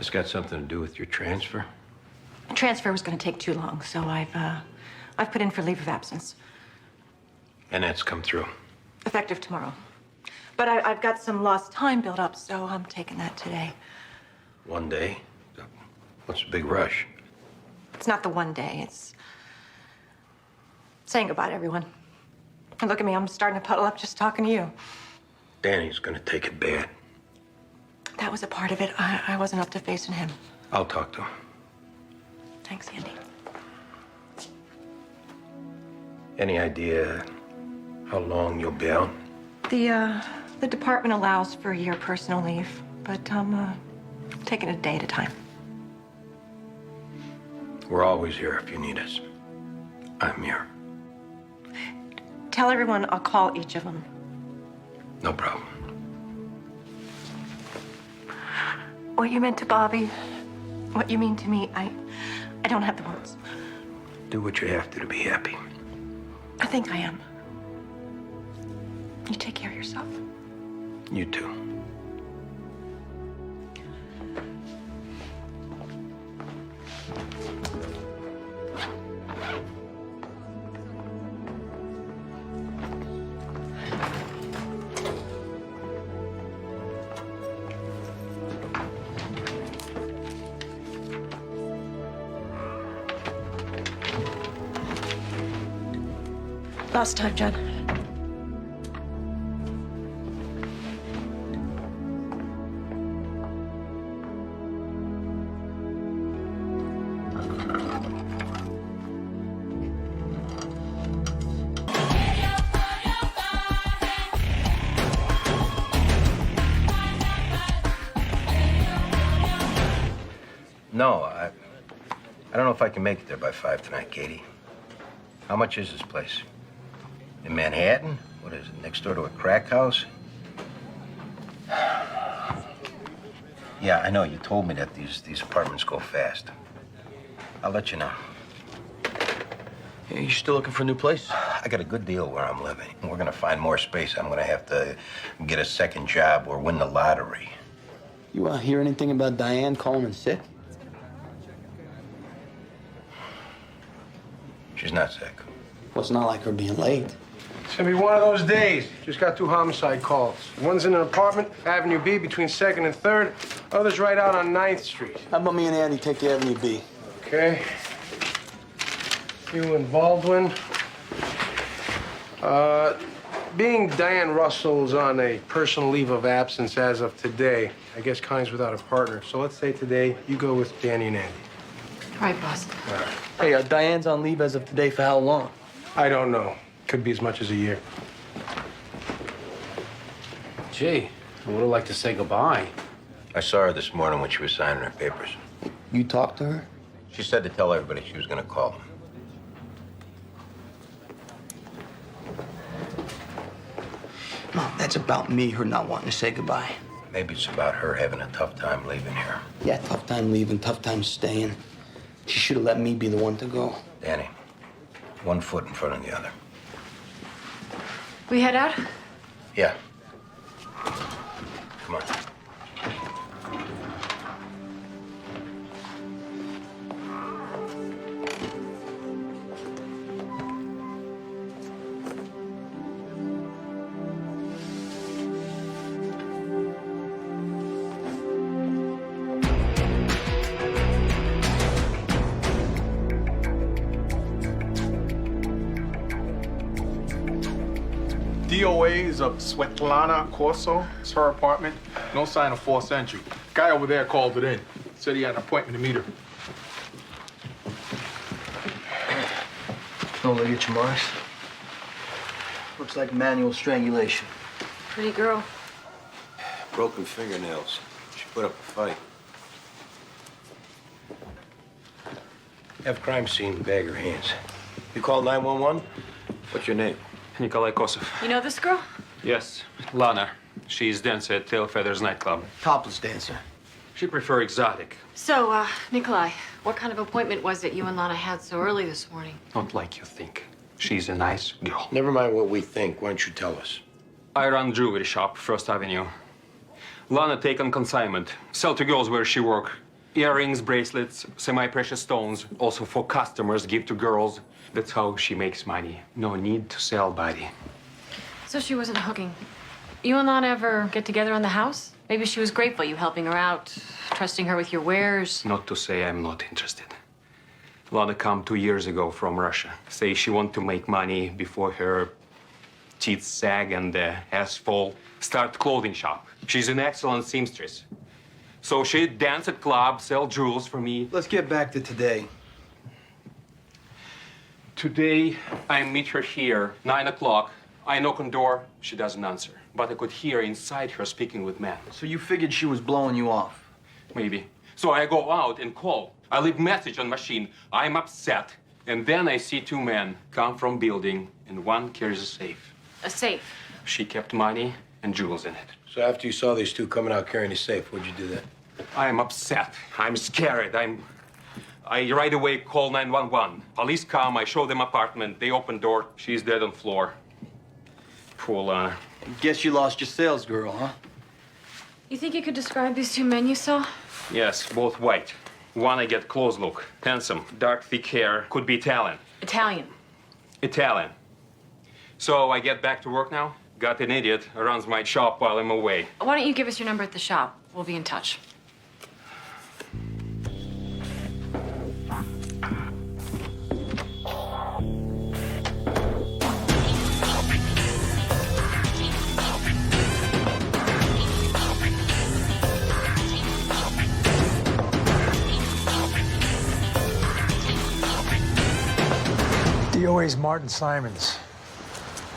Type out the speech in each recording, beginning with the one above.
This got something to do with your transfer? The transfer was going to take too long, so I've put in for leave of absence. And that's come through. Effective tomorrow. But I've got some lost time built up, so I'm taking that today. One day? What's the big rush? It's not the one day, it's saying goodbye to everyone. And look at me, I'm starting to puddle up just talking to you. Danny's gonna take it bad. That was a part of it. I wasn't up to facing him. I'll talk to him. Thanks, Andy. Any idea how long you'll be out? The department allows for a year personal leave, but I'm taking it a day at a time. We're always here if you need us. I'm here. Tell everyone I'll call each of them. No problem. What you meant to Bobby, what you mean to me, I don't have the words. Do what you have to be happy. I think I am. You take care of yourself. You too. Last time, John. No, I don't know if I can make it there by 5 tonight, Katie. How much is this place? In Manhattan? What is it, next door to a crack house? Yeah, I know. You told me that these apartments go fast. I'll let you know. Yeah, you still looking for a new place? I got a good deal where I'm living. We're gonna find more space. I'm gonna have to get a second job or win the lottery. You hear anything about Diane calling in sick? She's not sick. Well, it's not like her being late. It's gonna be one of those days. Just got 2 homicide calls. One's in an apartment, Avenue B, between 2nd and 3rd. Other's right out on 9th Street. How about me and Andy take the Avenue B? Okay. You and Baldwin. Being Diane Russell's on a personal leave of absence as of today, I guess Connie's without a partner. So let's say today you go with Danny and Andy. All right, boss. All right. Hey, Diane's on leave as of today for how long? I don't know. Could be as much as a year. Gee, I would have liked to say goodbye. I saw her this morning when she was signing her papers. You talked to her? She said to tell everybody she was gonna call them. Mom, that's about me, her not wanting to say goodbye. Maybe it's about her having a tough time leaving here. Yeah, tough time leaving, tough time staying. She should have let me be the one to go. Danny, one foot in front of the other. We head out? Yeah. Come on. DOA is of Svetlana Corso. It's her apartment. No sign of forced entry. Guy over there called it in. Said he had an appointment to meet her. No ligature marks. Looks like manual strangulation. Pretty girl. Broken fingernails. She put up a fight. Have crime scene, bag her hands. You called 911? What's your name? Nikolai Kosov. You know this girl? Yes, Lana. She's dancer at Tailfeathers nightclub. Topless dancer. She prefer exotic. So, Nikolai, what kind of appointment was it you and Lana had so early this morning? Not like you think. She's a nice girl. Never mind what we think. Why don't you tell us? I run jewelry shop, First Avenue. Lana take on consignment. Sell to girls where she work. Earrings, bracelets, semi-precious stones, also for customers, give to girls. That's how she makes money. No need to sell body. So she wasn't hooking. You and Lana ever get together on the house? Maybe she was grateful you helping her out, trusting her with your wares. Not to say I'm not interested. Lana come 2 years ago from Russia. Say she want to make money before her teeth sag and ass fall. Start clothing shop. She's an excellent seamstress. So she dance at club, sell jewels for me. Let's get back to today. Today, I meet her here, 9 o'clock. I knock on door, she doesn't answer. But I could hear inside her speaking with men. So you figured she was blowing you off? Maybe. So I go out and call. I leave message on machine. I'm upset. And then I see 2 men come from building, and one carries a safe. A safe. She kept money and jewels in it. So after you saw these 2 coming out carrying a safe, what'd you do then? I am upset. I'm scared. I right away call 911. Police come, I show them apartment. They open door. She's dead on floor. Poor Lana. Guess you lost your sales girl, huh? You think you could describe these 2 men you saw? Yes, both white. One I get close look. Handsome, dark, thick hair. Could be Italian. Italian. Italian. So I get back to work now. Got an idiot who runs my shop while I'm away. Why don't you give us your number at the shop? We'll be in touch. DOA's Martin Simons.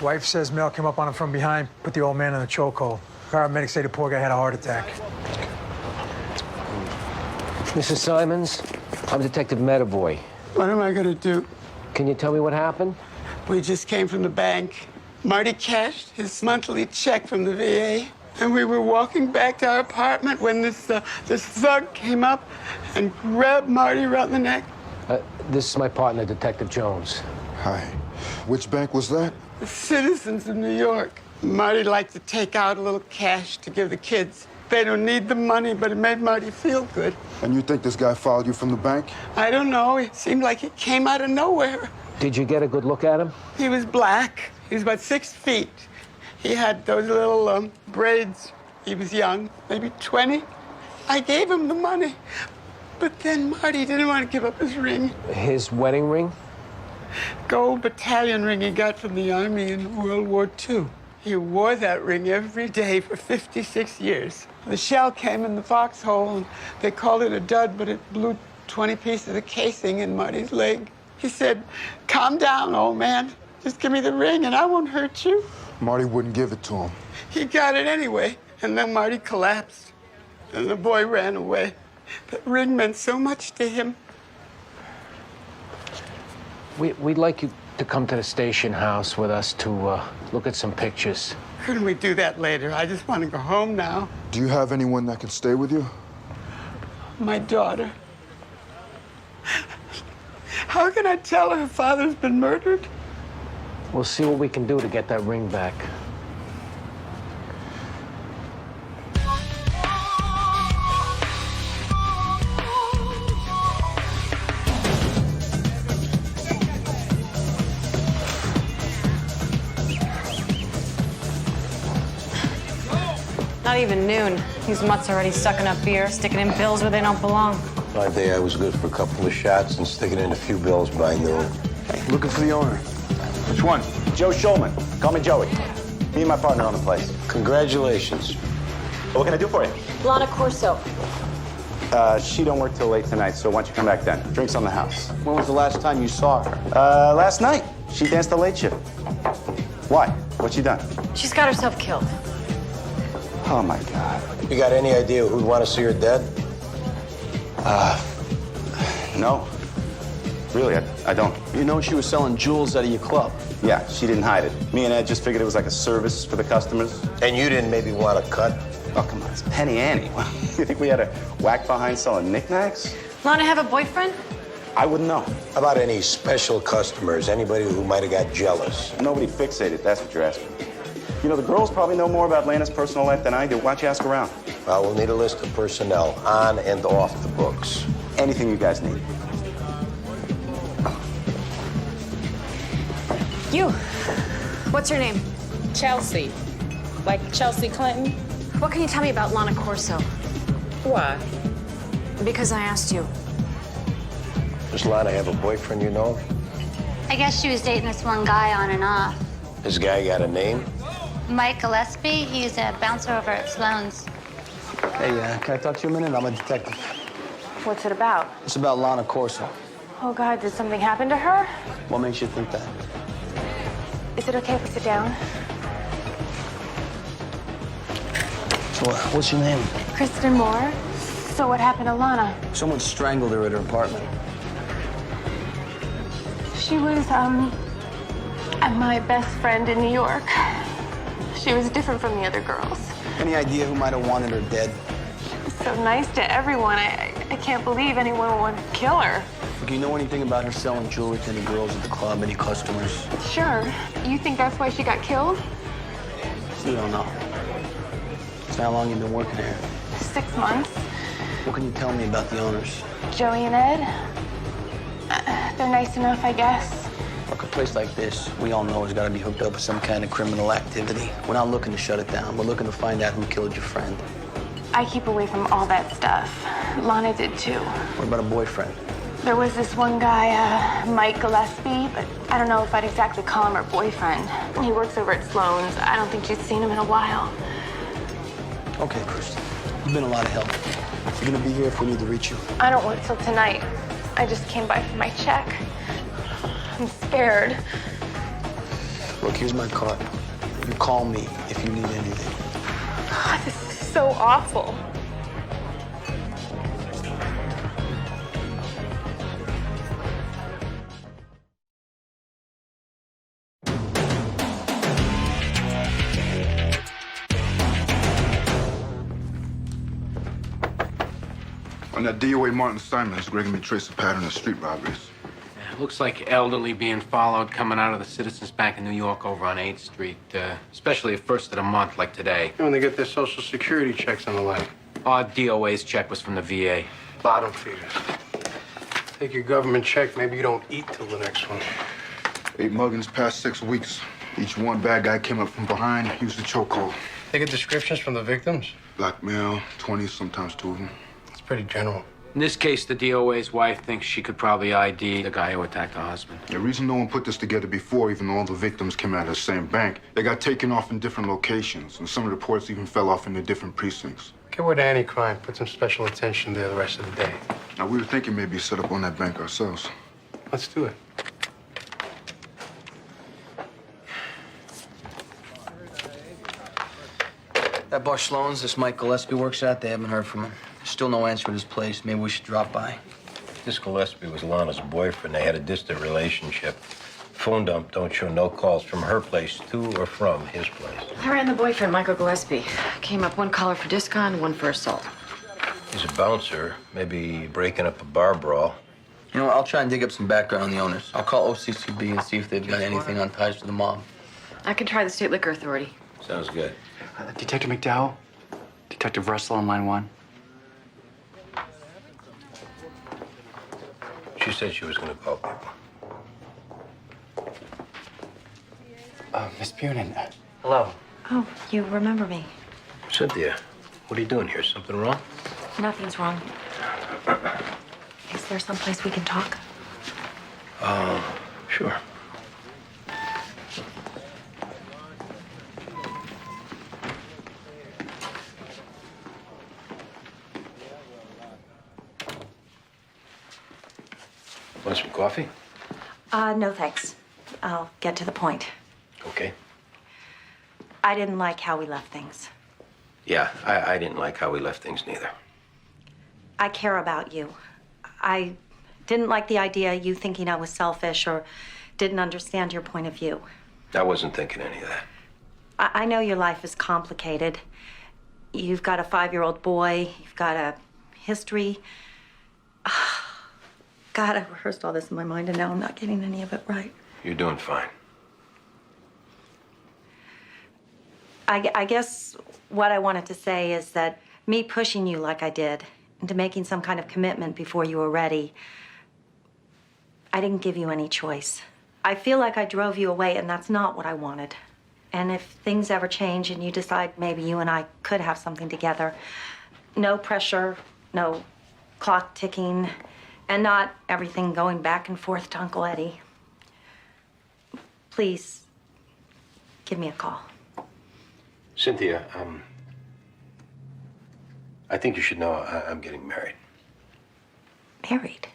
Wife says Mel came up on him from behind, put the old man in a chokehold. Paramedics say the poor guy had a heart attack. Mrs. Simons, I'm Detective Medavoy. What am I gonna do? Can you tell me what happened? We just came from the bank. Marty cashed his monthly check from the VA, and we were walking back to our apartment when this thug came up and grabbed Marty around the neck. This is my partner, Detective Jones. Hi. Which bank was that? The Citizens of New York. Marty liked to take out a little cash to give the kids. They don't need the money, but it made Marty feel good. And you think this guy followed you from the bank? I don't know. It seemed like he came out of nowhere. Did you get a good look at him? He was black. He was about 6 feet. He had those little braids. He was young, maybe 20. I gave him the money. But then Marty didn't want to give up his ring. His wedding ring? Gold battalion ring he got from the Army in World War II. He wore that ring every day for 56 years. The shell came in the foxhole, and they called it a dud, but it blew 20 pieces of casing in Marty's leg. He said, "Calm down, old man. Just give me the ring, and I won't hurt you." Marty wouldn't give it to him. He got it anyway, and then Marty collapsed, and the boy ran away. That ring meant so much to him. We'd like you to come to the station house with us to look at some pictures. Couldn't we do that later? I just want to go home now. Do you have anyone that can stay with you? My daughter. How can I tell her father's been murdered? We'll see what we can do to get that ring back. Not even noon. These mutts already sucking up beer, sticking in bills where they don't belong. I think I was good for a couple of shots and sticking in a few bills by noon. Hey, looking for the owner. Which one? Joe Schulman. Call me Joey. Me and my partner on the place. Congratulations. What can I do for you? Lana Corso. She don't work till late tonight, so why don't you come back then? Drinks on the house. When was the last time you saw her? Last night. She danced the late shift. Why? What's she done? She's got herself killed. Oh, my God. You got any idea who'd want to see her dead? No. Really, I don't. You know she was selling jewels out of your club. Yeah, she didn't hide it. Me and Ed just figured it was like a service for the customers. And you didn't maybe want to cut? Oh, come on, it's Penny Annie. You think we had a whack behind selling knickknacks? Lana have a boyfriend? I wouldn't know. How about any special customers? Anybody who might have got jealous? Nobody fixated, that's what you're asking. You know, the girls probably know more about Lana's personal life than I do. Why don't you ask around? Well, we'll need a list of personnel on and off the books. Anything you guys need. You. What's your name? Chelsea. Like Chelsea Clinton? What can you tell me about Lana Corso? Why? Because I asked you. Does Lana have a boyfriend you know? I guess she was dating this one guy on and off. This guy got a name? Mike Gillespie, he's a bouncer over at Sloan's. Hey, can I talk to you a minute? I'm a detective. What's it about? It's about Lana Corso. Oh, God, did something happen to her? What makes you think that? Is it okay if we sit down? So, what's your name? Kristen Moore. So what happened to Lana? Someone strangled her at her apartment. She was, my best friend in New York. She was different from the other girls. Any idea who might have wanted her dead? So nice to everyone. I can't believe anyone would want to kill her. Do you know anything about her selling jewelry to any girls at the club, any customers? Sure. You think that's why she got killed? You don't know. So how long you been working here? 6 months. What can you tell me about the owners? Joey and Ed. They're nice enough, I guess. Look, a place like this, we all know has got to be hooked up with some kind of criminal activity. We're not looking to shut it down. We're looking to find out who killed your friend. I keep away from all that stuff. Lana did too. What about a boyfriend? There was this one guy, Mike Gillespie, but I don't know if I'd exactly call him her boyfriend. He works over at Sloan's. I don't think she's seen him in a while. Okay, Kristen. You've been a lot of help. You're gonna be here if we need to reach you. I don't work till tonight. I just came by for my check. I'm scared. Look, here's my card. You call me if you need anything. God, this is so awful. On that DOA Martin Simons, Greg may trace a pattern of street robberies. Looks like elderly being followed coming out of the Citizens Bank in New York over on 8th Street, especially at first of the month like today. When they get their Social Security checks and the like. Our DOA's check was from the VA. Bottom feeders. Take your government check, maybe you don't eat till the next one. 8 muggings past 6 weeks. Each one bad guy came up from behind, used the chokehold. They get descriptions from the victims? Black male, 20, sometimes 2 of them. It's pretty general. In this case, the DOA's wife thinks she could probably ID the guy who attacked her husband. The reason no one put this together before, even though all the victims came out of the same bank, they got taken off in different locations, and some of the reports even fell off into different precincts. Get word to anti-crime, put some special attention there the rest of the day. Now, we were thinking maybe set up on that bank ourselves. Let's do it. That bar Sloan's, this Mike Gillespie works at, they haven't heard from him. Still no answer at his place. Maybe we should drop by. This Gillespie was Lana's boyfriend. They had a distant relationship. Phone dump don't show no calls from her place to or from his place. I ran the boyfriend, Michael Gillespie. Came up one caller for discon, one for assault. He's a bouncer, maybe breaking up a bar brawl. You know what? I'll try and dig up some background on the owners. I'll call OCCB and see if they've got anything on ties to the mob. I can try the State Liquor Authority. Sounds good. Detective McDowell? Detective Russell on line 1. She said she was going to call people. Miss Bunin. Hello. Oh, you remember me. Cynthia, what are you doing here? Something wrong? Nothing's wrong. Is there someplace we can talk? Sure. Want some coffee? No thanks. I'll get to the point. Okay. I didn't like how we left things. Yeah, I didn't like how we left things neither. I care about you. I didn't like the idea of you thinking I was selfish or didn't understand your point of view. I wasn't thinking any of that. I know your life is complicated. You've got a 5-year-old boy. You've got a history. God, I rehearsed all this in my mind, and now I'm not getting any of it right. You're doing fine. I guess what I wanted to say is that Me pushing you like I did into making some kind of commitment before you were ready, I didn't give you any choice. I feel like I drove you away, and that's not what I wanted. And if things ever change and you decide maybe you and I could have something together, no pressure, no clock ticking, and not everything going back and forth to Uncle Eddie. Please, give me a call. Cynthia, I think you should know I'm getting married. Married?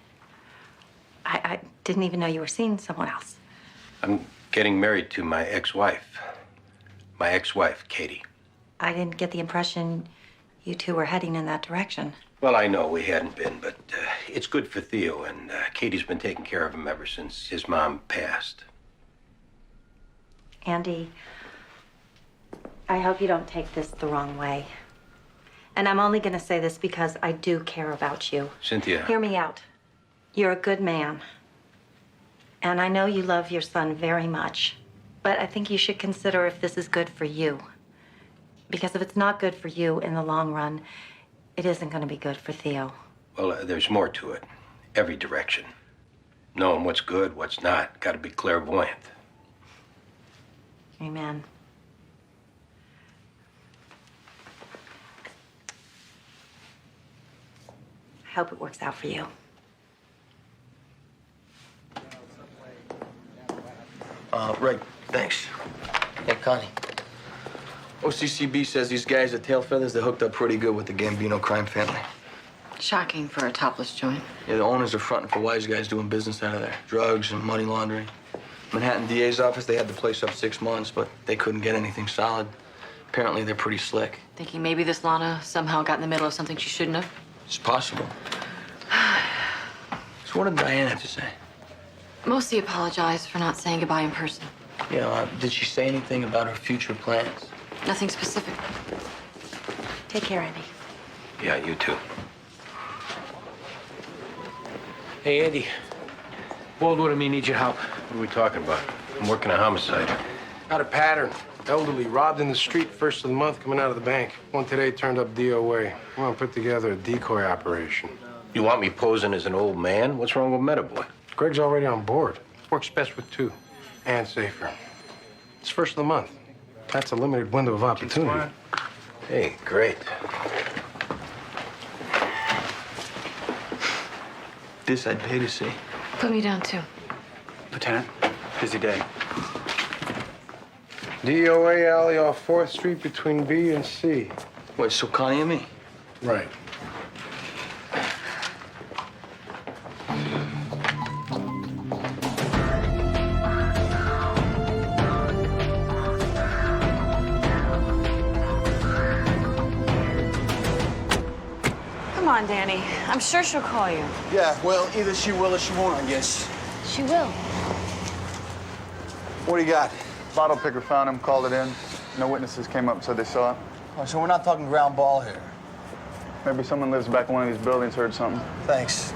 I didn't even know you were seeing someone else. I'm getting married to my ex-wife. My ex-wife, Katie. I didn't get the impression you two were heading in that direction. Well, I know we hadn't been, but it's good for Theo, and Katie's been taking care of him ever since his mom passed. Andy, I hope you don't take this the wrong way. And I'm only going to say this because I do care about you. Cynthia. Hear me out. You're a good man. And I know you love your son very much. But I think you should consider if this is good for you. Because if it's not good for you in the long run, it isn't going to be good for Theo. Well, there's more to it. Every direction. Knowing what's good, what's not. Got to be clairvoyant. Amen. I hope it works out for you. Right, thanks. Hey, Connie. OCCB says these guys at Tail Feathers, they're hooked up pretty good with the Gambino crime family. Shocking for a topless joint. Yeah, the owners are fronting for wise guys doing business out of there. Drugs and money laundering. Manhattan DA's office, they had the place up 6 months, but they couldn't get anything solid. Apparently, they're pretty slick. Thinking maybe this Lana somehow got in the middle of something she shouldn't have? It's possible. So what did Diane have to say? Mostly apologized for not saying goodbye in person. Yeah, did she say anything about her future plans? Nothing specific. Take care, Andy. Yeah, you too. Hey, Andy. Baldwin and me need your help. What are we talking about? I'm working a homicide. Got a pattern. Elderly, robbed in the street first of the month coming out of the bank. One today turned up DOA. I want to put together a decoy operation. You want me posing as an old man? What's wrong with Metaboy? Greg's already on board. Works best with two. And safer. It's first of the month. That's a limited window of opportunity. Hey, great. This I'd pay to see. Put me down, too. Lieutenant, busy day. DOA alley off 4th Street between B and C. Wait, so Connie and me? Right. Come on, Danny. I'm sure she'll call you. Yeah, well, either she will or she won't, I guess. She will. What do you got? Bottle picker found him, called it in. No witnesses came up, said they saw it. Oh, so we're not talking ground ball here. Maybe someone lives back in one of these buildings, heard something. Thanks.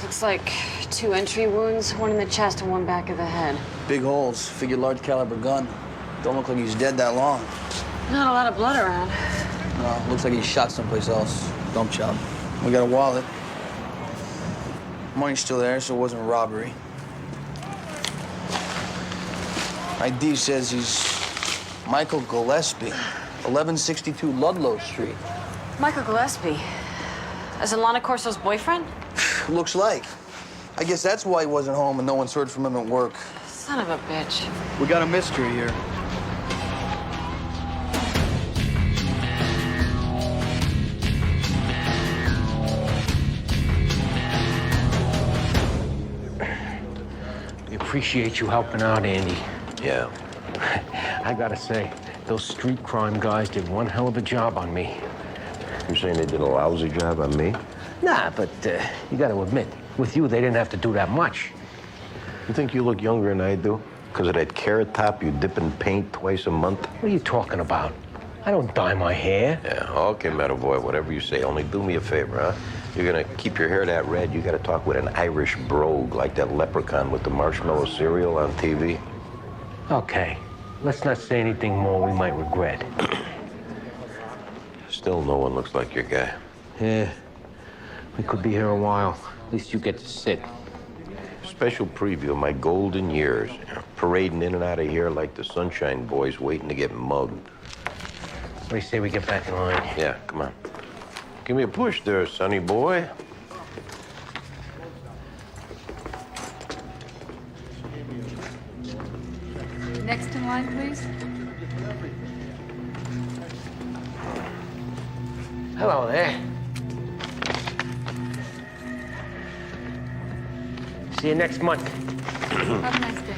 Looks like 2 entry wounds, one in the chest and one back of the head. Big holes. Figure large caliber gun. Don't look like he's dead that long. Not a lot of blood around. No, looks like he shot someplace else. Dump job. We got a wallet. Money's still there, so it wasn't a robbery. ID says he's Michael Gillespie, 1162 Ludlow Street. Michael Gillespie? As in Lana Corso's boyfriend? Looks like. I guess that's why he wasn't home and no one's heard from him at work. Son of a bitch. We got a mystery here. We appreciate you helping out, Andy. Yeah. I gotta say, those street crime guys did one hell of a job on me. You're saying they did a lousy job on me? Nah, but you gotta admit, with you, they didn't have to do that much. You think you look younger than I do? Because of that carrot top you dip in paint twice a month? What are you talking about? I don't dye my hair. Yeah, okay, Metaboy, whatever you say. Only do me a favor, huh? You're gonna keep your hair that red, you gotta talk with an Irish brogue, like that leprechaun with the marshmallow cereal on TV. Okay, let's not say anything more we might regret. Still, no one looks like your guy. Yeah, we could be here a while. At least you get to sit. Special preview of my golden years. Parading in and out of here like the Sunshine Boys waiting to get mugged. What do you say we get back in line? Yeah, come on. Give me a push there, sonny boy. Next in line, please. Hello there. See you next month. Have a nice day.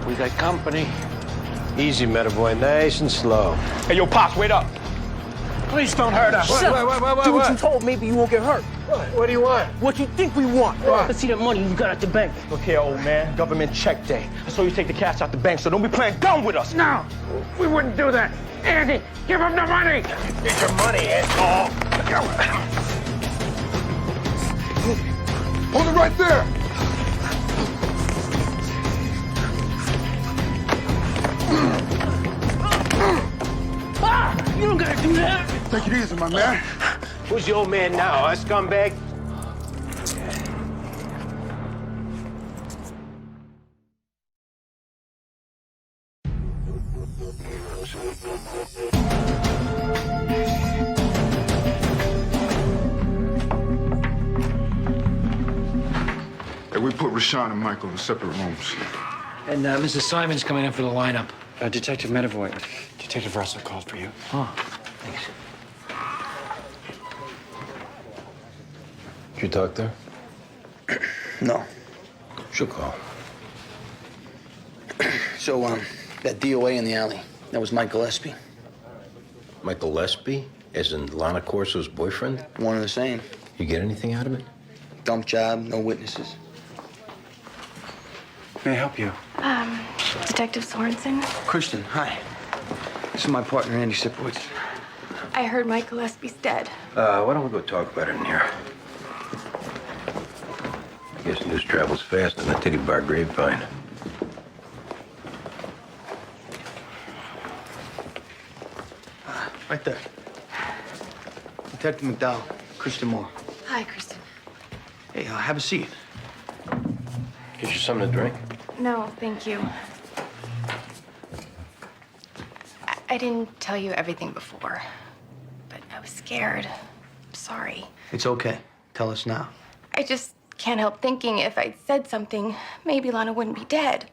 We got company. Easy, Metaboy, nice and slow. Hey, yo, Pops, wait up. Please don't hurt us. Do what you told. Maybe you won't get hurt. What do you want? What you think we want? What? Let's see the money you got at the bank. Look here, old man. Government check day. I saw you take the cash out the bank, so don't be playing dumb with us. No, we wouldn't do that. Andy, give him the money. Get your money, asshole. Hold it right there. You don't gotta do that. Take it easy, my man. Who's the old man now, huh, scumbag? Hey, we put Rashawn and Michael in separate rooms. And Mrs. Simon's coming in for the lineup. Detective Medavoy, Detective Russell called for you. Oh, thanks. Did you talk to her? No. She'll call. So, that DOA in the alley, that was Mike Gillespie. Michael Gillespie, as in Lana Corso's boyfriend? One and the same. You get anything out of it? Dump job, no witnesses. May I help you? Detective Sorensen. Kristen, hi. This is my partner, Andy Sipowicz. I heard Mike Gillespie's dead. Why don't we go talk about it in here? I guess news travels fast in the titty bar grapevine. Right there. Detective McDowell, Kristen Moore. Hi, Kristen. Hey, have a seat. Get you something to drink? No, thank you. I didn't tell you everything before, but I was scared. I'm sorry. It's okay. Tell us now. I just can't help thinking if I'd said something, maybe Lana wouldn't be dead.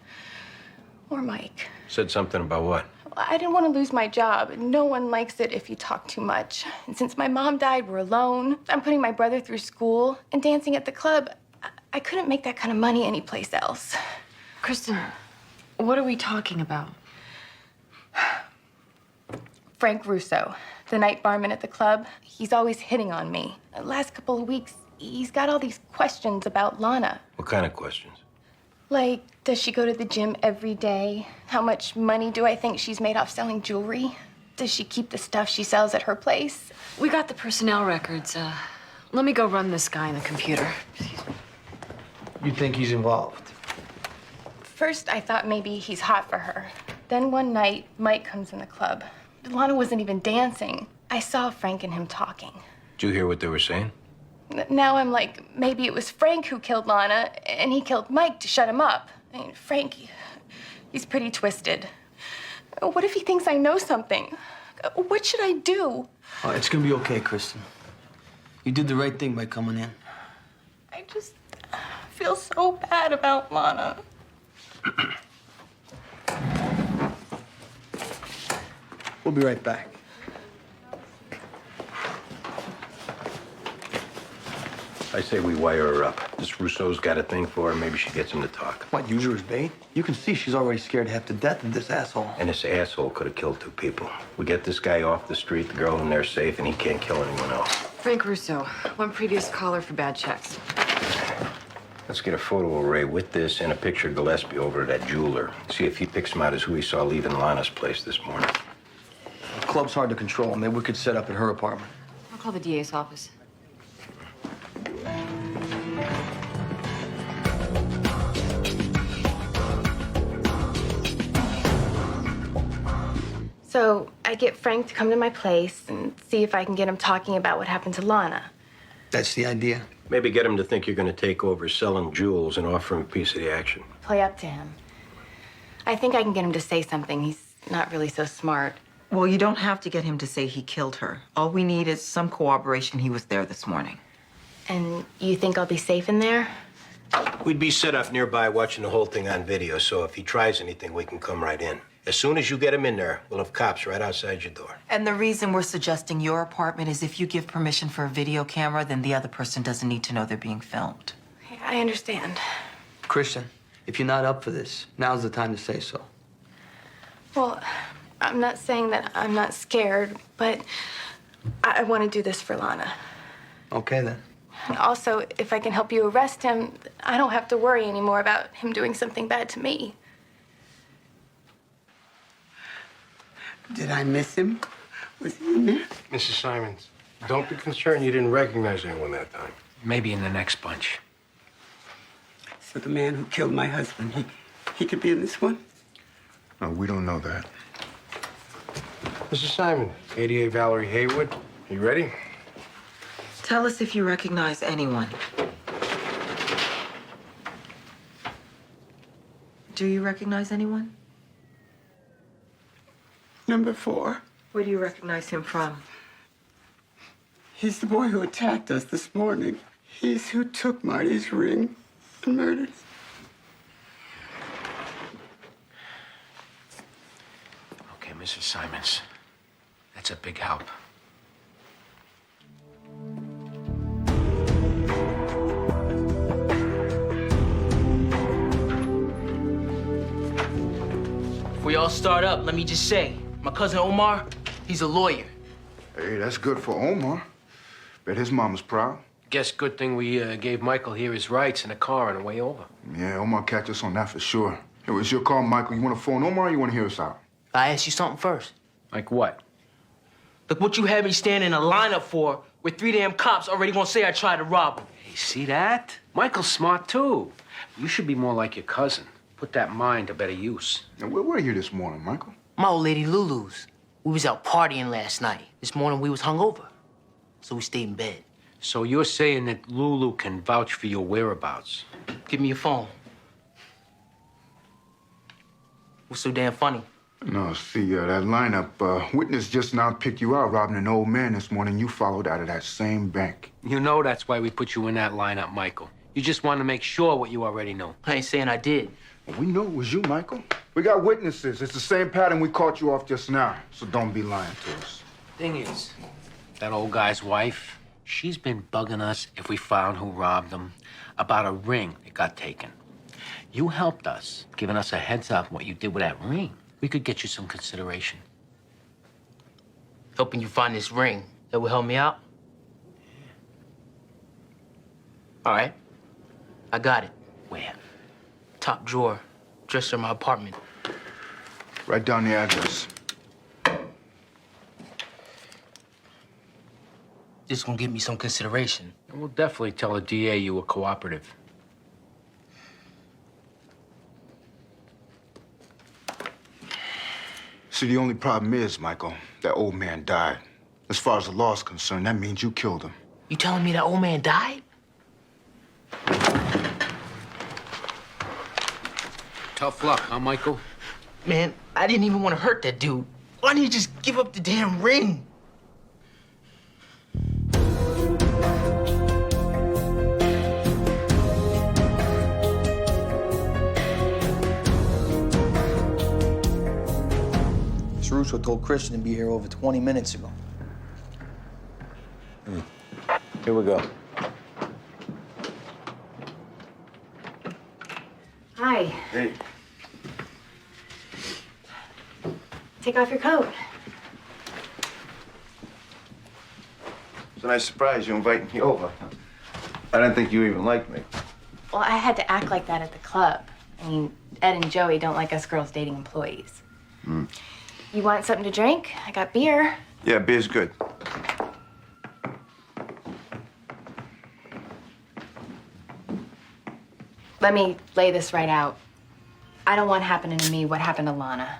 Or Mike. Said something about what? I didn't want to lose my job. No one likes it if you talk too much. And since my mom died, we're alone. I'm putting my brother through school and dancing at the club. I couldn't make that kind of money anyplace else. Kristen, what are we talking about? Frank Russo, the night barman at the club, he's always hitting on me. The last couple of weeks, he's got all these questions about Lana. What kind of questions? Like, does she go to the gym every day? How much money do I think she's made off selling jewelry? Does she keep the stuff she sells at her place? We got the personnel records. Let me go run this guy in the computer. You think he's involved? First, I thought maybe he's hot for her. Then one night, Mike comes in the club. Lana wasn't even dancing. I saw Frank and him talking. Did you hear what they were saying? Now I'm like, maybe it was Frank who killed Lana, and he killed Mike to shut him up. I mean, Frank, he's pretty twisted. What if he thinks I know something? What should I do? It's gonna be okay, Kristen. You did the right thing by coming in. I just feel so bad about Lana. We'll be right back. I say we wire her up. This Rousseau's got a thing for her. Maybe she gets him to talk. What, use her as bait? You can see she's already scared half to death of this asshole. And this asshole could have killed 2 people. We get this guy off the street, the girl in there safe, and he can't kill anyone else. Frank Russo, one previous caller for bad checks. Let's get a photo array with this and a picture of Gillespie over at that jeweler. See if he picks him out as who he saw leaving Lana's place this morning. The club's hard to control. Maybe we could set up at her apartment. I'll call the DA's office. So I get Frank to come to my place and see if I can get him talking about what happened to Lana. That's the idea. Maybe get him to think you're going to take over selling jewels and offer him a piece of the action. Play up to him. I think I can get him to say something. He's not really so smart. Well, you don't have to get him to say he killed her. All we need is some corroboration he was there this morning. And you think I'll be safe in there? We'd be set up nearby watching the whole thing on video, so if he tries anything, we can come right in. As soon as you get him in there, we'll have cops right outside your door. And the reason we're suggesting your apartment is if you give permission for a video camera, then the other person doesn't need to know they're being filmed. I understand. Kristen, if you're not up for this, now's the time to say so. Well, I'm not saying that I'm not scared, but I want to do this for Lana. Okay, then. And also, if I can help you arrest him, I don't have to worry anymore about him doing something bad to me. Did I miss him? Was he in there? Mrs. Simons, don't be concerned you didn't recognize anyone that time. Maybe in the next bunch. So the man who killed my husband, he could be in this one? No, we don't know that. Mrs. Simon, ADA Valerie Haywood, you ready? Tell us if you recognize anyone. Do you recognize anyone? Number 4. Where do you recognize him from? He's the boy who attacked us this morning. He's who took Marty's ring and murdered him. Okay, Mrs. Simons. That's a big help. Before y'all start up, let me just say, my cousin Omar, he's a lawyer. Hey, that's good for Omar. Bet his mama's proud. Guess good thing we gave Michael here his rights in a car on the way over. Yeah, Omar catch us on that for sure. It was your call, Michael. You want to phone Omar or you want to hear us out? I ask you something first. Like what? Look what you had me stand in a lineup for, where 3 damn cops already gonna say I tried to rob him. Hey, see that? Michael's smart, too. You should be more like your cousin. Put that mind to better use. Now, where were you this morning, Michael? My old lady Lulu's. We was out partying last night. This morning we was hungover, so we stayed in bed. So you're saying that Lulu can vouch for your whereabouts? Give me your phone. What's so damn funny? No, see, that lineup, witness just now picked you out robbing an old man this morning. You followed out of that same bank. You know that's why we put you in that lineup, Michael. You just want to make sure what you already know. I ain't saying I did. Well, we know it was you, Michael. We got witnesses. It's the same pattern we caught you off just now. So don't be lying to us. Thing is, that old guy's wife, she's been bugging us if we found who robbed him about a ring that got taken. You helped us, giving us a heads up what you did with that ring. We could get you some consideration. Helping you find this ring, that will help me out? All right. I got it. Where? Top drawer, dresser in my apartment. Write down the address. This gonna give me some consideration. And we'll definitely tell the DA you were cooperative. See, the only problem is, Michael, that old man died. As far as the law's concerned, that means you killed him. You telling me that old man died? Tough luck, huh, Michael? Man, I didn't even want to hurt that dude. Why didn't you just give up the damn ring? Russo told Christian to be here over 20 minutes ago. Here we go. Hi. Hey. Take off your coat. It's a nice surprise you inviting me over. I didn't think you even liked me. Well, I had to act like that at the club. I mean, Ed and Joey don't like us girls dating employees. You want something to drink? I got beer. Yeah, beer's good. Let me lay this right out. I don't want happening to me what happened to Lana.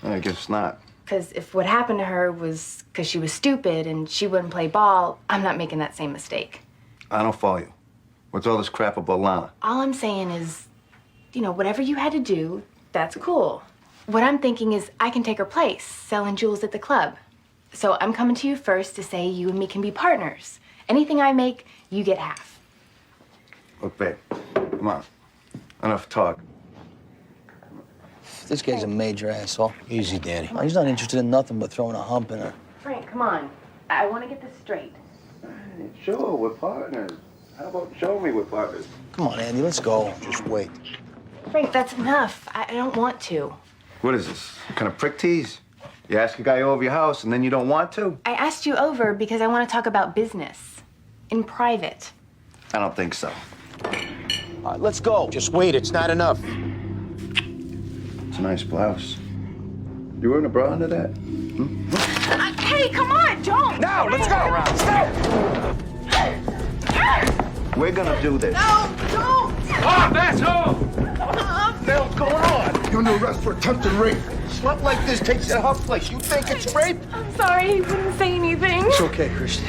I guess not. Because if what happened to her was because she was stupid and she wouldn't play ball, I'm not making that same mistake. I don't follow you. What's all this crap about Lana? All I'm saying is, you know, whatever you had to do, that's cool. What I'm thinking is I can take her place, selling jewels at the club. So I'm coming to you first to say you and me can be partners. Anything I make, you get half. Look, babe, come on. Enough talk. This guy's a major asshole. Easy, Danny. He's not interested in nothing but throwing a hump in her. Frank, come on. I want to get this straight. Sure, we're partners. How about show me we're partners? Come on, Andy, let's go. Just wait. Frank, that's enough. I don't want to. What is this? What kind of prick tease? You ask a guy over your house and then you don't want to? I asked you over because I want to talk about business. In private. I don't think so. All right, let's go. Just wait, it's not enough. It's a nice blouse. You wearing a bra under that? Hey, come on, don't! Now, let's go! We're gonna do this. No, don't! Oh, asshole! What the hell's going on? You're under arrest for attempted rape. Slut like this takes you to her place. You think it's rape? I'm sorry, he wouldn't say anything. It's okay, Christian.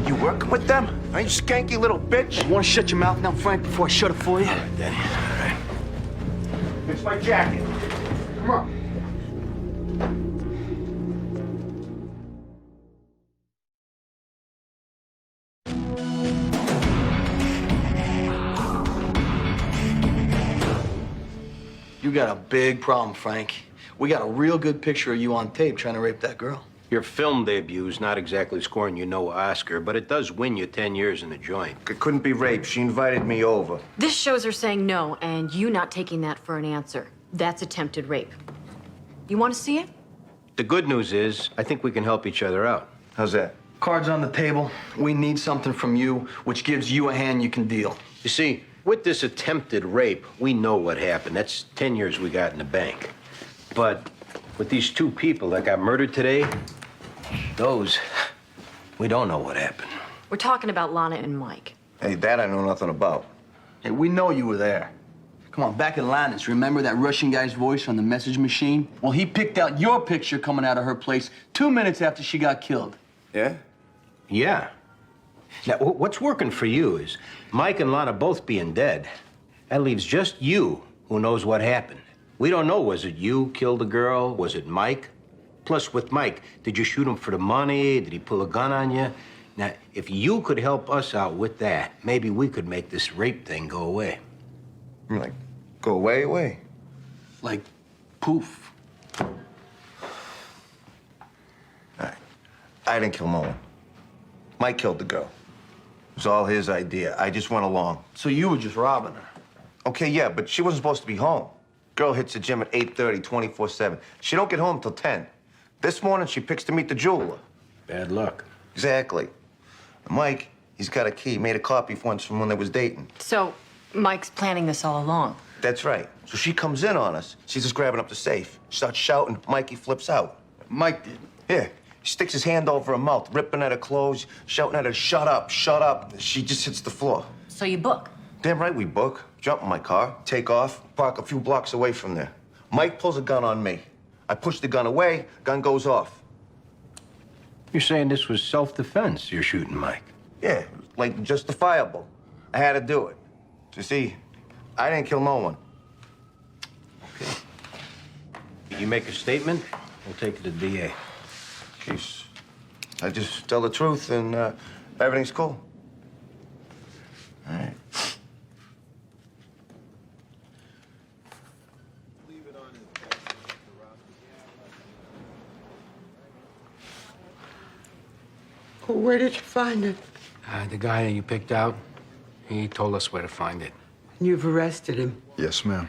You working with them? Are you skanky little bitch? You want to shut your mouth now, Frank, before I shut it for you? All right, Danny. All right. It's my jacket. Come on. You got a big problem, Frank. We got a real good picture of you on tape trying to rape that girl. Your film debut's not exactly scoring you no Oscar, but it does win you 10 years in the joint. It couldn't be rape. She invited me over. This shows her saying no, and you not taking that for an answer. That's attempted rape. You want to see it? The good news is, I think we can help each other out. How's that? Cards on the table. We need something from you, which gives you a hand you can deal. You see, with this attempted rape, we know what happened. That's 10 years we got in the bank. But with these two people that got murdered today, we don't know what happened. We're talking about Lana and Mike. Hey, that I know nothing about. Hey, we know you were there. Come on, back in Lannis, remember that Russian guy's voice on the message machine? Well, he picked out your picture coming out of her place 2 minutes after she got killed. Yeah? Yeah. Now, what's working for you is Mike and Lana both being dead. That leaves just you who knows what happened. We don't know, was it you killed the girl? Was it Mike? Plus, with Mike, did you shoot him for the money? Did he pull a gun on you? Now, if you could help us out with that, maybe we could make this rape thing go away. Like, go away? Like, poof. All right. I didn't kill no one. Mike killed the girl. It was all his idea. I just went along. So you were just robbing her? Okay, yeah, but she wasn't supposed to be home. Girl hits the gym at 8:30, 24/7. She don't get home till 10. This morning, she picks to meet the jeweler. Bad luck. Exactly. Mike, he's got a key. Made a copy once from when they was dating. So, Mike's planning this all along. That's right. So she comes in on us. She's just grabbing up the safe. She starts shouting. Mikey flips out. Mike did? Yeah. He sticks his hand over her mouth, ripping at her clothes, shouting at her, shut up, shut up. She just hits the floor. So you book? Damn right we book. Jump in my car, take off, park a few blocks away from there. Mike pulls a gun on me. I push the gun away, gun goes off. You're saying this was self-defense you're shooting, Mike? Yeah, like justifiable. I had to do it. You see, I didn't kill no one. Okay. You make a statement, we'll take it to the DA. Jeez. I just tell the truth and everything's cool. All right. Where did you find it? The guy you picked out, he told us where to find it. You've arrested him. Yes, ma'am.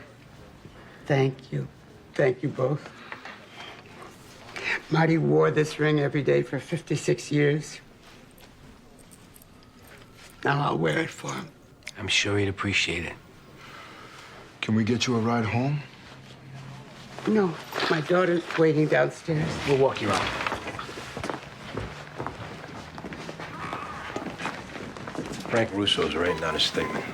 Thank you. Thank you both. Marty wore this ring every day for 56 years. Now I'll wear it for him. I'm sure he'd appreciate it. Can we get you a ride home? No, my daughter's waiting downstairs. We'll walk you out. Frank Russo's writing down a statement.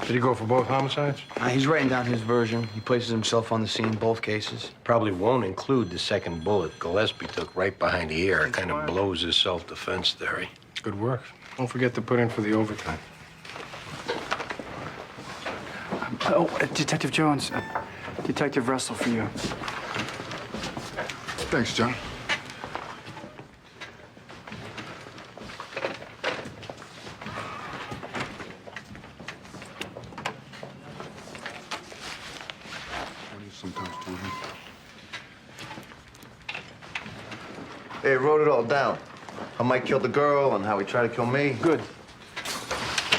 Did he go for both homicides? He's writing down his version. He places himself on the scene, both cases. Probably won't include the second bullet Gillespie took right behind the ear. It kind of blows his self-defense theory. Good work. Don't forget to put in for the overtime. Detective Jones, Detective Russell for you. Thanks, John. Sometimes too. They wrote it all down. How Mike killed the girl and how he tried to kill me. Good.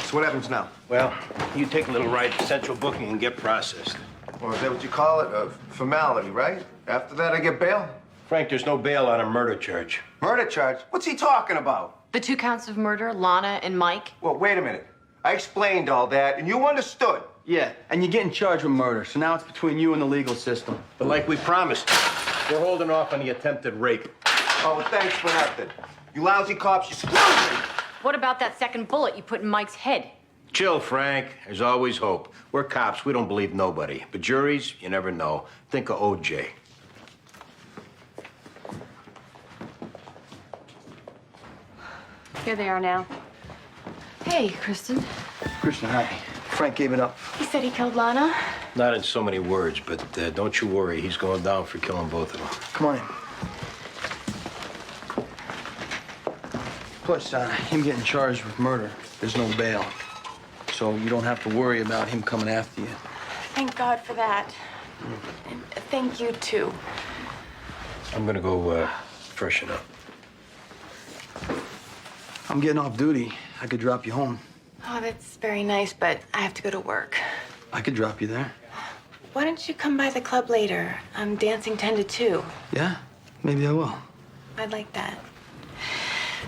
So what happens now? Well, you take a little ride to central booking and get processed. Or is that what you call it? A formality, right? After that, I get bail? Frank, there's no bail on a murder charge. Murder charge? What's he talking about? The 2 counts of murder, Lana and Mike. Well, wait a minute. I explained all that, and you understood. Yeah, and you're getting charged with murder, so now it's between you and the legal system. But like we promised, we're holding off on the attempted rape. Oh, thanks for nothing. You lousy cops, you screwed me. What about that second bullet you put in Mike's head? Chill, Frank. There's always hope. We're cops. We don't believe nobody. But juries, you never know. Think of O.J. Here they are now. Hey, Kristen. Christian, hi. Frank gave it up. He said he killed Lana. Not in so many words, but don't you worry. He's going down for killing both of them. Come on in. Plus, him getting charged with murder, there's no bail. So you don't have to worry about him coming after you. Thank God for that. And thank you, too. I'm gonna go freshen up. I'm getting off duty. I could drop you home. Oh, that's very nice, but I have to go to work. I could drop you there. Why don't you come by the club later? I'm dancing 10 to 2. Yeah? Maybe I will. I'd like that.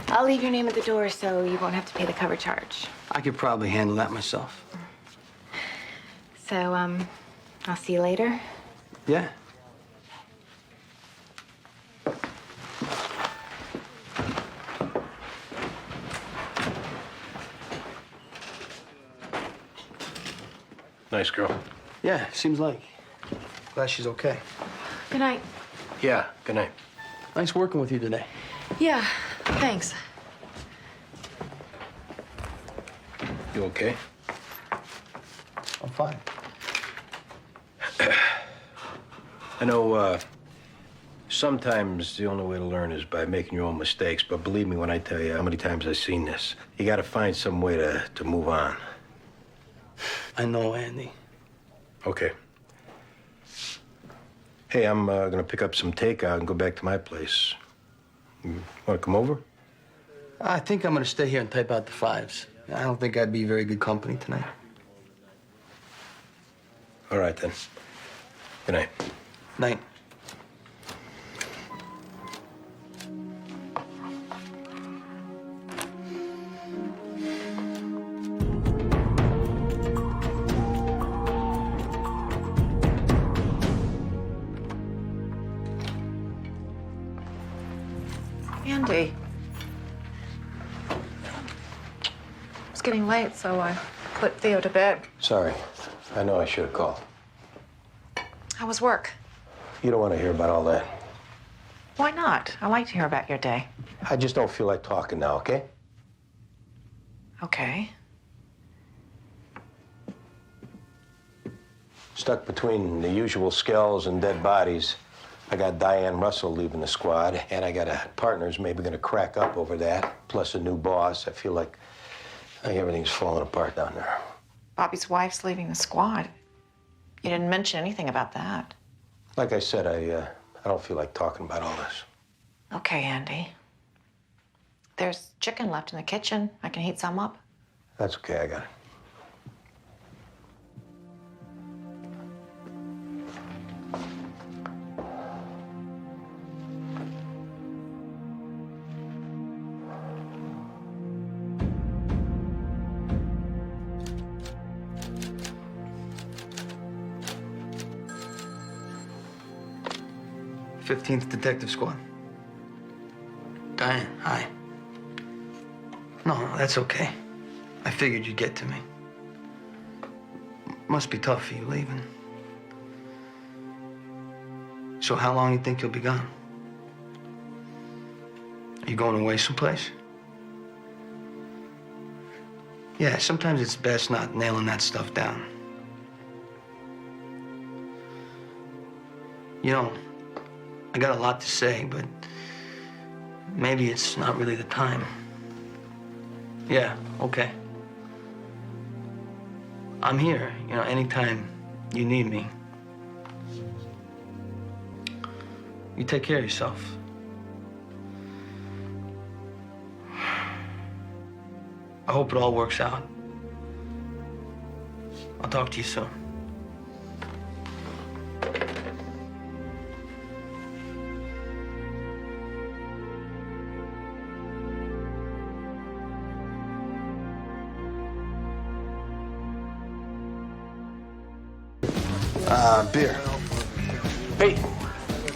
I'll leave your name at the door so you won't have to pay the cover charge. I could probably handle that myself. So, I'll see you later. Yeah. Nice girl. Yeah, seems like. Glad she's okay. Good night. Yeah, good night. Nice working with you today. Yeah, thanks. You okay? I'm fine. I know, sometimes the only way to learn is by making your own mistakes, but believe me when I tell you how many times I've seen this. You gotta find some way to move on. I know, Andy. Okay. Hey, I'm gonna pick up some takeout and go back to my place. You wanna come over? I think I'm gonna stay here and type out the 5s. I don't think I'd be very good company tonight. All right, then. Good night. Night. Andy. It's getting late, so I put Theo to bed. Sorry. I know I should have called. How was work? You don't want to hear about all that. Why not? I like to hear about your day. I just don't feel like talking now, okay? Okay. Stuck between the usual skells and dead bodies. I got Diane Russell leaving the squad, and I got a partner's maybe gonna crack up over that, plus a new boss. I feel like everything's falling apart down there. Bobby's wife's leaving the squad. You didn't mention anything about that. Like I said, I don't feel like talking about all this. Okay, Andy. There's chicken left in the kitchen. I can heat some up. That's okay, I got it. 15th Detective Squad. Diane, hi. No, that's okay. I figured you'd get to me. Must be tough for you leaving. So how long you think you'll be gone? Are you going away someplace? Yeah, sometimes it's best not nailing that stuff down. You know, I got a lot to say, but maybe it's not really the time. Yeah, okay. I'm here, you know, anytime you need me. You take care of yourself. I hope it all works out. I'll talk to you soon. Beer. Hey,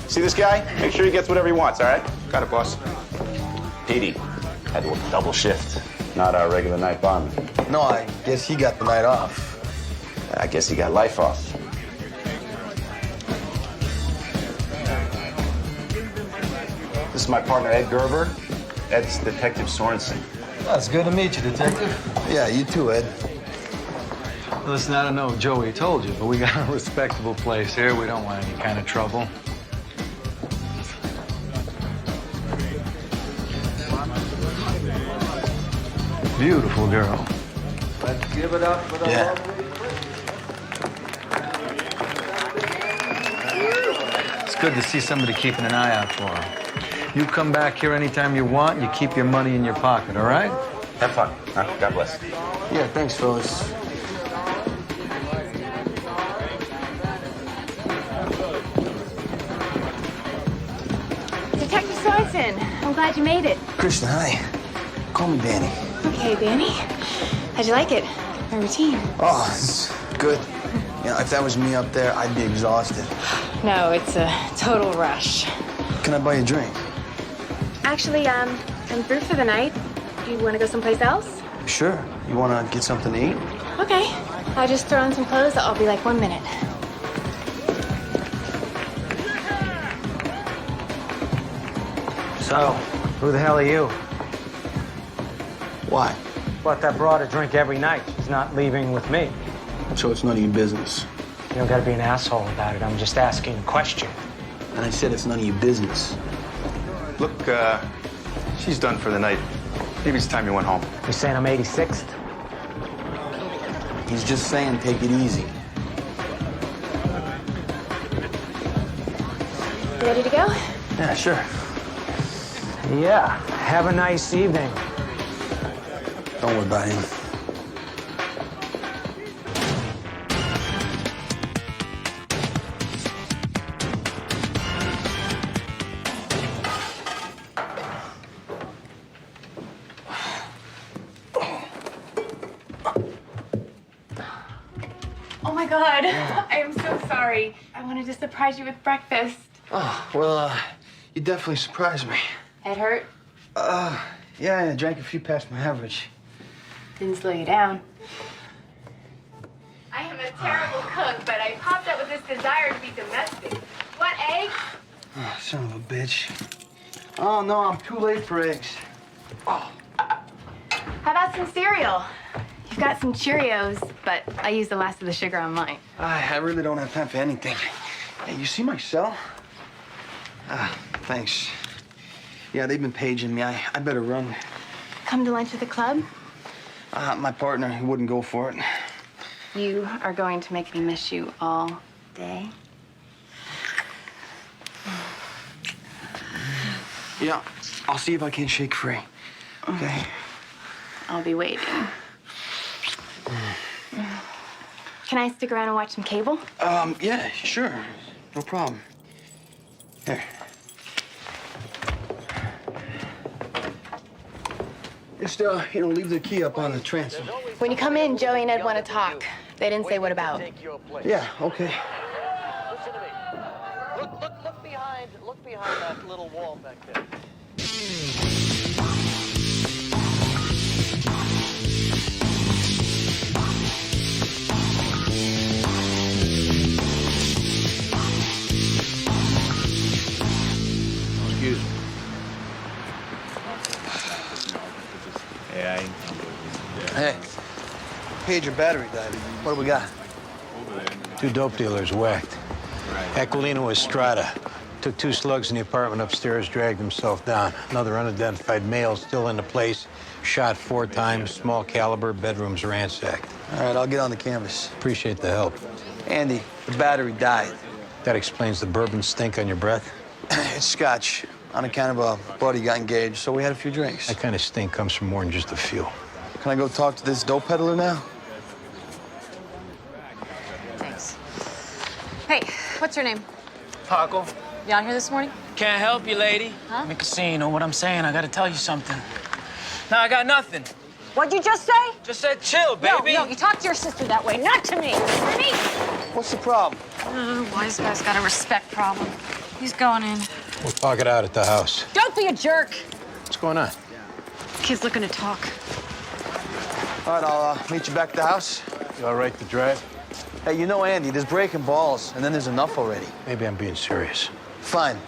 see this guy? Make sure he gets whatever he wants, all right? Got it, boss. PD, had to work double shift. Not our regular night barman. No, I guess he got the night off. I guess he got life off. This is my partner, Ed Gerber. Ed's Detective Sorensen. Well, it's good to meet you, Detective. Yeah, you too, Ed. Listen, I don't know if Joey told you, but we got a respectable place here. We don't want any kind of trouble. Beautiful girl. Let's give it up for the lovely. It's good to see somebody keeping an eye out for her. You come back here anytime you want, and you keep your money in your pocket, all right? Have fun. God bless. Yeah, thanks, fellas. Detective Swanson, I'm glad you made it. Kristen, hi. Call me Danny. Okay, Danny. How'd you like it? My routine. Oh, it's good. You know, if that was me up there, I'd be exhausted. No, it's a total rush. Can I buy you a drink? Actually, I'm through for the night. Do you want to go someplace else? Sure. You want to get something to eat? Okay. I'll just throw on some clothes. I'll be like 1 minute. So, Who the hell are you? why? Bought that broad a drink every night. She's not leaving with me. So it's none of your business. You don't gotta be an asshole about it. I'm just asking a question. And I said it's none of your business. Look, she's done for the night. Maybe it's time you went home. You saying I'm 86th? He's just saying take it easy. You ready to go? Yeah, sure. Yeah. Have a nice evening. Don't worry about him. Oh my God. I am so sorry. I wanted to surprise you with breakfast. Oh, well, you definitely surprised me. Head hurt? Yeah, I drank a few past my average. Didn't slow you down. I am a terrible cook, but I popped up with this desire to be domestic. What, eggs? Oh, son of a bitch. Oh, no, I'm too late for eggs. How about some cereal? You've got some Cheerios, but I used the last of the sugar on mine. I really don't have time for anything. Hey, you see my cell? Thanks. Yeah, they've been paging me. I better run. Come to lunch at the club? My partner, he wouldn't go for it. You are going to make me miss you all day. Yeah, I'll see if I can shake free. Okay? I'll be waiting. Can I stick around and watch some cable? Yeah, sure. No problem. Here. Just, leave the key up on the transom. When you come in, Joey and Ed want to talk. They didn't say what about. Yeah, okay. Look behind that little wall back there. Excuse me. Yeah, Hey, pager battery died. What do we got? 2 dope dealers whacked. Aquilino Estrada took 2 slugs in the apartment upstairs, dragged himself down. Another unidentified male still in the place, shot 4 times, small caliber, bedrooms ransacked. All right, I'll get on the canvas. Appreciate the help. Andy, the battery died. That explains the bourbon stink on your breath? It's scotch. On account of a buddy got engaged, so we had a few drinks. That kind of stink comes from more than just a few. Can I go talk to this dope peddler now? Thanks. Hey, what's your name? Paco. You out here this morning? Can't help you, lady. Huh? I'm in casino. What I'm saying, I gotta tell you something. No, I got nothing. What'd you just say? Just said chill, baby. No, you talk to your sister that way, not to me. Me? What's the problem? Wise guy's got a respect problem. He's going in. We'll talk it out at the house. Don't be a jerk. What's going on? Kid's looking to talk. All right, I'll meet you back at the house. You all right to drive? Hey, you know, Andy, there's breaking balls, and then there's enough already. Maybe I'm being serious. Fine.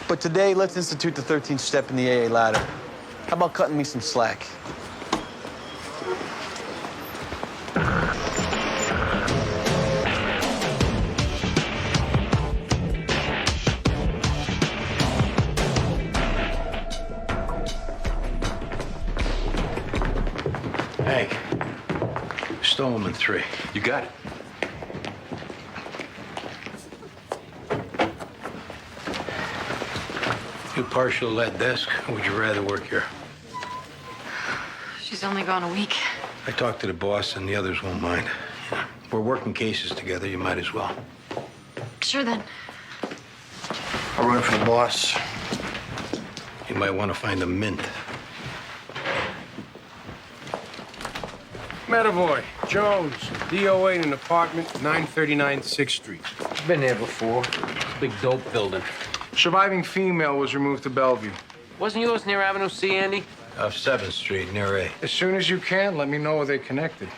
But today, let's institute the 13th step in the AA ladder. How about cutting me some slack? Hank, stole him in 3. You got it. You partial to that desk, or would you rather work here? She's only gone a week. I talked to the boss, and the others won't mind. We're working cases together, you might as well. Sure then. I'll run for the boss. You might want to find a mint. Medavoy, Jones, DOA in an apartment, 939 6th Street. Been there before. It's a big dope building. Surviving female was removed to Bellevue. Wasn't yours near Avenue C, Andy? Off 7th Street, near A. As soon as you can, let me know where they connected.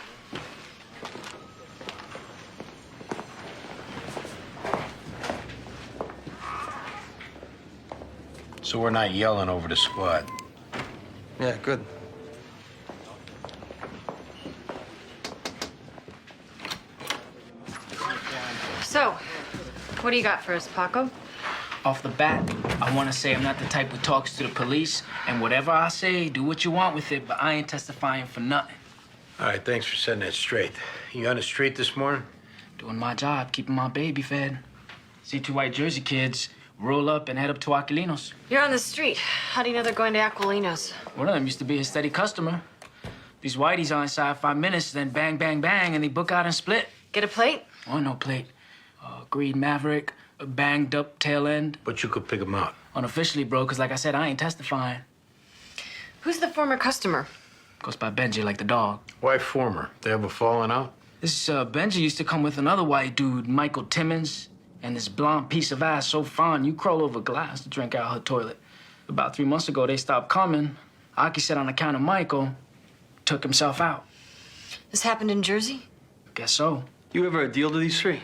So we're not yelling over the squad. Yeah, good. So, what do you got for us, Paco? Off the bat, I want to say I'm not the type who talks to the police, and whatever I say, do what you want with it, but I ain't testifying for nothing. All right, thanks for setting that straight. You on the street this morning? Doing my job, keeping my baby fed. See 2 white Jersey kids roll up and head up to Aquilinos. You're on the street. How do you know they're going to Aquilino's? One of them used to be a steady customer. These whiteys are inside 5 minutes, then bang, bang, bang, and they book out and split. Get a plate? Oh, no plate. Green Maverick, a banged up tail end. But you could pick them out. Unofficially, bro, because like I said, I ain't testifying. Who's the former customer? Goes by Benji like the dog. Why former? They ever fallen out? This Benji used to come with another white dude, Michael Timmons, and this blonde piece of ass so fine you crawl over glass to drink out her toilet. About 3 months ago, they stopped coming. Aki said on account of Michael, took himself out. This happened in Jersey? Guess so. You ever a deal to these 3?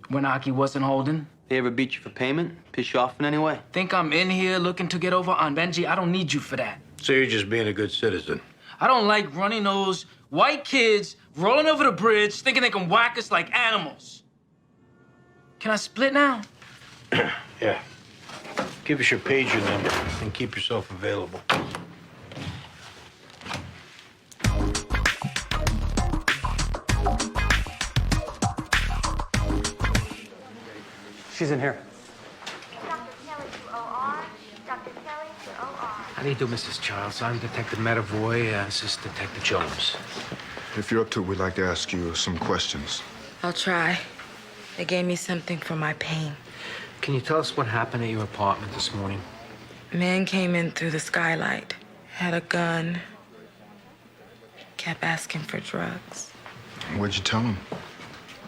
When Aki wasn't holding. They ever beat you for payment? Piss you off in any way? Think I'm in here looking to get over on Benji? I don't need you for that. So you're just being a good citizen? I don't like running those white kids rolling over the bridge thinking they can whack us like animals. Can I split now? Yeah. Give us your pager number and keep yourself available. She's in here. How do you do, Mrs. Charles? I'm Detective Medavoy. This is Detective Jones. If you're up to it, we'd like to ask you some questions. I'll try. They gave me something for my pain. Can you tell us what happened at your apartment this morning? A man came in through the skylight, had a gun, kept asking for drugs. What'd you tell him?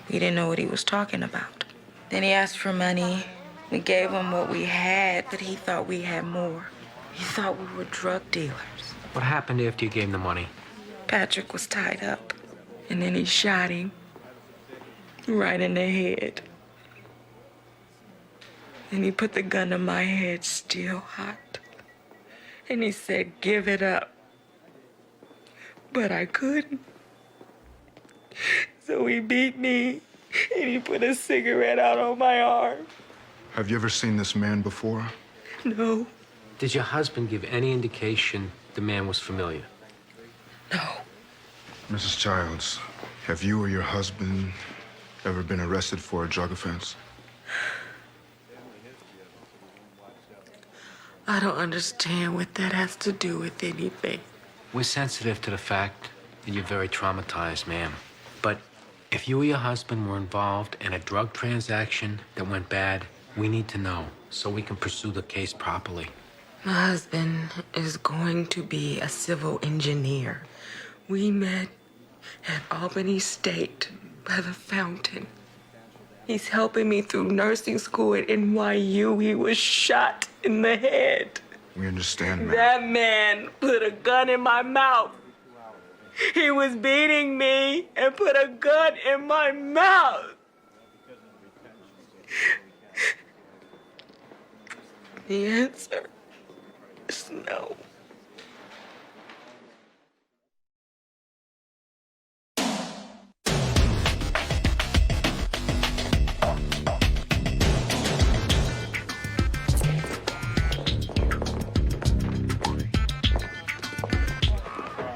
We didn't know what he was talking about. Then he asked for money, We gave him what we had, but he thought we had more. He thought we were drug dealers. What happened after you gave him the money? Patrick was tied up, and then he shot him right in the head. And he put the gun to my head, still hot. And he said, "Give it up." But I couldn't. So he beat me, and he put a cigarette out on my arm. Have you ever seen this man before? No. Did your husband give any indication the man was familiar? No. Mrs. Childs, have you or your husband ever been arrested for a drug offense? I don't understand what that has to do with anything. We're sensitive to the fact that you're very traumatized, ma'am. But if you or your husband were involved in a drug transaction that went bad, we need to know so we can pursue the case properly. My husband is going to be a civil engineer. We met at Albany State by the fountain. He's helping me through nursing school at NYU. He was shot in the head. We understand, ma'am. That man put a gun in my mouth. He was beating me and put a gun in my mouth. The answer is no.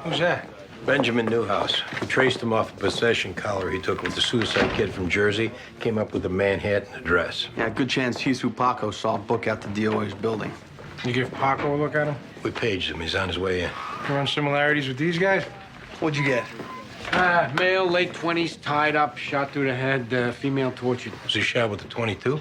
Who's that? Benjamin Newhouse. We traced him off a possession collar he took with the suicide kid from Jersey. Came up with a Manhattan address. Yeah, good chance he's who Paco saw book out the DOA's building. You give Paco a look at him? We paged him. He's on his way in. You run similarities with these guys? What'd you get? Male, late 20s, tied up, shot through the head, female tortured. Was he shot with a .22?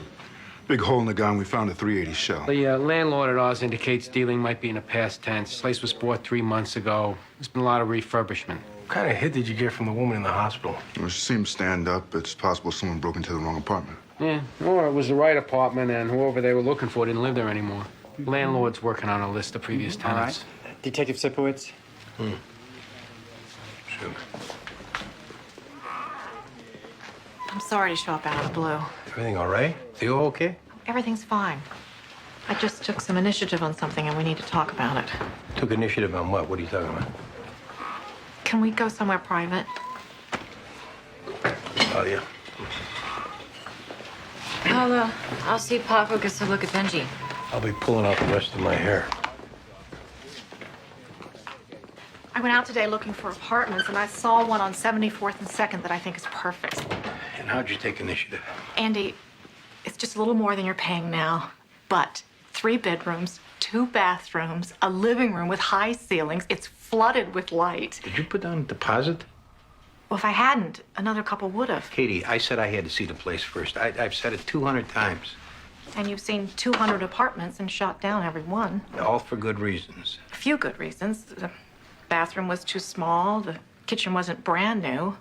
Big hole in the gun. We found a .380 shell. The landlord at ours indicates dealing might be in the past tense. This place was bought 3 months ago. There's been a lot of refurbishment. What kind of hit did you get from the woman in the hospital? Well, she seemed stand up. It's possible someone broke into the wrong apartment. Yeah, or it was the right apartment, and whoever they were looking for didn't live there anymore. Landlord's working on a list of previous tenants. All right. Detective Sipowicz. Shoot. I'm sorry to show up out of the blue. Everything all right? You okay? Everything's fine. I just took some initiative on something and we need to talk about it. Took initiative on what? What are you talking about? Can we go somewhere private? Oh, yeah. I'll see Paco gets a look at Benji. I'll be pulling out the rest of my hair. I went out today looking for apartments and I saw one on 74th and 2nd that I think is perfect. And how'd you take initiative? Andy, it's just a little more than you're paying now, but 3 bedrooms, 2 bathrooms, a living room with high ceilings. It's flooded with light. Did you put down a deposit? Well, if I hadn't, another couple would have. Katie, I said I had to see the place first. I've said it 200 times. And you've seen 200 apartments and shot down every one. All for good reasons. A few good reasons. The bathroom was too small. The kitchen wasn't brand new.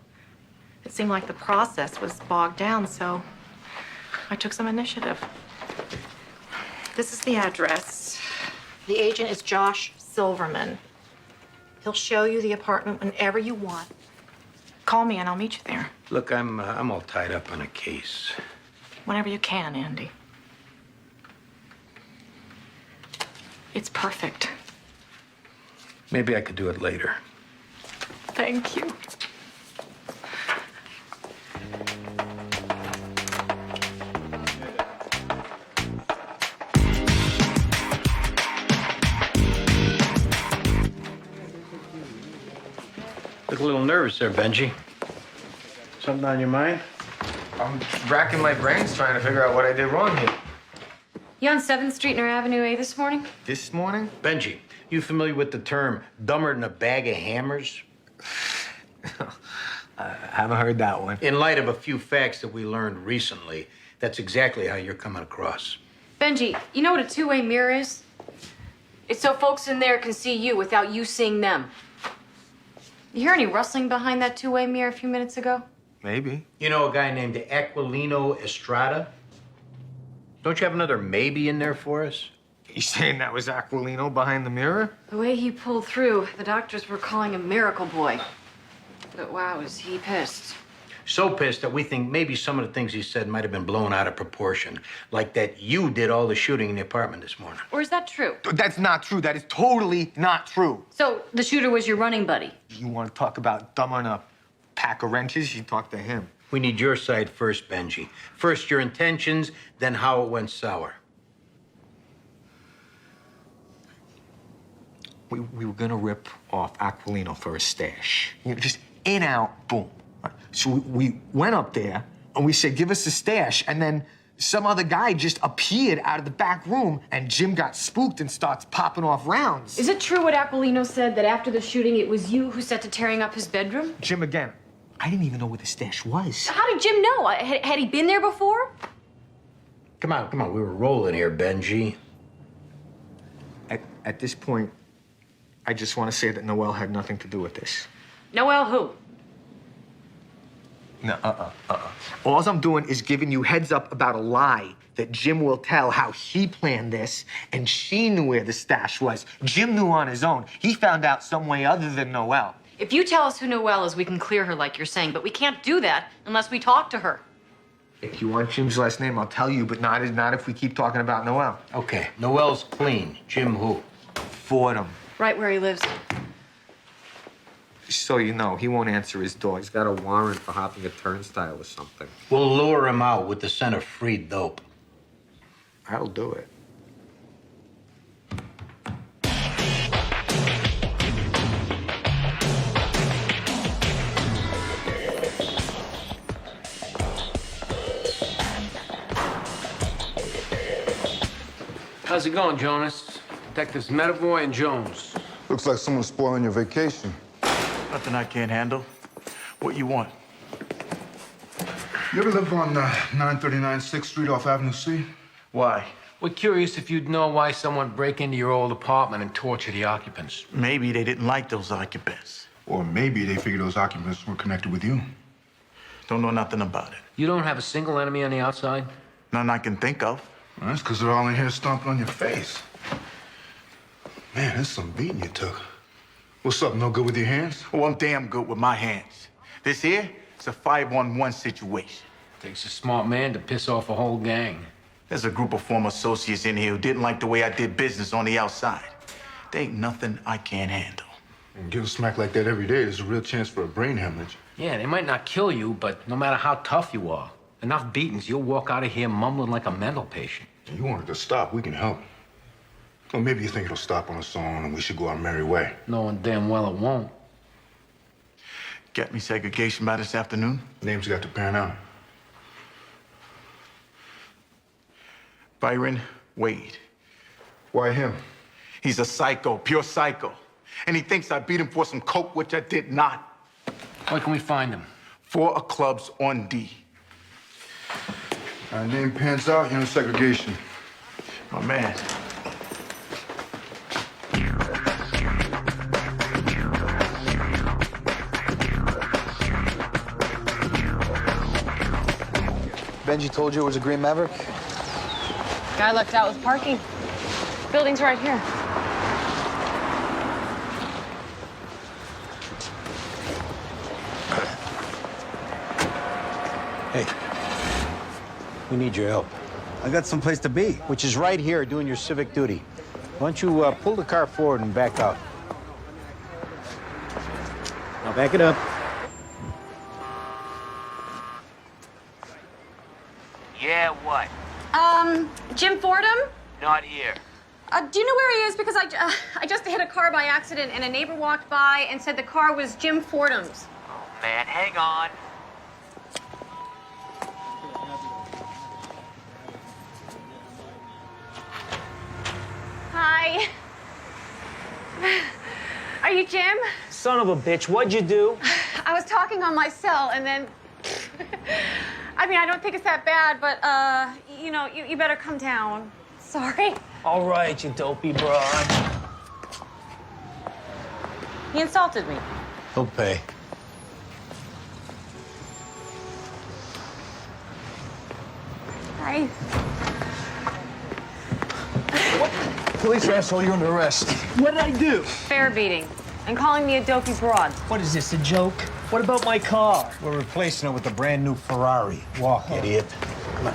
It seemed like the process was bogged down, so I took some initiative. This is the address. The agent is Josh Silverman. He'll show you the apartment whenever you want. Call me and I'll meet you there. Look, I'm all tied up on a case. Whenever you can, Andy. It's perfect. Maybe I could do it later. Thank you. Look a little nervous there, Benji. Something on your mind? I'm racking my brains trying to figure out what I did wrong here. You on 7th Street near Avenue A this morning? This morning? Benji, you familiar with the term dumber than a bag of hammers? I haven't heard that one. In light of a few facts that we learned recently, that's exactly how you're coming across. Benji, you know what a 2-way mirror is? It's so folks in there can see you without you seeing them. You hear any rustling behind that 2-way mirror a few minutes ago? Maybe. You know a guy named Aquilino Estrada? Don't you have another maybe in there for us? You saying that was Aquilino behind the mirror? The way he pulled through, the doctors were calling him Miracle Boy. But wow, is he pissed. So pissed that we think maybe some of the things he said might have been blown out of proportion. Like that you did all the shooting in the apartment this morning. Or is that true? That's not true. That is totally not true. So the shooter was your running buddy? You want to talk about dumbing a pack of wrenches? You talk to him. We need your side first, Benji. First your intentions, then how it went sour. We were gonna rip off Aquilino for a stash. You know, just in, out, boom. So we went up there and we said, give us a stash. And then some other guy just appeared out of the back room and Jim got spooked and starts popping off rounds. Is it true what Aquilino said, that after the shooting, it was you who set to tearing up his bedroom? Jim again. I didn't even know where the stash was. How did Jim know? Had he been there before? Come on. We were rolling here, Benji. At this point, I just want to say that Noel had nothing to do with this. Noel who? No, All I'm doing is giving you heads up about a lie that Jim will tell how he planned this, and she knew where the stash was. Jim knew on his own. He found out some way other than Noel. If you tell us who Noel is, we can clear her like you're saying, but we can't do that unless we talk to her. If you want Jim's last name, I'll tell you, but not if we keep talking about Noel. Okay, Noel's clean. Jim who? Fordham. Right where he lives. So you know, he won't answer his door. He's got a warrant for hopping a turnstile or something. We'll lure him out with the scent of free dope. I'll do it. How's it going, Jonas? Detectives Medavoy and Jones. Looks like someone's spoiling your vacation. Nothing I can't handle. What you want? You ever live on 939 6th Street off Avenue C? Why? We're curious if you'd know why someone break into your old apartment and torture the occupants. Maybe they didn't like those occupants. Or maybe they figured those occupants were connected with you. Don't know nothing about it. You don't have a single enemy on the outside? None I can think of. Well, that's because they're all in here stomping on your face. Man, that's some beating you took. What's up, no good with your hands? Oh, I'm damn good with my hands. This here is a 5-on-1 situation. Takes a smart man to piss off a whole gang. There's a group of former associates in here who didn't like the way I did business on the outside. There ain't nothing I can't handle. And give a smack like that every day, there's a real chance for a brain hemorrhage. Yeah, they might not kill you, but no matter how tough you are, enough beatings, you'll walk out of here mumbling like a mental patient. You want it to stop, we can help. Well, maybe you think it'll stop on its own and we should go our merry way. Knowing damn well it won't. Get me segregation by this afternoon? Name's got to pan out. Byron Wade. Why him? He's a psycho, pure psycho. And he thinks I beat him for some coke, which I did not. Where can we find him? 4 clubs on D. Name pans out, you're in segregation. My man. Benji told you it was a Green Maverick? Guy lucked out with parking. Building's right here. Hey, we need your help. I got someplace to be. Which is right here, doing your civic duty. Why don't you pull the car forward and back out? Now back it up. Yeah, what? Jim Fordham? Not here. Do you know where he is? Because I just hit a car by accident, and a neighbor walked by and said the car was Jim Fordham's. Oh, man, hang on. Hi. Are you Jim? Son of a bitch, what'd you do? I was talking on my cell, and then... I mean, I don't think it's that bad, but, you know, you better come down. Sorry. All right, you dopey broad. He insulted me. He'll pay. Hi. Police asshole, you're under arrest. What did I do? Fair beating. And calling me a dopey broad. What is this, a joke? What about my car? We're replacing it with a brand new Ferrari. Walk, idiot. Come on.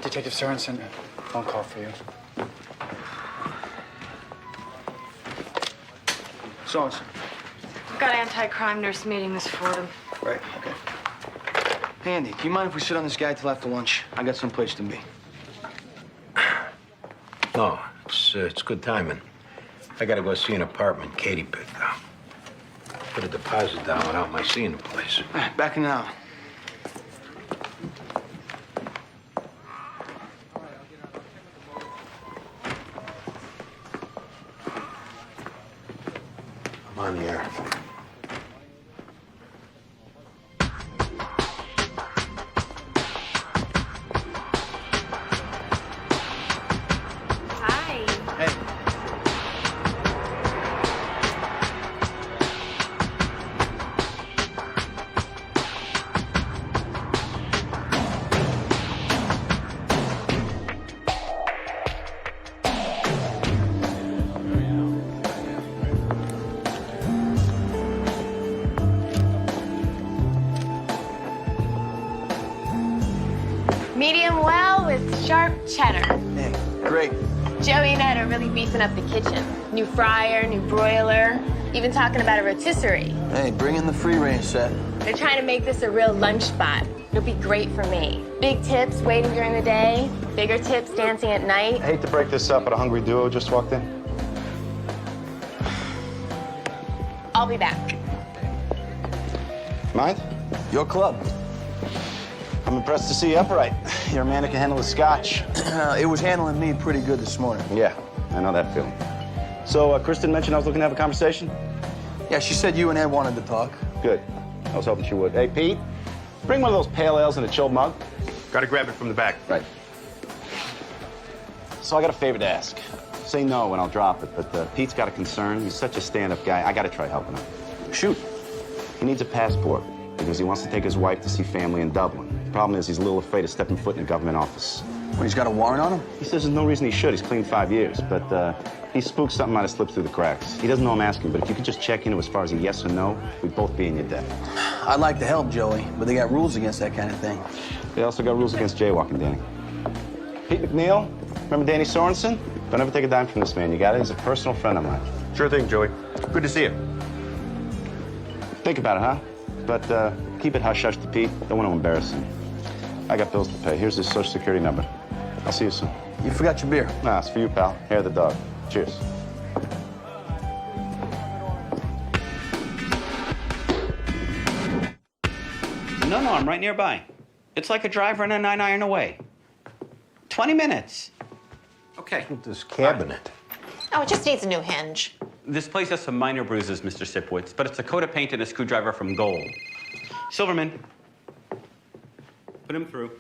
Detective Sorensen, phone call for you. Sorensen. I've got anti-crime nurse meeting this Fordham. Right, okay. Hey, Andy, do you mind if we sit on this guy till after lunch? I got someplace to be. No, it's good timing. I gotta go see an apartment Katie picked out. Put a deposit down without my seeing the place. All right, back in an hour. I'm on the air. Medium well with sharp cheddar. Hey, great. Joey and Ed are really beefing up the kitchen. New fryer, new broiler, even talking about a rotisserie. Hey, bring in the free range set. They're trying to make this a real lunch spot. It'll be great for me. Big tips waiting during the day, bigger tips dancing at night. I hate to break this up, but a hungry duo just walked in. I'll be back. Mind? Your club. I'm impressed to see you upright. Your man that can handle the scotch. It was handling me pretty good this morning. Yeah, I know that feeling. So, Kristen mentioned I was looking to have a conversation? Yeah, she said you and Ed wanted to talk. Good. I was hoping she would. Hey, Pete, bring one of those pale ales in a chilled mug. Gotta grab it from the back. Right. So I got a favor to ask. Say no and I'll drop it, but Pete's got a concern. He's such a stand-up guy. I gotta try helping him. Shoot. He needs a passport because he wants to take his wife to see family in Dublin. The problem is he's a little afraid of stepping foot in a government office. Well, he's got a warrant on him? He says there's no reason he should. He's clean 5 years, but he spooked something might have slipped through the cracks. He doesn't know I'm asking, but if you could just check into as far as a yes or no, we'd both be in your debt. I'd like to help, Joey, but they got rules against that kind of thing. They also got rules against jaywalking, Danny. Pete McNeil, remember Danny Sorensen? Don't ever take a dime from this man. You got it? He's a personal friend of mine. Sure thing, Joey. Good to see you. Think about it, huh? But keep it hush-hush to Pete. Don't want to embarrass him. I got bills to pay. Here's his social security number. I'll see you soon. You forgot your beer. Nah, it's for you, pal. Hair of the dog. Cheers. No, I'm right nearby. It's like a drive running a 9-iron away. 20 minutes. Okay. With this cabinet. Oh, it just needs a new hinge. This place has some minor bruises, Mr. Sipwitz, but it's a coat of paint and a screwdriver from Gold. Silverman, put him through.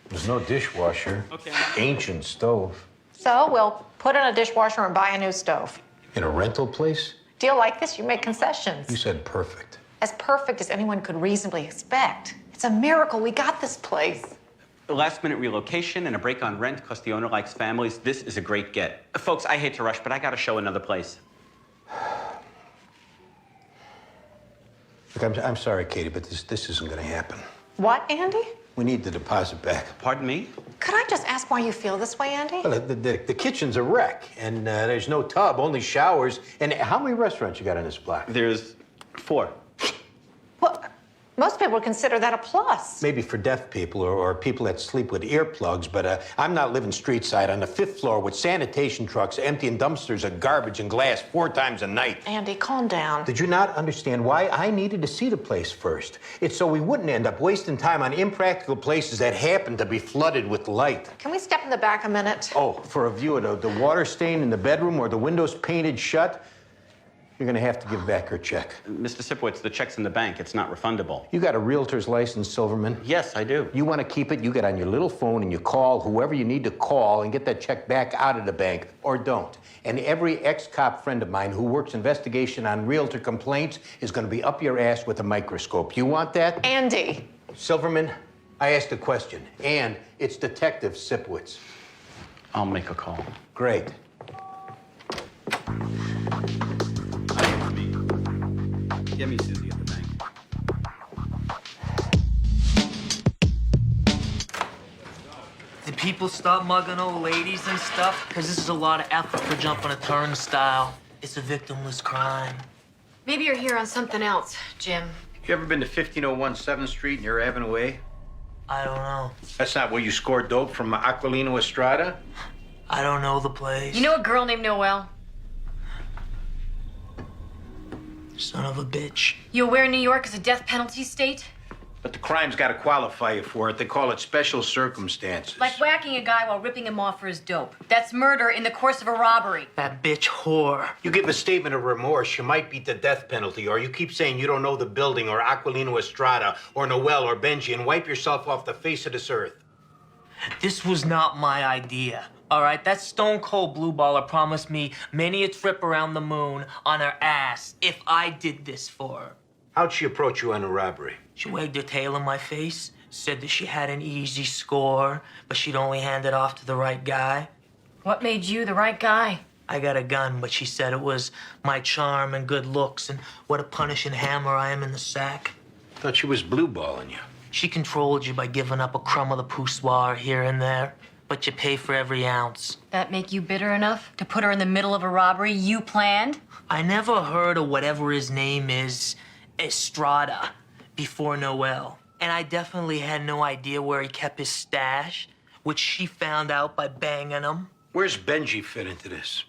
There's no dishwasher. Okay. Ancient stove. So we'll put in a dishwasher and buy a new stove. In a rental place? Deal like this, you make concessions. You said perfect. As perfect as anyone could reasonably expect. It's a miracle we got this place. A last-minute relocation and a break on rent because the owner likes families. This is a great get. Folks, I hate to rush, but I got to show another place. Look, I'm sorry, Katie, but this isn't going to happen. What, Andy? We need the deposit back. Pardon me? Could I just ask why you feel this way, Andy? Well, the kitchen's a wreck, and there's no tub, only showers. And how many restaurants you got on this block? There's 4. Well, most people would consider that a plus. Maybe for deaf people or people that sleep with earplugs, but I'm not living street side on the 5th floor with sanitation trucks emptying dumpsters of garbage and glass 4 times a night. Andy, calm down. Did you not understand why I needed to see the place first? It's so we wouldn't end up wasting time on impractical places that happen to be flooded with light. Can we step in the back a minute? Oh, for a view of the water stain in the bedroom or the windows painted shut? You're gonna have to give back her check. Mr. Sipowicz, the check's in the bank. It's not refundable. You got a realtor's license, Silverman? Yes, I do. You want to keep it, you get on your little phone and you call whoever you need to call and get that check back out of the bank, or don't. And every ex-cop friend of mine who works investigation on realtor complaints is going to be up your ass with a microscope. You want that? Andy. Silverman, I asked a question, and it's Detective Sipowicz. I'll make a call. Great. Get me Susie at the bank. Did people stop mugging old ladies and stuff? Because this is a lot of effort for jumping a turnstile. It's a victimless crime. Maybe you're here on something else, Jim. You ever been to 1501 7th Street near Avenue A? I don't know. That's not where you scored dope from Aquilino Estrada? I don't know the place. You know a girl named Noelle? Son of a bitch. You aware New York is a death penalty state? But the crime's got to qualify you for it. They call it special circumstances. Like whacking a guy while ripping him off for his dope. That's murder in the course of a robbery. That bitch whore. You give a statement of remorse, you might beat the death penalty, or you keep saying you don't know the building, or Aquilino Estrada, or Noel, or Benji, and wipe yourself off the face of this earth. This was not my idea. All right, that stone cold blue baller promised me many a trip around the moon on her ass if I did this for her. How'd she approach you on a robbery? She wagged her tail in my face, said that she had an easy score, but she'd only hand it off to the right guy. What made you the right guy? I got a gun, but she said it was my charm and good looks and what a punishing hammer I am in the sack. Thought she was blue balling you. She controlled you by giving up a crumb of the poussoir here and there, but you pay for every ounce. That make you bitter enough to put her in the middle of a robbery you planned? I never heard of whatever his name is, Estrada, before Noel. And I definitely had no idea where he kept his stash, which she found out by banging him. Where's Benji fit into this?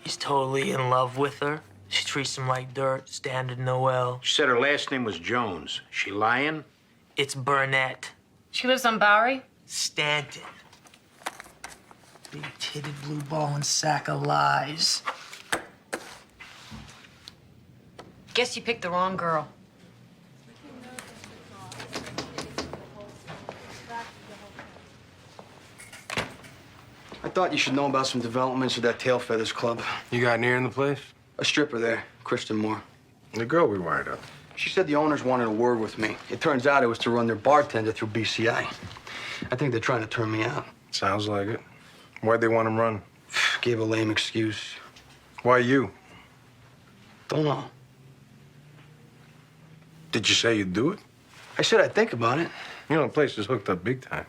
He's totally in love with her. She treats him like dirt, standard Noel. She said her last name was Jones. She lying? It's Burnett. She lives on Bowery? Stanton. Big-titted blue ball and sack of lies. Guess you picked the wrong girl. I thought you should know about some developments at that Tail Feathers Club. You got near in the place? A stripper there, Kristen Moore. The girl we wired up. She said the owners wanted a word with me. It turns out it was to run their bartender through BCI. I think they're trying to turn me out. Sounds like it. Why'd they want him run? Gave a lame excuse. Why you? Don't know. Did you say you'd do it? I said I'd think about it. You know, the place is hooked up big time.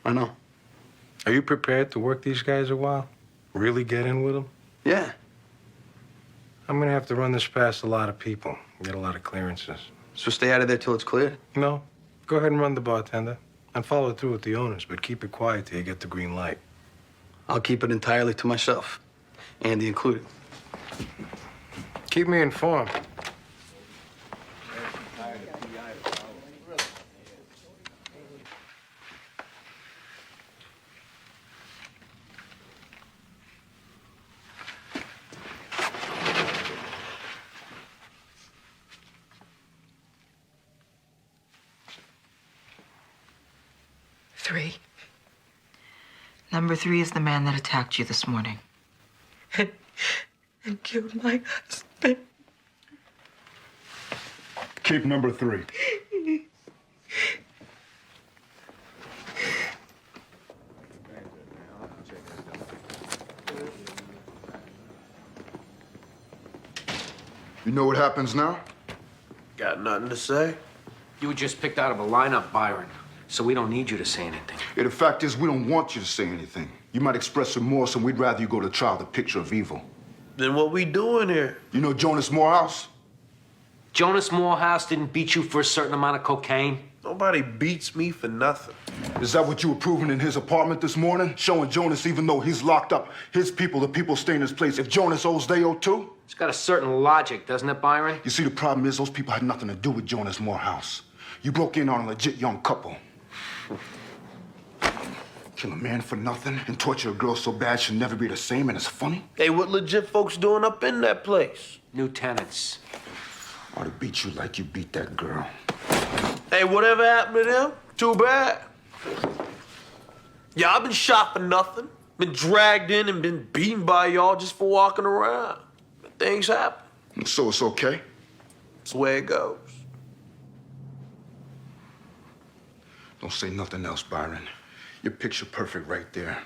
I know. Are you prepared to work these guys a while? Really get in with them? Yeah. I'm gonna have to run this past a lot of people, get a lot of clearances. So stay out of there till it's cleared? No. Go ahead and run the bartender and follow through with the owners, but keep it quiet till you get the green light. I'll keep it entirely to myself, Andy included. Keep me informed. Three. Number 3 is the man that attacked you this morning. And killed my husband. Keep number 3. You know what happens now? Got nothing to say? You were just picked out of a lineup, Byron, so we don't need you to say anything. Yeah, the fact is, we don't want you to say anything. You might express remorse, and we'd rather you go to trial the picture of evil. Then what we doing here? You know Jonas Morehouse? Jonas Morehouse didn't beat you for a certain amount of cocaine? Nobody beats me for nothing. Is that what you were proving in his apartment this morning? Showing Jonas, even though he's locked up, his people, the people stay in his place. If Jonas owes, they owe too? It's got a certain logic, doesn't it, Byron? You see, the problem is those people had nothing to do with Jonas Morehouse. You broke in on a legit young couple. Kill a man for nothing and torture a girl so bad she'll never be the same, and it's funny? Hey, what legit folks doing up in that place? New tenants. I ought to beat you like you beat that girl. Hey, whatever happened to them? Too bad. Yeah, I've been shot for nothing. Been dragged in and been beaten by y'all just for walking around. But things happen. So it's okay? It's the way it goes. Don't say nothing else, Byron. You're picture perfect right there.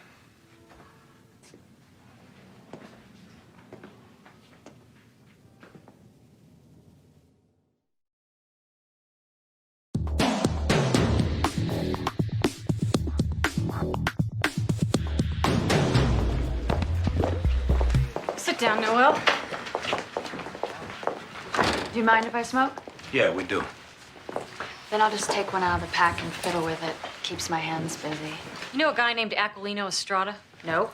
Sit down, Noel. Do you mind if I smoke? Yeah, we do. Then I'll just take one out of the pack and fiddle with it. Keeps my hands busy. You know a guy named Aquilino Estrada? No.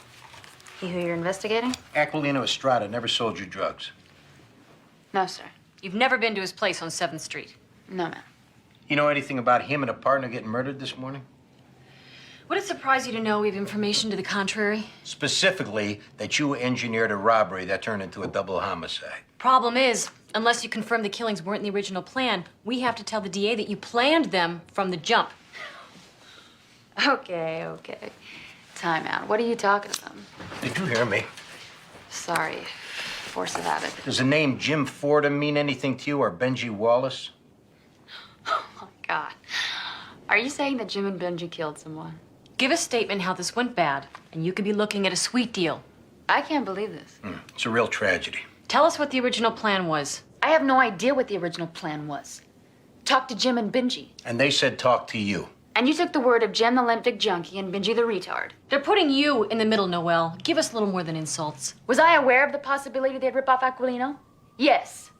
He who you're investigating? Aquilino Estrada never sold you drugs. No, sir. You've never been to his place on 7th Street? No, ma'am. You know anything about him and a partner getting murdered this morning? Would it surprise you to know we have information to the contrary? Specifically, that you engineered a robbery that turned into a double homicide. Problem is, unless you confirm the killings weren't in the original plan, we have to tell the DA that you planned them from the jump. Okay. Time out. What are you talking about? Did you hear me? Sorry. Force of habit. Does the name Jim Fordham mean anything to you, or Benji Wallace? Oh, my God. Are you saying that Jim and Benji killed someone? Give a statement how this went bad, and you could be looking at a sweet deal. I can't believe this. It's a real tragedy. Tell us what the original plan was. I have no idea what the original plan was. Talk to Jim and Benji. And they said talk to you. And you took the word of Jem the limp dick junkie and Benji the retard. They're putting you in the middle, Noel. Give us a little more than insults. Was I aware of the possibility they'd rip off Aquilino? Yes.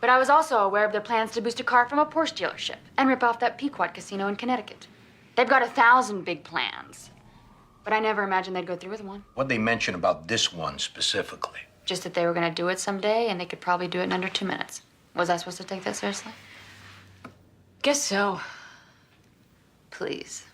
But I was also aware of their plans to boost a car from a Porsche dealership and rip off that Pequot casino in Connecticut. They've got 1,000 big plans. But I never imagined they'd go through with one. What'd they mention about this one specifically? Just that they were gonna do it someday and they could probably do it in under 2 minutes. Was I supposed to take that seriously? Guess so. Please.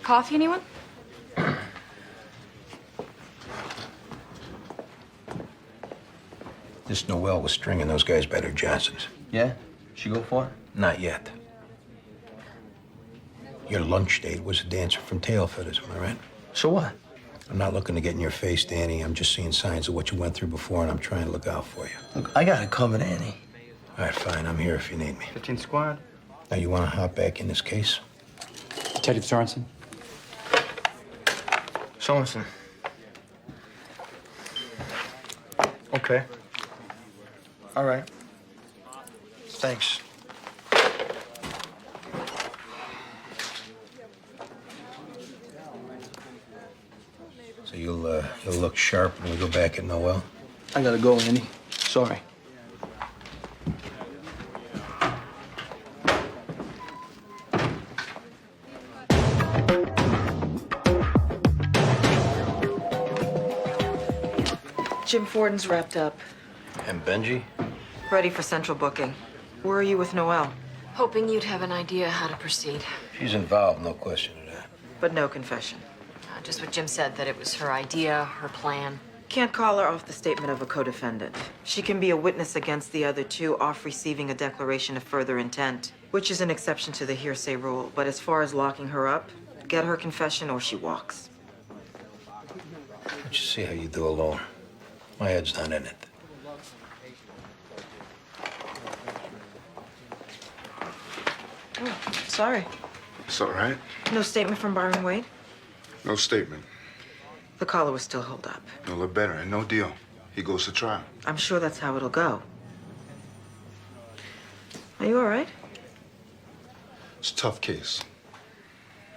Coffee, anyone? This Noel was stringing those guys better Johnsons. Yeah? She go for it? Not yet. Your lunch date was a dancer from Tailfitters, am I right? So what? I'm not looking to get in your face, Danny. I'm just seeing signs of what you went through before, and I'm trying to look out for you. Look, I got it covered, Annie. All right, fine. I'm here if you need me. 15 squad. Now, you want to hop back in this case? Detective Sorensen. Sorensen. Okay. All right. Thanks. So you'll look sharp when we go back at Noel? I gotta go, Andy. Sorry. Jim Fortin's wrapped up. And Benji? Ready for central booking. Where are you with Noelle? Hoping you'd have an idea how to proceed. She's involved, no question of that. But no confession. Just what Jim said, that it was her idea, her plan. Can't call her off the statement of a co-defendant. She can be a witness against the other two off receiving a declaration of further intent, which is an exception to the hearsay rule. But as far as locking her up, get her confession or she walks. Let's just see how you do alone. My head's not in it. Oh, sorry. It's all right. No statement from Byron Wade? No statement. The caller was still holed up. No look better, and no deal. He goes to trial. I'm sure that's how it'll go. Are you all right? It's a tough case.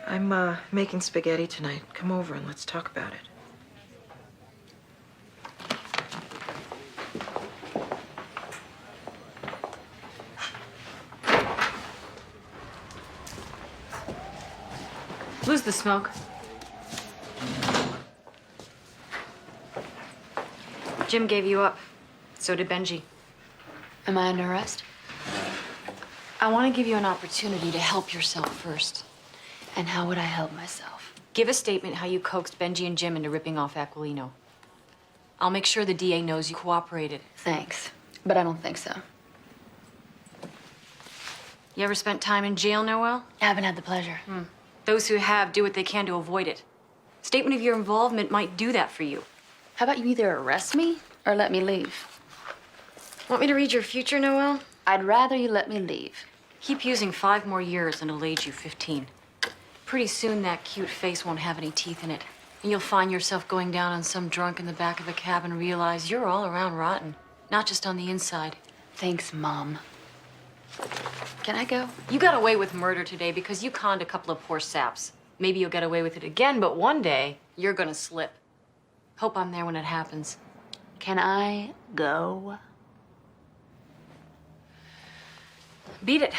I'm making spaghetti tonight. Come over and let's talk about it. Who's the smoke? Jim gave you up. So did Benji. Am I under arrest? I want to give you an opportunity to help yourself first. And how would I help myself? Give a statement how you coaxed Benji and Jim into ripping off Aquilino. I'll make sure the DA knows you cooperated. Thanks, but I don't think so. You ever spent time in jail, Noelle? I haven't had the pleasure. Those who have do what they can to avoid it. Statement of your involvement might do that for you. How about you either arrest me or let me leave? Want me to read your future, Noelle? I'd rather you let me leave. Keep using 5 more years and it'll age you 15. Pretty soon that cute face won't have any teeth in it. And you'll find yourself going down on some drunk in the back of a cab and realize you're all around rotten, not just on the inside. Thanks, Mom. Can I go? You got away with murder today because you conned a couple of poor saps. Maybe you'll get away with it again, but one day you're gonna slip. Hope I'm there when it happens. Can I go? Beat it.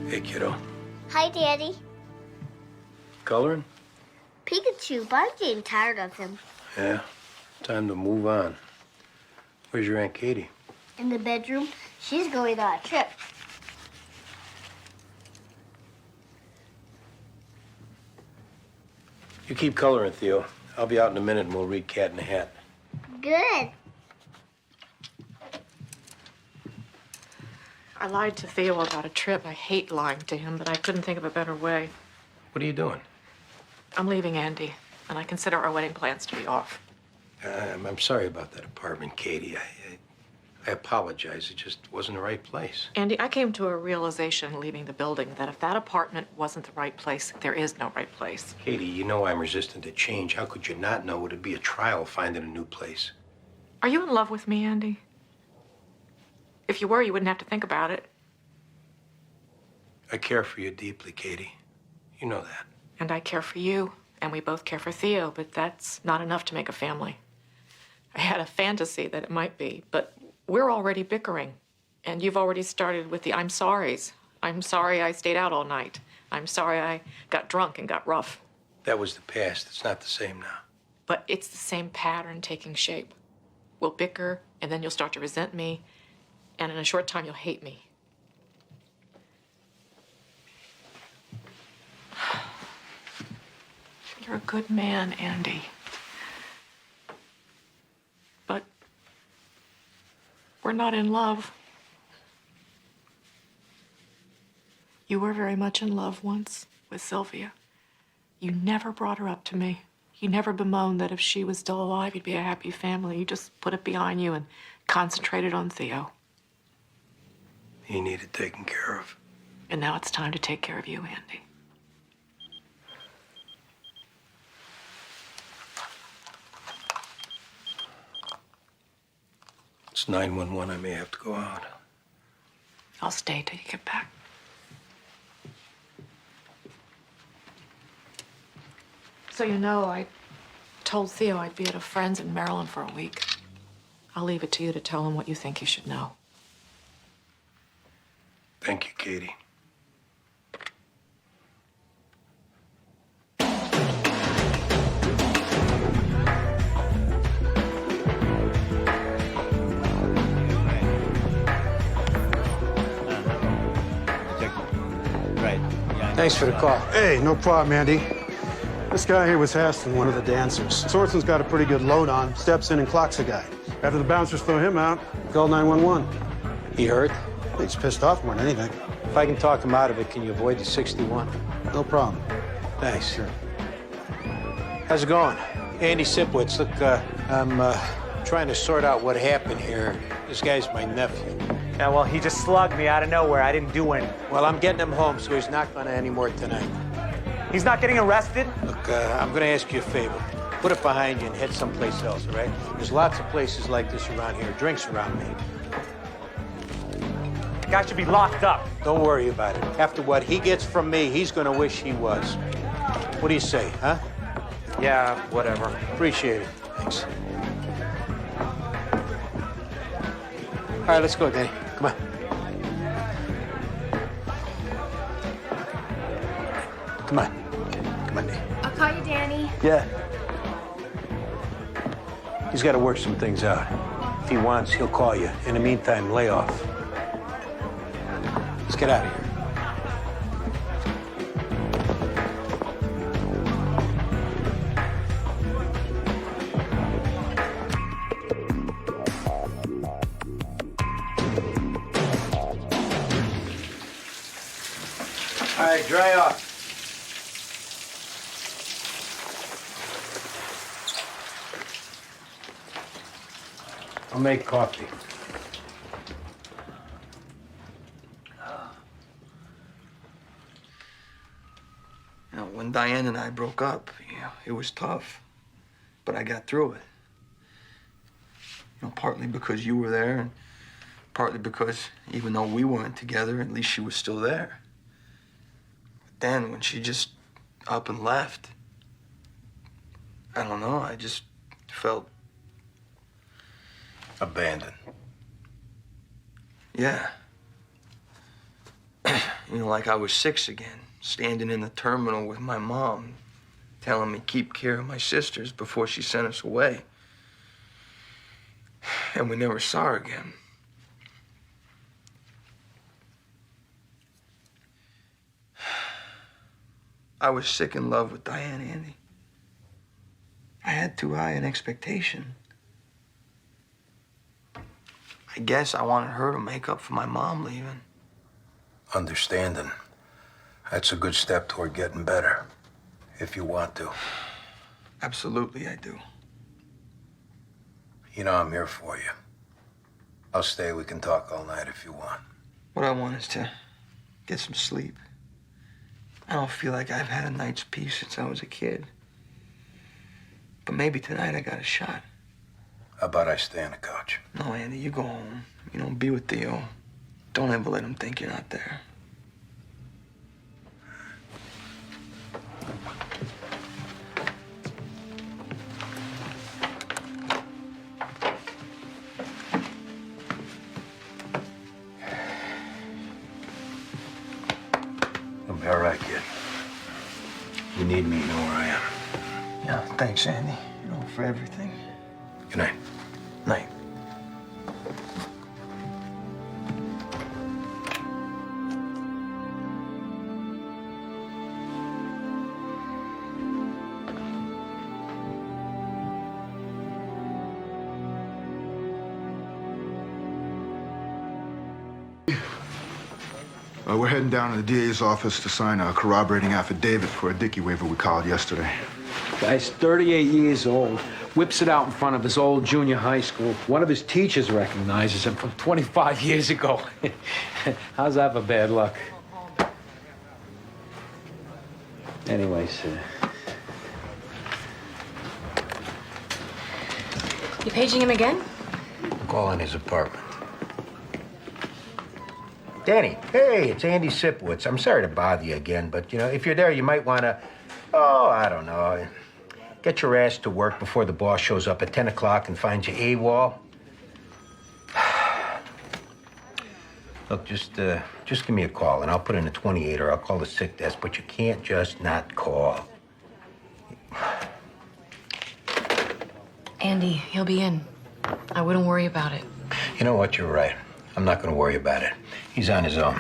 Hey, kiddo. Hi, Daddy. Coloring? Pikachu, but I'm getting tired of him. Yeah. Time to move on. Where's your Aunt Katie? In the bedroom, she's going on a trip. You keep coloring, Theo. I'll be out in a minute and we'll read Cat in the Hat. Good. I lied to Theo about a trip. I hate lying to him, but I couldn't think of a better way. What are you doing? I'm leaving Andy, and I consider our wedding plans to be off. I'm sorry about that apartment, Katie. I apologize. It just wasn't the right place. Andy, I came to a realization leaving the building that if that apartment wasn't the right place, there is no right place. Katie, you know I'm resistant to change. How could you not know it'd be a trial finding a new place? Are you in love with me, Andy? If you were, you wouldn't have to think about it. I care for you deeply, Katie. You know that. And I care for you, and we both care for Theo, but that's not enough to make a family. I had a fantasy that it might be, but we're already bickering. And you've already started with the I'm sorries. I'm sorry I stayed out all night. I'm sorry I got drunk and got rough. That was the past. It's not the same now. But it's the same pattern taking shape. We'll bicker, and then you'll start to resent me, and in a short time, you'll hate me. You're a good man, Andy. But we're not in love. You were very much in love once with Sylvia. You never brought her up to me. You never bemoaned that if she was still alive, you'd be a happy family. You just put it behind you and concentrated on Theo. He needed taken care of. And now it's time to take care of you, Andy. It's 911. I may have to go out. I'll stay till you get back. So you know, I told Theo I'd be at a friend's in Maryland for a week. I'll leave it to you to tell him what you think he should know. Thank you, Katie. Thanks for the call. Hey, no problem, Andy. This guy here was Haston, one of the dancers. Sorensen's got a pretty good load on, steps in and clocks the guy. After the bouncers throw him out, call 911. He hurt? He's pissed off more than anything. If I can talk him out of it, can you avoid the 61? No problem. Thanks. Sure. How's it going? Andy Sipwitz. Look, I'm trying to sort out what happened here. This guy's my nephew. Yeah, well, he just slugged me out of nowhere. I didn't do anything. Well, I'm getting him home, so he's not gonna anymore tonight. He's not getting arrested? Look, I'm gonna ask you a favor. Put it behind you and head someplace else, all right? There's lots of places like this around here. Drinks around me. The guy should be locked up. Don't worry about it. After what he gets from me, he's gonna wish he was. What do you say, huh? Yeah, whatever. Appreciate it. Thanks. All right, let's go, Danny. Come on. Come on. Come on, Danny. I'll call you Danny. Yeah. He's got to work some things out. If he wants, he'll call you. In the meantime, lay off. Let's get out of here. All right, dry off. I'll make coffee. You know, when Diane and I broke up, it was tough, but I got through it. You know, partly because you were there, and partly because even though we weren't together, at least she was still there. But then when she just up and left, I don't know, I just felt abandoned. Yeah. You know, like I was 6 again, standing in the terminal with my mom, telling me keep care of my sisters before she sent us away. And we never saw her again. I was sick in love with Diane, Andy. I had too high an expectation. I guess I wanted her to make up for my mom leaving. Understanding. That's a good step toward getting better, if you want to. Absolutely, I do. You know I'm here for you. I'll stay. We can talk all night if you want. What I want is to get some sleep. I don't feel like I've had a night's peace since I was a kid. But maybe tonight I got a shot. How about I stay on the couch? No, Andy, you go home. You know, be with Theo. Don't ever let him think you're not there. You'll be all right, kid. You need me, you know where I am. Yeah, thanks, Andy. You know, for everything. Good night. Night. We're heading down to the DA's office to sign a corroborating affidavit for a Dickey waiver we called yesterday. Guy's 38 years old. Whips it out in front of his old junior high school. One of his teachers recognizes him from 25 years ago. How's that for bad luck? Anyways, You paging him again? Call in his apartment. Danny, hey, it's Andy Sipowicz. I'm sorry to bother you again, but, you know, if you're there, you might want to, I don't know, get your ass to work before the boss shows up at 10 o'clock and finds you AWOL. Look, just give me a call, and I'll put in a 28 or I'll call the sick desk, but you can't just not call. Andy, he'll be in. I wouldn't worry about it. You know what? You're right. I'm not going to worry about it. He's on his own.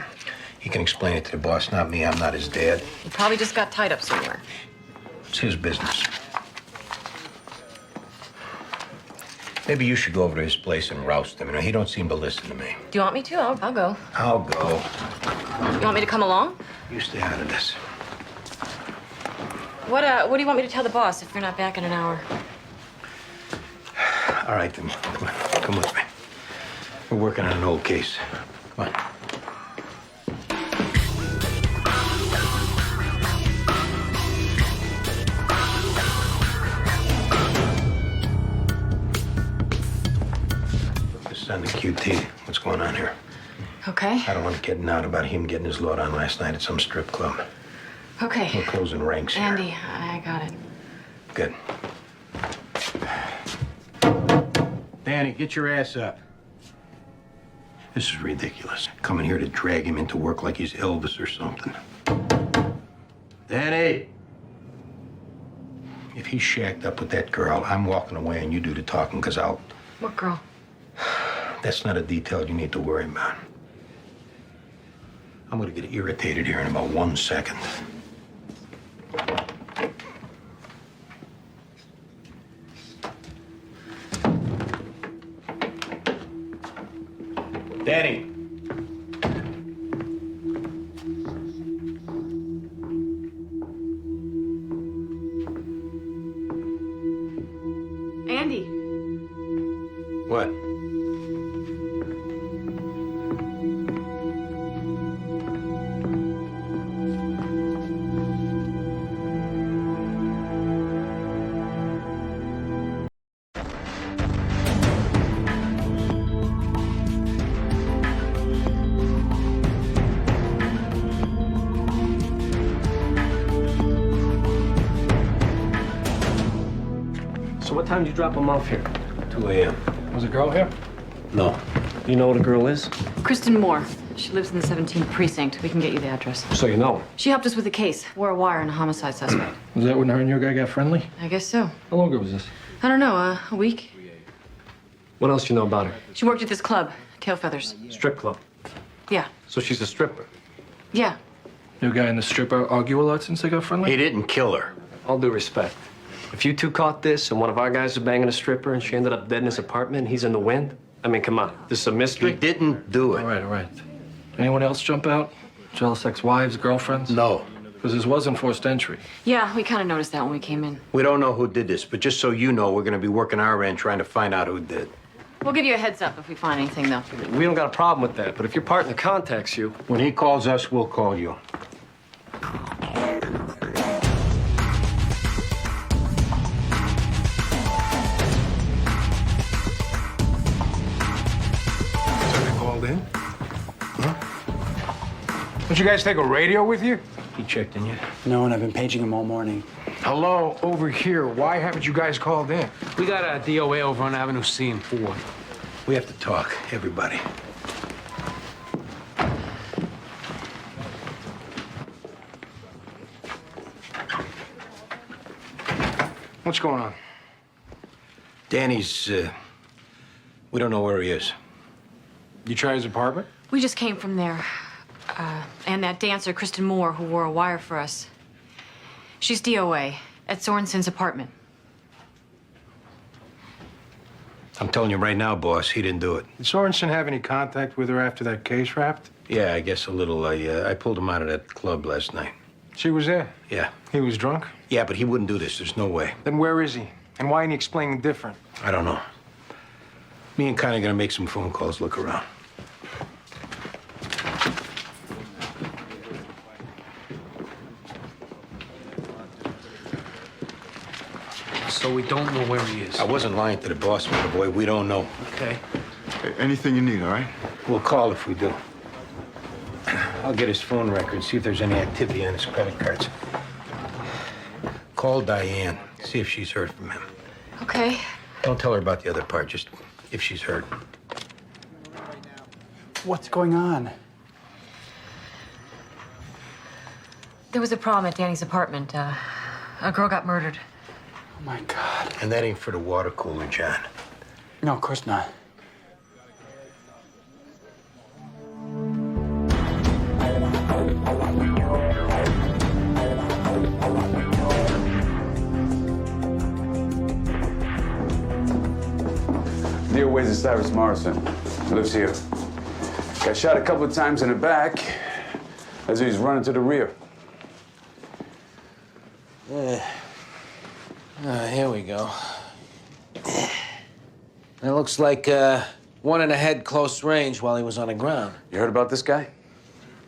He can explain it to the boss, not me. I'm not his dad. He probably just got tied up somewhere. It's his business. Maybe you should go over to his place and roust him. You know, he don't seem to listen to me. Do you want me to? I'll go. I'll go. You want me to come along? You stay out of this. What do you want me to tell the boss if you're not back in an hour? All right, then. Come with me. We're working on an old case. Come on. This is on the QT. What's going on here? Okay. I don't want to get out about him getting his load on last night at some strip club. Okay. We're closing ranks here. Andy, I got it. Good. Danny, get your ass up. This is ridiculous. Coming here to drag him into work like he's Elvis or something. Danny! If he's shacked up with that girl, I'm walking away and you do the talking, because I'll... What girl? That's not a detail you need to worry about. I'm gonna get irritated here in about 1 second. Danny. Andy. What? So what time did you drop him off here? 2 a.m. Was a girl here? No. Do you know what a girl is? Kristen Moore. She lives in the 17th precinct. We can get you the address. So you know her. She helped us with the case. Wore a wire on a homicide suspect. Was that when her and your guy got friendly? I guess so. How long ago was this? I don't know, a week. What else do you know about her? She worked at this club, Tail Feathers. Strip club. Yeah. So she's a stripper. Yeah. Your guy and the stripper argue a lot since they got friendly? He didn't kill her. All due respect. If you two caught this and one of our guys was banging a stripper and she ended up dead in his apartment and he's in the wind, I mean, come on. This is a mystery? He didn't do it. All right. Anyone else jump out? Jealous ex-wives, girlfriends? No. Because this was enforced entry. Yeah, we kind of noticed that when we came in. We don't know who did this, but just so you know, we're gonna be working our end trying to find out who did. We'll give you a heads up if we find anything, though. We don't got a problem with that, but if your partner contacts you... When he calls us, we'll call you. So they called in? Huh? Don't you guys take a radio with you? He checked in yet? No, and I've been paging him all morning. Hello, over here. Why haven't you guys called in? We got a DOA over on Avenue C and 4. We have to talk, everybody. What's going on? Danny's, we don't know where he is. You try his apartment? We just came from there. And that dancer, Kristen Moore, who wore a wire for us. She's DOA at Sorensen's apartment. I'm telling you right now, boss, he didn't do it. Did Sorensen have any contact with her after that case wrapped? Yeah, I guess a little. I pulled him out of that club last night. She was there? Yeah. He was drunk? Yeah, but he wouldn't do this. There's no way. Then where is he? And why ain't he explaining different? I don't know. Me and Connie gonna make some phone calls, look around. So we don't know where he is. I wasn't lying to the boss, my boy. We don't know. Okay. Hey, anything you need, all right? We'll call if we do. I'll get his phone record, see if there's any activity on his credit cards. Call Diane, see if she's heard from him. Okay. Don't tell her about the other part, just if she's heard. What's going on? There was a problem at Danny's apartment. A girl got murdered. Oh, my God. And that ain't for the water cooler, John. No, of course not. Dear Ways is Cyrus Morrison. Lives here. Got shot a couple of times in the back as he was running to the rear. Here we go. It looks like one in the head close range while he was on the ground. You heard about this guy?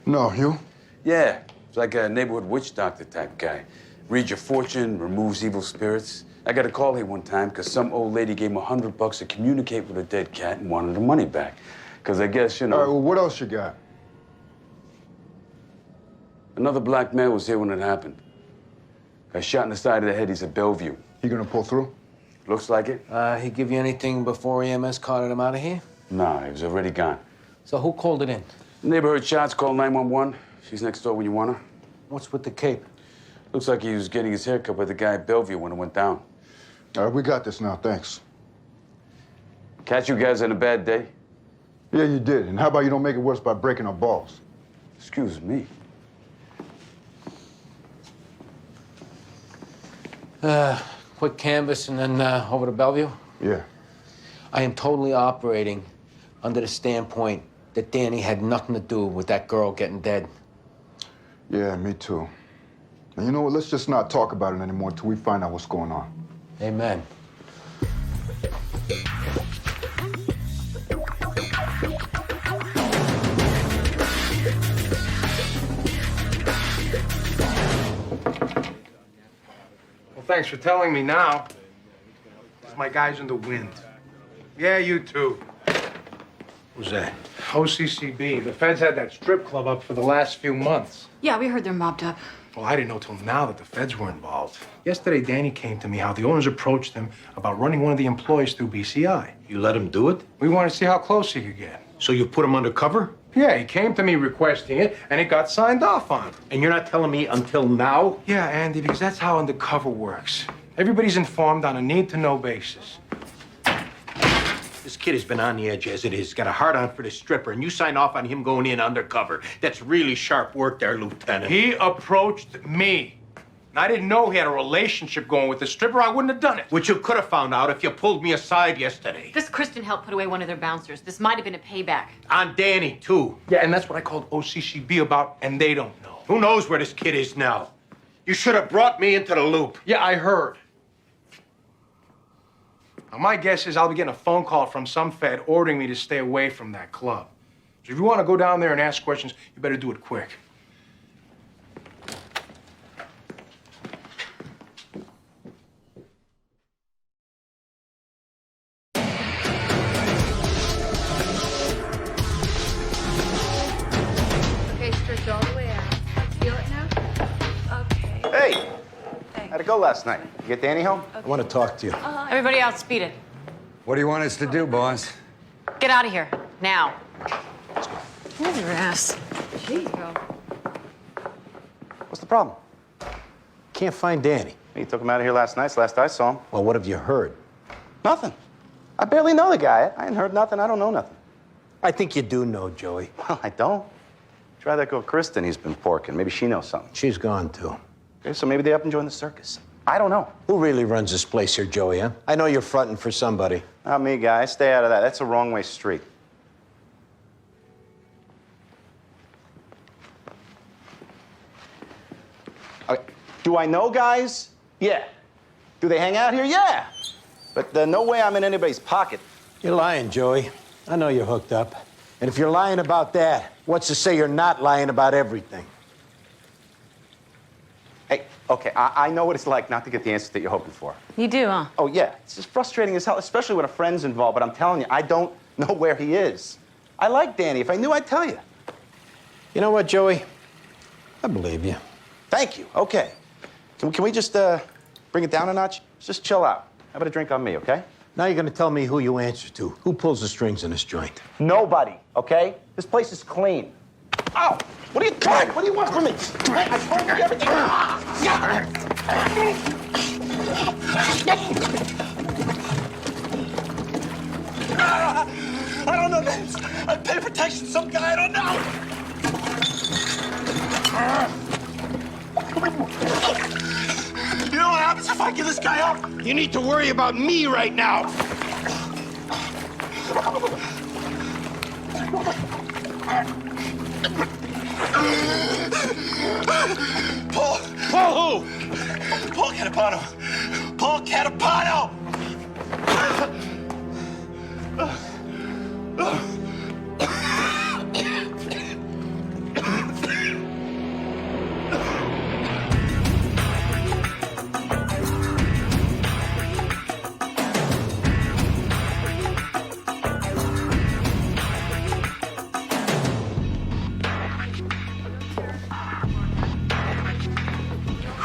No, you? Yeah. It's like a neighborhood witch doctor type guy. Reads your fortune, removes evil spirits. I got a call here one time because some old lady gave him $100 to communicate with a dead cat and wanted her money back. Because I guess, you know... All right, well, what else you got? Another black man was here when it happened. Got shot in the side of the head. He's at Bellevue. He gonna pull through? Looks like it. He give you anything before EMS carted him out of here? Nah, he was already gone. So who called it in? Neighborhood shots, call 911. She's next door when you want her. What's with the cape? Looks like he was getting his hair cut by the guy at Bellevue when it went down. All right, we got this now, thanks. Catch you guys on a bad day? Yeah, you did. And how about you don't make it worse by breaking our balls? Excuse me. Quick canvas and then over to Bellevue? Yeah. I am totally operating under the standpoint that Danny had nothing to do with that girl getting dead. Yeah, me too. And you know what? Let's just not talk about it anymore until we find out what's going on. Amen. Well, thanks for telling me now. My guy's in the wind. Yeah, you too. Who's that? OCCB. The feds had that strip club up for the last few months. Yeah, we heard they're mobbed up. Well, I didn't know till now that the feds were involved. Yesterday, Danny came to me how the owners approached him about running one of the employees through BCI. You let him do it? We wanted to see how close he could get. So you put him under cover? Yeah, he came to me requesting it, and it got signed off on. And you're not telling me until now? Yeah, Andy, because that's how undercover works. Everybody's informed on a need-to-know basis. This kid has been on the edge as it is. Got a hard-on for the stripper, and you sign off on him going in undercover. That's really sharp work there, Lieutenant. He approached me. And I didn't know he had a relationship going with the stripper. I wouldn't have done it. Which you could have found out if you pulled me aside yesterday. This Kristen helped put away one of their bouncers. This might have been a payback. On Danny, too. Yeah, and that's what I called OCCB about, and they don't know. Who knows where this kid is now? You should have brought me into the loop. Yeah, I heard. Now, my guess is I'll be getting a phone call from some fed ordering me to stay away from that club. So if you want to go down there and ask questions, you better do it quick. Okay, stretch all the way out. Feel it now? Okay. Hey, how'd it go last night? You get Danny home? I want to talk to you. Everybody outspeed it. What do you want us to do, boss? Get out of here, now. Move your ass. Jeez, girl. What's the problem? Can't find Danny. You took him out of here last night. It's the last I saw him. Well, what have you heard? Nothing. I barely know the guy. I ain't heard nothing. I don't know nothing. I think you do know, Joey. Well, I don't. Try that girl Kristen he's been porking. Maybe she knows something. She's gone, too. Okay, so maybe they up and join the circus. I don't know. Who really runs this place here, Joey, huh? I know you're fronting for somebody. Not me, guy. Stay out of that. That's a wrong-way street. Do I know guys? Yeah. Do they hang out here? Yeah. But no way I'm in anybody's pocket. You're lying, Joey. I know you're hooked up. And if you're lying about that, what's to say you're not lying about everything? Hey, okay, I know what it's like not to get the answers that you're hoping for. You do, huh? Oh, yeah. It's just frustrating as hell, especially when a friend's involved. But I'm telling you, I don't know where he is. I like Danny. If I knew, I'd tell you. You know what, Joey? I believe you. Thank you. Okay. Can we just bring it down a notch? Just chill out. How about a drink on me, okay? Now you're going to tell me who you answer to. Who pulls the strings in this joint? Nobody, okay? This place is clean. Ow! What are you doing? What do you want from me? I told you everything. I don't know this. I pay protection to some guy I don't know. You know what happens if I give this guy up? You need to worry about me right now. Paul. Paul who? Paul Catapano. Paul Catapano!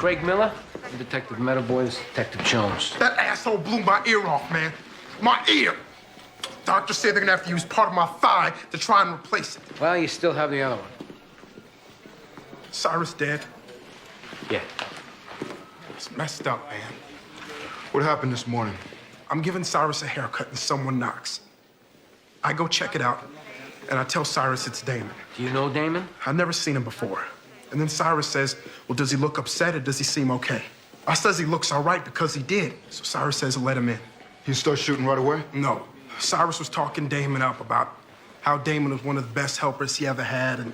Craig Miller, I'm Detective Meadowboy, this is Detective Jones. That asshole blew my ear off, man. My ear! Doctor said they're gonna have to use part of my thigh to try and replace it. Well, you still have the other one. Cyrus dead. Yeah. It's messed up, man. What happened this morning? I'm giving Cyrus a haircut and someone knocks. I go check it out, and I tell Cyrus it's Damon. Do you know Damon? I've never seen him before. And then Cyrus says, well, does he look upset or does he seem okay? I says he looks all right because he did. So Cyrus says let him in. He starts shooting right away? No. Cyrus was talking Damon up about how Damon was one of the best helpers he ever had, and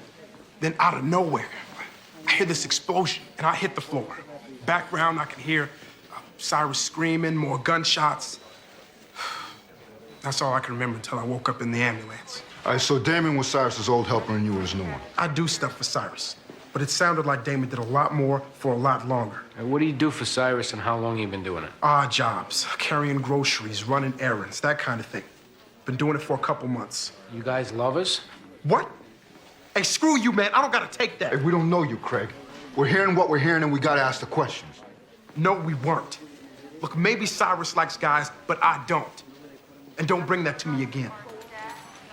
then out of nowhere, I hear this explosion, and I hit the floor. Background, I can hear Cyrus screaming, more gunshots. That's all I can remember until I woke up in the ambulance. All right, so Damon was Cyrus's old helper and you were his new one. I do stuff for Cyrus, but it sounded like Damon did a lot more for a lot longer. And what do you do for Cyrus and how long you been doing it? Odd jobs, carrying groceries, running errands, that kind of thing. Been doing it for a couple months. You guys lovers? What? Hey, screw you, man. I don't gotta take that. Hey, we don't know you, Craig. We're hearing what we're hearing and we gotta ask the questions. No, we weren't. Look, maybe Cyrus likes guys, but I don't. And don't bring that to me again.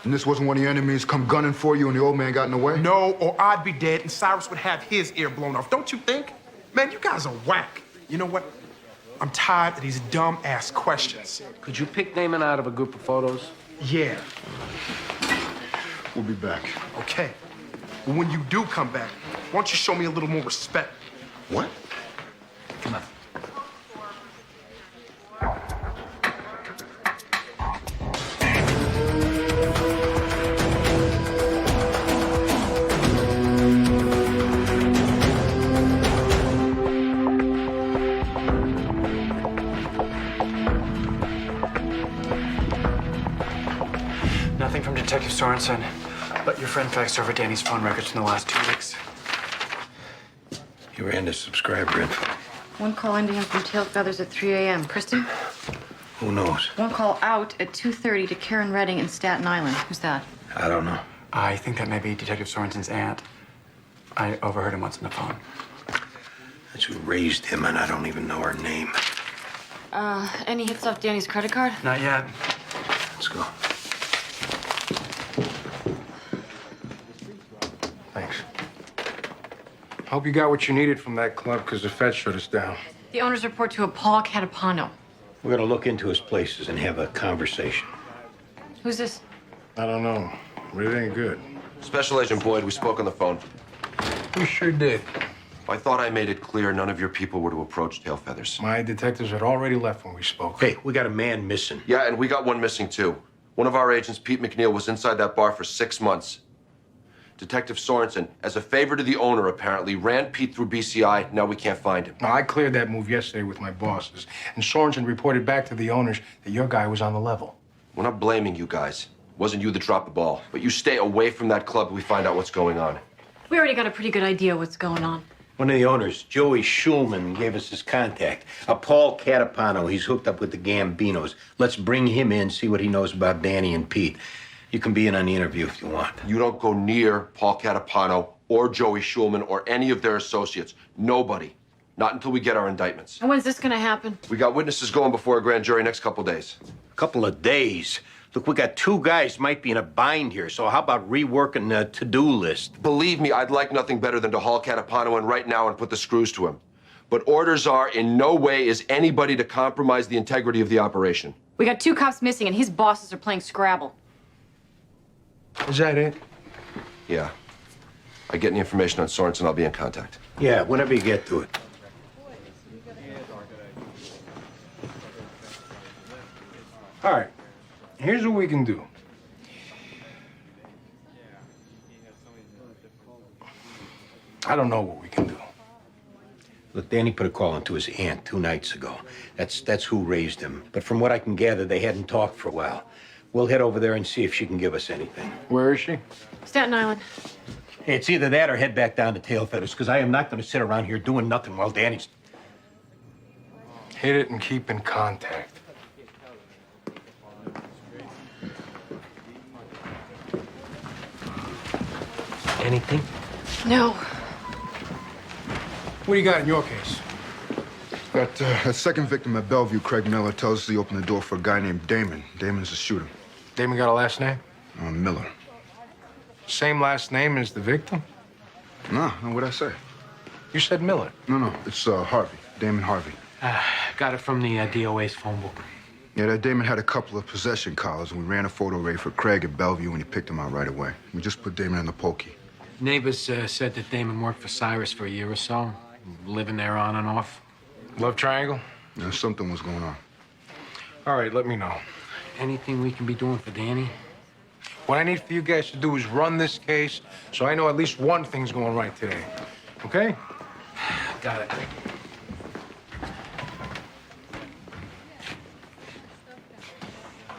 And this wasn't one of your enemies come gunning for you and the old man got in the way? No, or I'd be dead and Cyrus would have his ear blown off. Don't you think? Man, you guys are whack. You know what? I'm tired of these dumb-ass questions. Could you pick Damon out of a group of photos? Yeah. We'll be back. Okay. But when you do come back, why don't you show me a little more respect? What? Come on. Nothing from Detective Sorensen, but your friend faxed over Danny's phone records from the last 2 weeks. You ran the subscriber info. One call ending in from Tail Feathers at 3 a.m. Kristen? Who knows? One call out at 2:30 to Karen Redding in Staten Island. Who's that? I don't know. I think that may be Detective Sorensen's aunt. I overheard him once on the phone. That's who raised him, and I don't even know her name. Any hits off Danny's credit card? Not yet. Let's go. Thanks. Hope you got what you needed from that club, because the Fed shut us down. The owner's report to a Paul Catapano. We're gonna look into his places and have a conversation. Who's this? I don't know. But it ain't good. Special Agent Boyd, we spoke on the phone. We sure did. I thought I made it clear none of your people were to approach Tail Feathers. My detectives had already left when we spoke. Hey, we got a man missing. Yeah, and we got one missing, too. One of our agents, Pete McNeil, was inside that bar for 6 months. Detective Sorensen, as a favor to the owner, apparently, ran Pete through BCI. Now we can't find him. Now, I cleared that move yesterday with my bosses, and Sorensen reported back to the owners that your guy was on the level. We're not blaming you guys. It wasn't you that dropped the ball. But you stay away from that club till we find out what's going on. We already got a pretty good idea what's going on. One of the owners, Joey Schulman, gave us his contact. A Paul Catapano. He's hooked up with the Gambinos. Let's bring him in, see what he knows about Danny and Pete. You can be in on the interview if you want. You don't go near Paul Catapano or Joey Schulman or any of their associates. Nobody. Not until we get our indictments. And when's this gonna happen? We got witnesses going before a grand jury next couple days. Couple of days? Look, we got 2 guys might be in a bind here, so how about reworking the to-do list? Believe me, I'd like nothing better than to haul Catapano in right now and put the screws to him. But orders are, in no way is anybody to compromise the integrity of the operation. We got 2 cops missing and his bosses are playing Scrabble. Is that it? Yeah. I get any information on Sorensen, I'll be in contact. Yeah, whenever you get to it. All right. Here's what we can do. I don't know what we can do. Look, Danny put a call into his aunt 2 nights ago. That's who raised him. But from what I can gather, they hadn't talked for a while. We'll head over there and see if she can give us anything. Where is she? Staten Island. Hey, it's either that or head back down to Tail Feathers, because I am not going to sit around here doing nothing while Danny's... Hit it and keep in contact. Anything? No. What do you got in your case? That second victim at Bellevue, Craig Miller, tells us he opened the door for a guy named Damon. Damon's the shooter. Damon got a last name? Miller. Same last name as the victim? No, what'd I say? You said Miller. No, it's Harvey. Damon Harvey. Got it from the DOA's phone book. Yeah, that Damon had a couple of possession collars, and we ran a photo array for Craig at Bellevue, and he picked him out right away. We just put Damon in the pokey. Neighbors said that Damon worked for Cyrus for a year or so, living there on and off. Love triangle? Yeah, something was going on. All right, let me know. Anything we can be doing for Danny? What I need for you guys to do is run this case so I know at least one thing's going right today. Okay? Got it.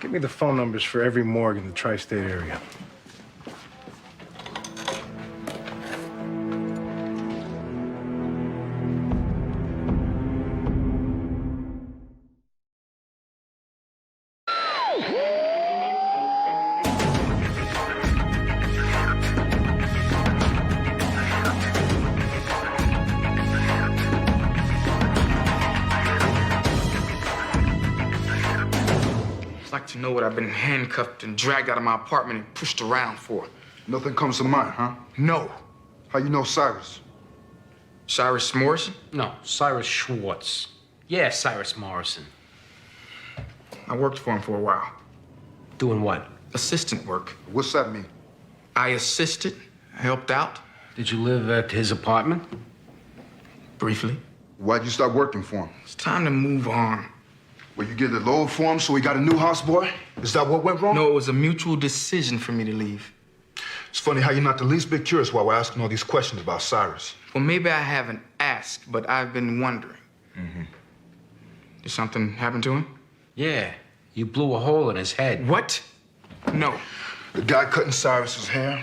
Give me the phone numbers for every morgue in the tri-state area. I'd like to know what I've been handcuffed and dragged out of my apartment and pushed around for. Nothing comes to mind, huh? No. How you know Cyrus? Cyrus Morrison? No, Cyrus Schwartz. Yeah, Cyrus Morrison. I worked for him for a while. Doing what? Assistant work. What's that mean? I assisted, helped out. Did you live at his apartment? Briefly. Why'd you stop working for him? It's time to move on. Well, you get the load for him, so he got a new houseboy? Is that what went wrong? No, it was a mutual decision for me to leave. It's funny how you're not the least bit curious while we're asking all these questions about Cyrus. Well, maybe I haven't asked, but I've been wondering. Mm-hmm. Did something happen to him? Yeah, you blew a hole in his head. What? No. The guy cutting Cyrus's hair,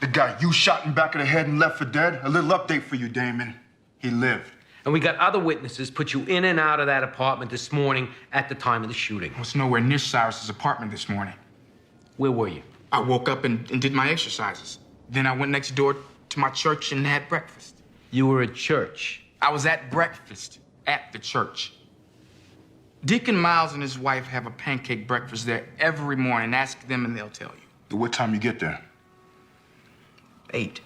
the guy you shot in the back of the head and left for dead. A little update for you, Damon. He lived. And we got other witnesses put you in and out of that apartment this morning at the time of the shooting. I was nowhere near Cyrus's apartment this morning. Where were you? I woke up and did my exercises. Then I went next door to my church and had breakfast. You were at church? I was at breakfast at the church. Deacon Miles and his wife have a pancake breakfast there every morning. Ask them and they'll tell you. What time you get there? 8.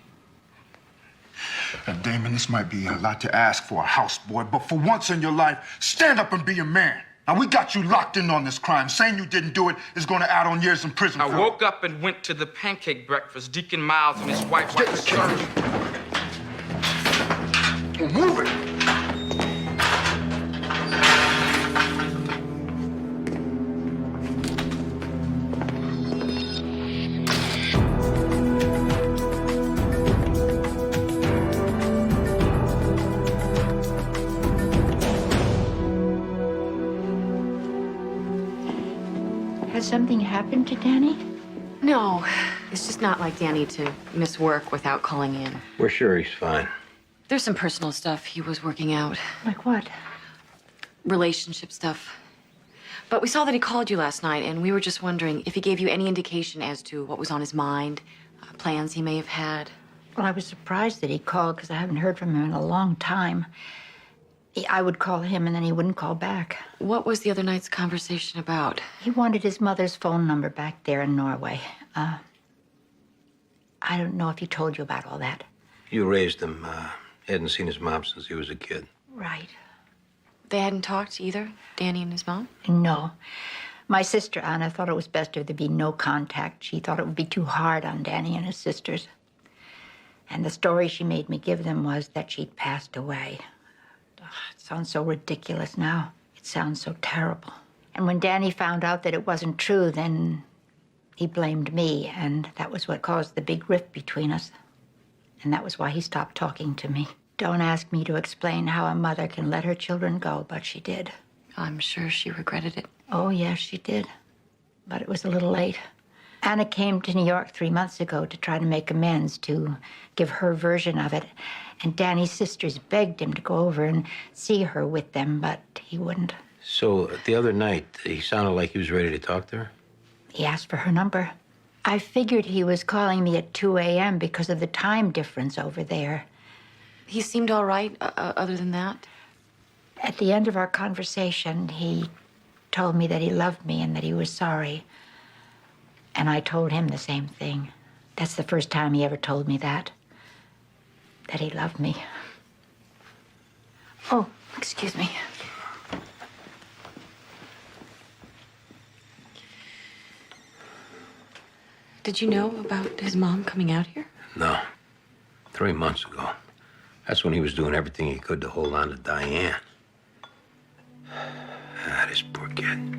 Now, Damon, this might be a lot to ask for a houseboy, but for once in your life, stand up and be a man. Now, we got you locked in on this crime. Saying you didn't do it is going to add on years in prison. I woke up and went to the pancake breakfast. Deacon Miles and his wife were at the church. Well, move it. Has something happened to Danny? No, it's just not like Danny to miss work without calling in. We're sure he's fine. There's some personal stuff he was working out. Like what? Relationship stuff. But we saw that he called you last night, and we were just wondering if he gave you any indication as to what was on his mind, plans he may have had. Well, I was surprised that he called because I haven't heard from him in a long time. I would call him and then he wouldn't call back. What was the other night's conversation about? He wanted his mother's phone number back there in Norway. I don't know if he told you about all that. You raised him. Hadn't seen his mom since he was a kid. Right. They hadn't talked either, Danny and his mom? No. My sister, Anna, thought it was best if there be no contact. She thought it would be too hard on Danny and his sisters. And the story she made me give them was that she'd passed away. It sounds so ridiculous now. It sounds so terrible. And when Danny found out that it wasn't true, then he blamed me, and that was what caused the big rift between us. And that was why he stopped talking to me. Don't ask me to explain how a mother can let her children go, but she did. I'm sure she regretted it. Oh, yes, she did. But it was a little late. Anna came to New York 3 months ago to try to make amends, to give her version of it. And Danny's sisters begged him to go over and see her with them, but he wouldn't. So the other night, he sounded like he was ready to talk to her? He asked for her number. I figured he was calling me at 2 a.m. because of the time difference over there. He seemed all right, other than that? At the end of our conversation, he told me that he loved me and that he was sorry. And I told him the same thing. That's the first time he ever told me that he loved me. Oh, excuse me. Did you know about his mom coming out here? No. 3 months ago. That's when he was doing everything he could to hold on to Diane. Ah, this poor kid.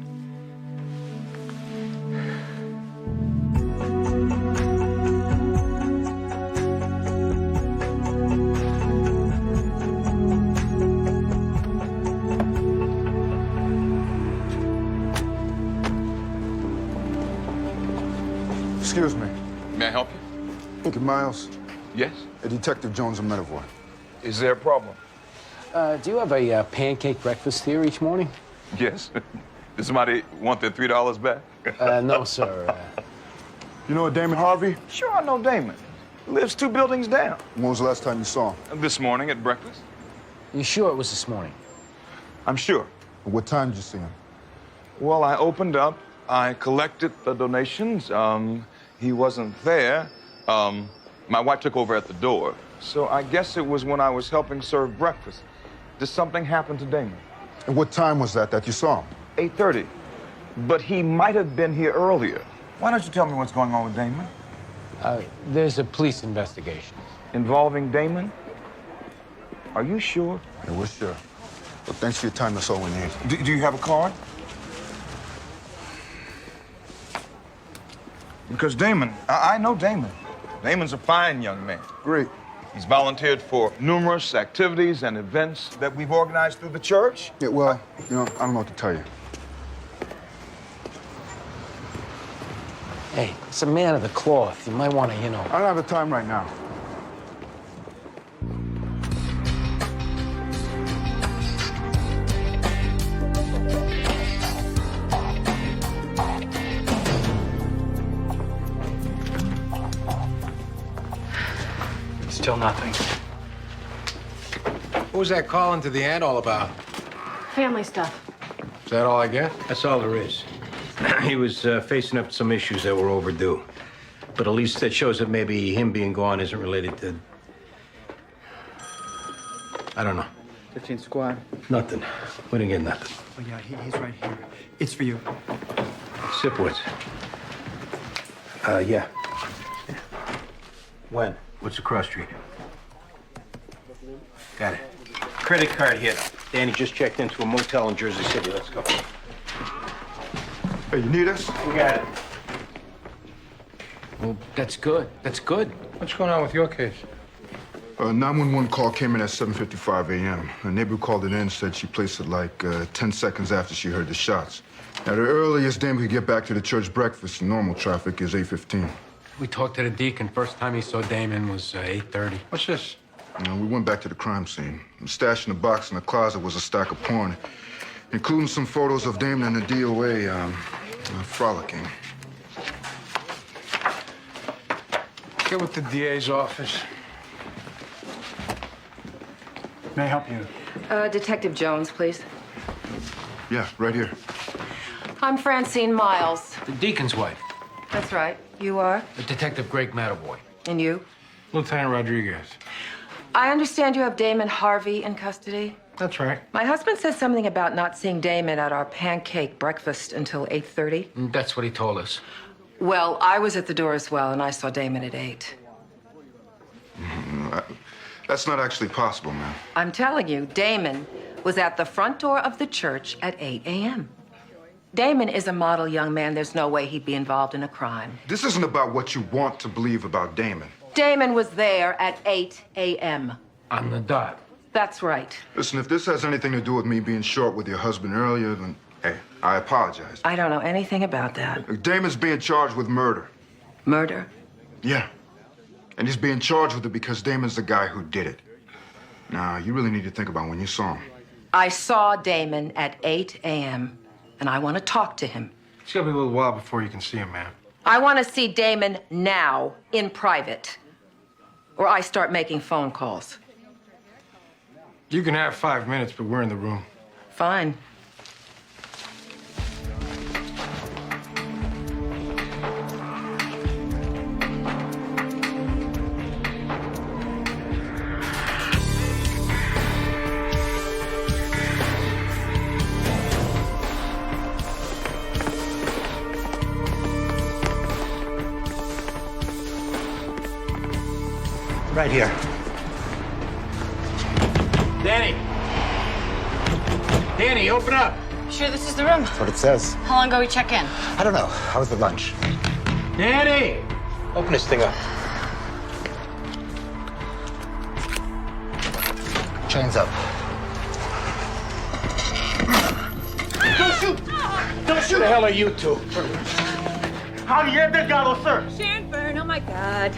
Excuse me. May I help you? Thank you, Miles. Yes? Detective Jones of Metavoy. Is there a problem? Do you have a pancake breakfast here each morning? Yes. Does somebody want their $3 back? No, sir. You know Damon Harvey? Sure, I know Damon. Lives 2 buildings down. When was the last time you saw him? This morning at breakfast. You sure it was this morning? I'm sure. What time did you see him? Well, I opened up. I collected the donations. He wasn't there. My wife took over at the door. So I guess it was when I was helping serve breakfast. Did something happen to Damon? And what time was that you saw him? 8:30. But he might have been here earlier. Why don't you tell me what's going on with Damon? There's a police investigation. Involving Damon? Are you sure? Yeah, we're sure. Well, thanks for your time. That's all we need. Do you have a card? Because Damon, I know Damon. Damon's a fine young man. Great. He's volunteered for numerous activities and events that we've organized through the church. Yeah, well, you know, I don't know what to tell you. Hey, it's a man of the cloth. You might want to, you know. I don't have the time right now. Still nothing. What was that call into the ad all about? Family stuff. Is that all I get? That's all there is. He was facing up to some issues that were overdue. But at least that shows that maybe him being gone isn't related to... I don't know. 15th squad. Nothing. We didn't get nothing. Oh, yeah, he's right here. It's for you. Sipowitz. Yeah. When? What's the cross street? Got it. Credit card hit. Danny just checked into a motel in Jersey City. Let's go. Hey, you need us? We got it. Well, that's good. That's good. What's going on with your case? 911 call came in at 7:55 a.m. A neighbor who called it in said she placed it like 10 seconds after she heard the shots. Now, the earliest Damon could get back to the church breakfast in normal traffic is 8:15. We talked to the deacon. First time he saw Damon was 8:30. What's this? We went back to the crime scene. Stashed in a box in the closet was a stack of porn, including some photos of Damon and the DOA frolicking. Get with the DA's office. May I help you? Detective Jones, please. Yeah, right here. I'm Francine Miles. The deacon's wife. That's right. You are? Detective Greg Matterboy. And you? Lieutenant Rodriguez. I understand you have Damon Harvey in custody. That's right. My husband said something about not seeing Damon at our pancake breakfast until 8:30. That's what he told us. Well, I was at the door as well, and I saw Damon at 8. That's not actually possible, man. I'm telling you, Damon was at the front door of the church at 8 a.m. Damon is a model young man. There's no way he'd be involved in a crime. This isn't about what you want to believe about Damon. Damon was there at 8 a.m. On the dot. That's right. Listen, if this has anything to do with me being short with your husband earlier, then, hey, I apologize. I don't know anything about that. Damon's being charged with murder. Murder? Yeah. And he's being charged with it because Damon's the guy who did it. Now, you really need to think about when you saw him. I saw Damon at 8 a.m., and I want to talk to him. It's gonna be a little while before you can see him, ma'am. I want to see Damon now, in private, or I start making phone calls. You can have 5 minutes, but we're in the room. Fine. Right here. Danny! Danny, open up! Sure, this is the room. That's what it says. How long ago we check in? I don't know. How was the lunch? Danny! Open this thing up. Chains up. Don't shoot! Don't shoot! Who the hell are you two? Javier Delgado, sir. Sharon Byrne, oh my God.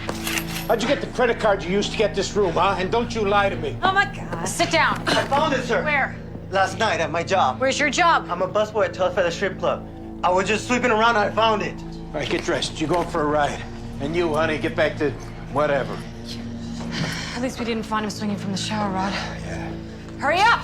How'd you get the credit card you used to get this room, huh? And don't you lie to me. Oh my God. Sit down. I found it, sir. Where? Last night at my job. Where's your job? I'm a busboy at Telfeda Strip Club. I was just sweeping around and I found it. All right, get dressed. You're going for a ride. And you, honey, get back to whatever. At least we didn't find him swinging from the shower rod. Yeah. Hurry up!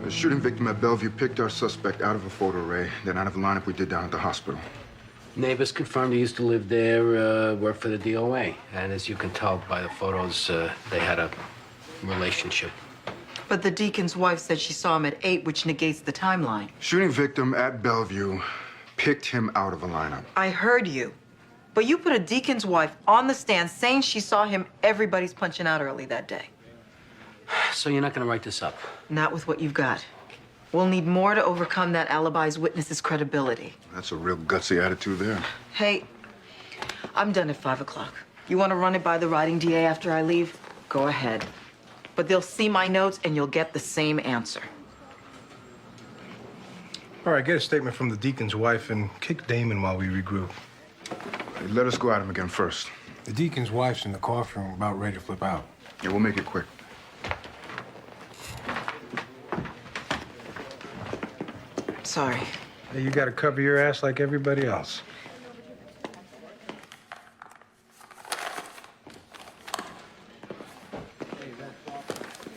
The shooting victim at Bellevue picked our suspect out of a photo array, then out of a lineup we did down at the hospital. Neighbors confirmed he used to live there, work for the DOA. And as you can tell by the photos, they had a relationship. But the deacon's wife said she saw him at 8, which negates the timeline. Shooting victim at Bellevue picked him out of a lineup. I heard you. But you put a deacon's wife on the stand saying she saw him everybody's punching out early that day. So you're not gonna write this up? Not with what you've got. We'll need more to overcome that alibi's witness's credibility. That's a real gutsy attitude there. Hey, I'm done at 5 o'clock. You want to run it by the writing DA after I leave? Go ahead. But they'll see my notes and you'll get the same answer. All right, get a statement from the deacon's wife and kick Damon while we regroup. Hey, let us go at him again first. The deacon's wife's in the coffee room about ready to flip out. Yeah, we'll make it quick. Sorry. Hey, you gotta cover your ass like everybody else.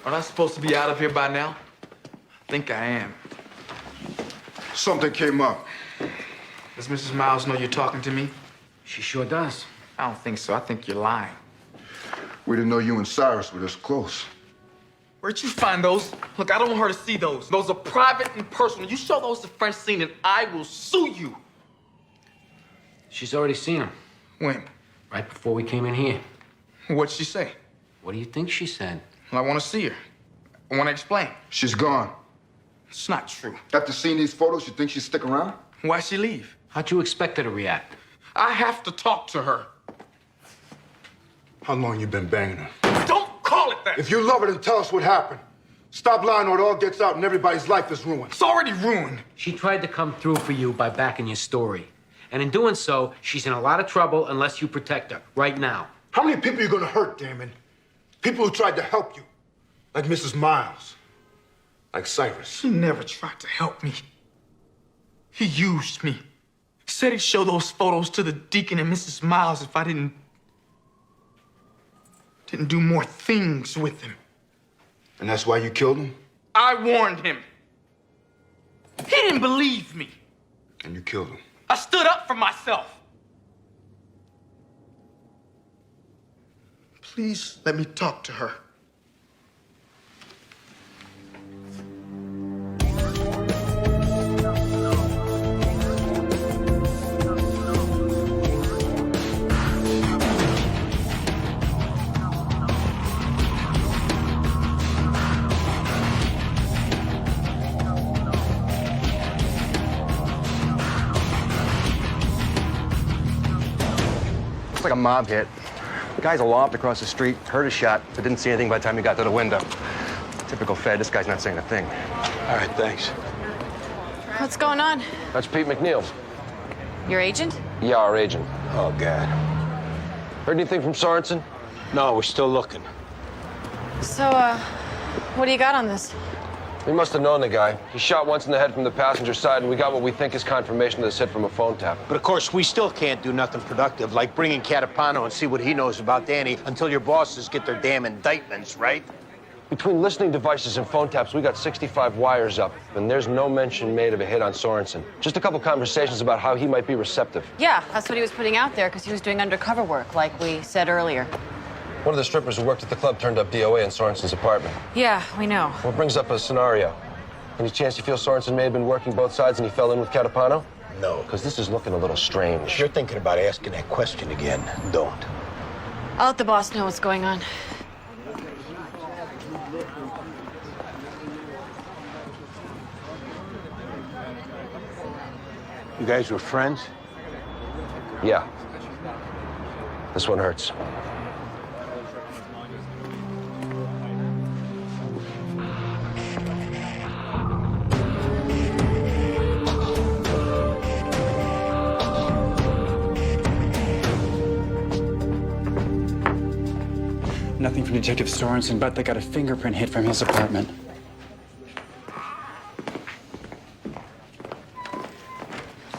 Aren't I supposed to be out of here by now? I think I am. Something came up. Does Mrs. Miles know you're talking to me? She sure does. I don't think so. I think you're lying. We didn't know you and Cyrus were this close. Where'd you find those? Look, I don't want her to see those. Those are private and personal. You show those to Francine and I will sue you. She's already seen him. When? Right before we came in here. What'd she say? What do you think she said? Well, I want to see her. I want to explain. She's gone. It's not true. After seeing these photos, you think she'd stick around? Why'd she leave? How'd you expect her to react? I have to talk to her. How long you been banging her? Don't call it that. If you love her, then tell us what happened. Stop lying or it all gets out and everybody's life is ruined. It's already ruined. She tried to come through for you by backing your story. And in doing so, she's in a lot of trouble unless you protect her right now. How many people are you gonna hurt, Damon? People who tried to help you. Like Mrs. Miles. Like Cyrus. She never tried to help me. He used me. Said he'd show those photos to the deacon and Mrs. Miles if I didn't do more things with him. And that's why you killed him? I warned him. He didn't believe me. And you killed him. I stood up for myself. Please let me talk to her. Like a mob hit. Guy's aloft across the street, heard a shot, but didn't see anything by the time he got to the window. Typical Fed, this guy's not saying a thing. All right, thanks. What's going on? That's Pete McNeil. Your agent? Yeah, our agent. Oh, God. Heard anything from Sorensen? No, we're still looking. So, what do you got on this? We must have known the guy. He shot once in the head from the passenger side, and we got what we think is confirmation of this hit from a phone tap. But of course, we still can't do nothing productive, like bring in Catapano and see what he knows about Danny until your bosses get their damn indictments, right? Between listening devices and phone taps, we got 65 wires up, and there's no mention made of a hit on Sorensen. Just a couple conversations about how he might be receptive. Yeah, that's what he was putting out there because he was doing undercover work, like we said earlier. One of the strippers who worked at the club turned up DOA in Sorensen's apartment. Yeah, we know. Well, it brings up a scenario. Any chance you feel Sorensen may have been working both sides and he fell in with Catapano? No. Because this is looking a little strange. If you're thinking about asking that question again, don't. I'll let the boss know what's going on. You guys were friends? Yeah. This one hurts. Nothing from Detective Sorensen, but they got a fingerprint hit from his apartment.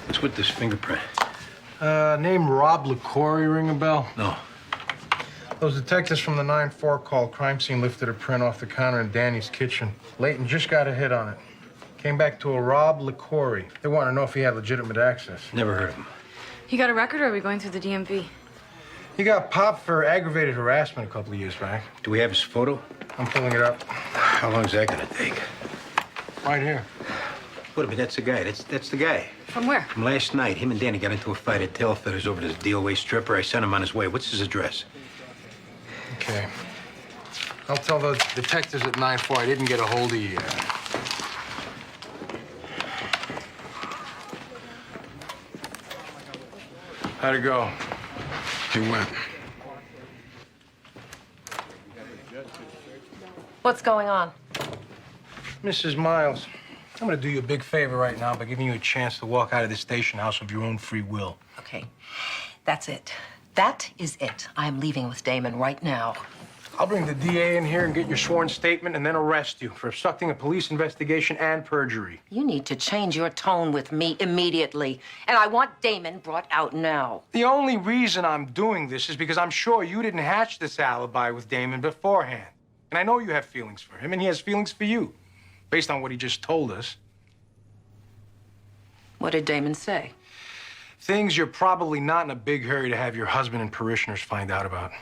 What's with this fingerprint? Name Rob LaCory ring a bell? No. Those detectives from the 9-4 call crime scene lifted a print off the counter in Danny's kitchen. Leighton just got a hit on it. Came back to a Rob LaCory. They want to know if he had legitimate access. Never heard of him. You got a record, or are we going through the DMV? He got popped for aggravated harassment a couple of years back. Do we have his photo? I'm pulling it up. How long is that gonna take? Right here. Wait a minute, that's the guy. That's the guy. From where? From last night. Him and Danny got into a fight at Tailfeathers over to the DOA stripper. I sent him on his way. What's his address? Okay. I'll tell the detectives at 9-4 I didn't get a hold of you yet. How'd it go? He went. What's going on? Mrs. Miles, I'm gonna do you a big favor right now by giving you a chance to walk out of this station house of your own free will. Okay, that's it. That is it. I'm leaving with Damon right now. I'll bring the DA in here and get your sworn statement and then arrest you for obstructing a police investigation and perjury. You need to change your tone with me immediately, and I want Damon brought out now. The only reason I'm doing this is because I'm sure you didn't hatch this alibi with Damon beforehand. And I know you have feelings for him, and he has feelings for you, based on what he just told us. What did Damon say? Things you're probably not in a big hurry to have your husband and parishioners find out about.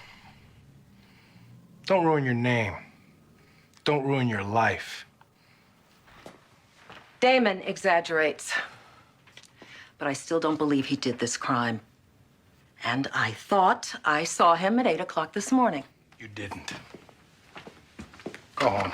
Don't ruin your name. Don't ruin your life. Damon exaggerates. But I still don't believe he did this crime. And I thought I saw him at 8 o'clock this morning. You didn't. Go home.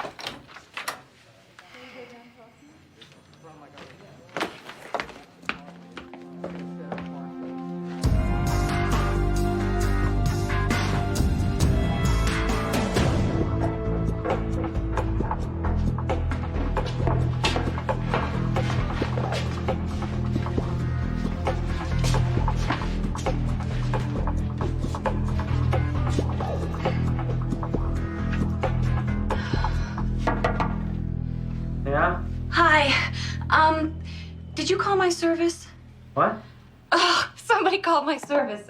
Yeah? Hi. Did you call my service? What? Oh, somebody called my service.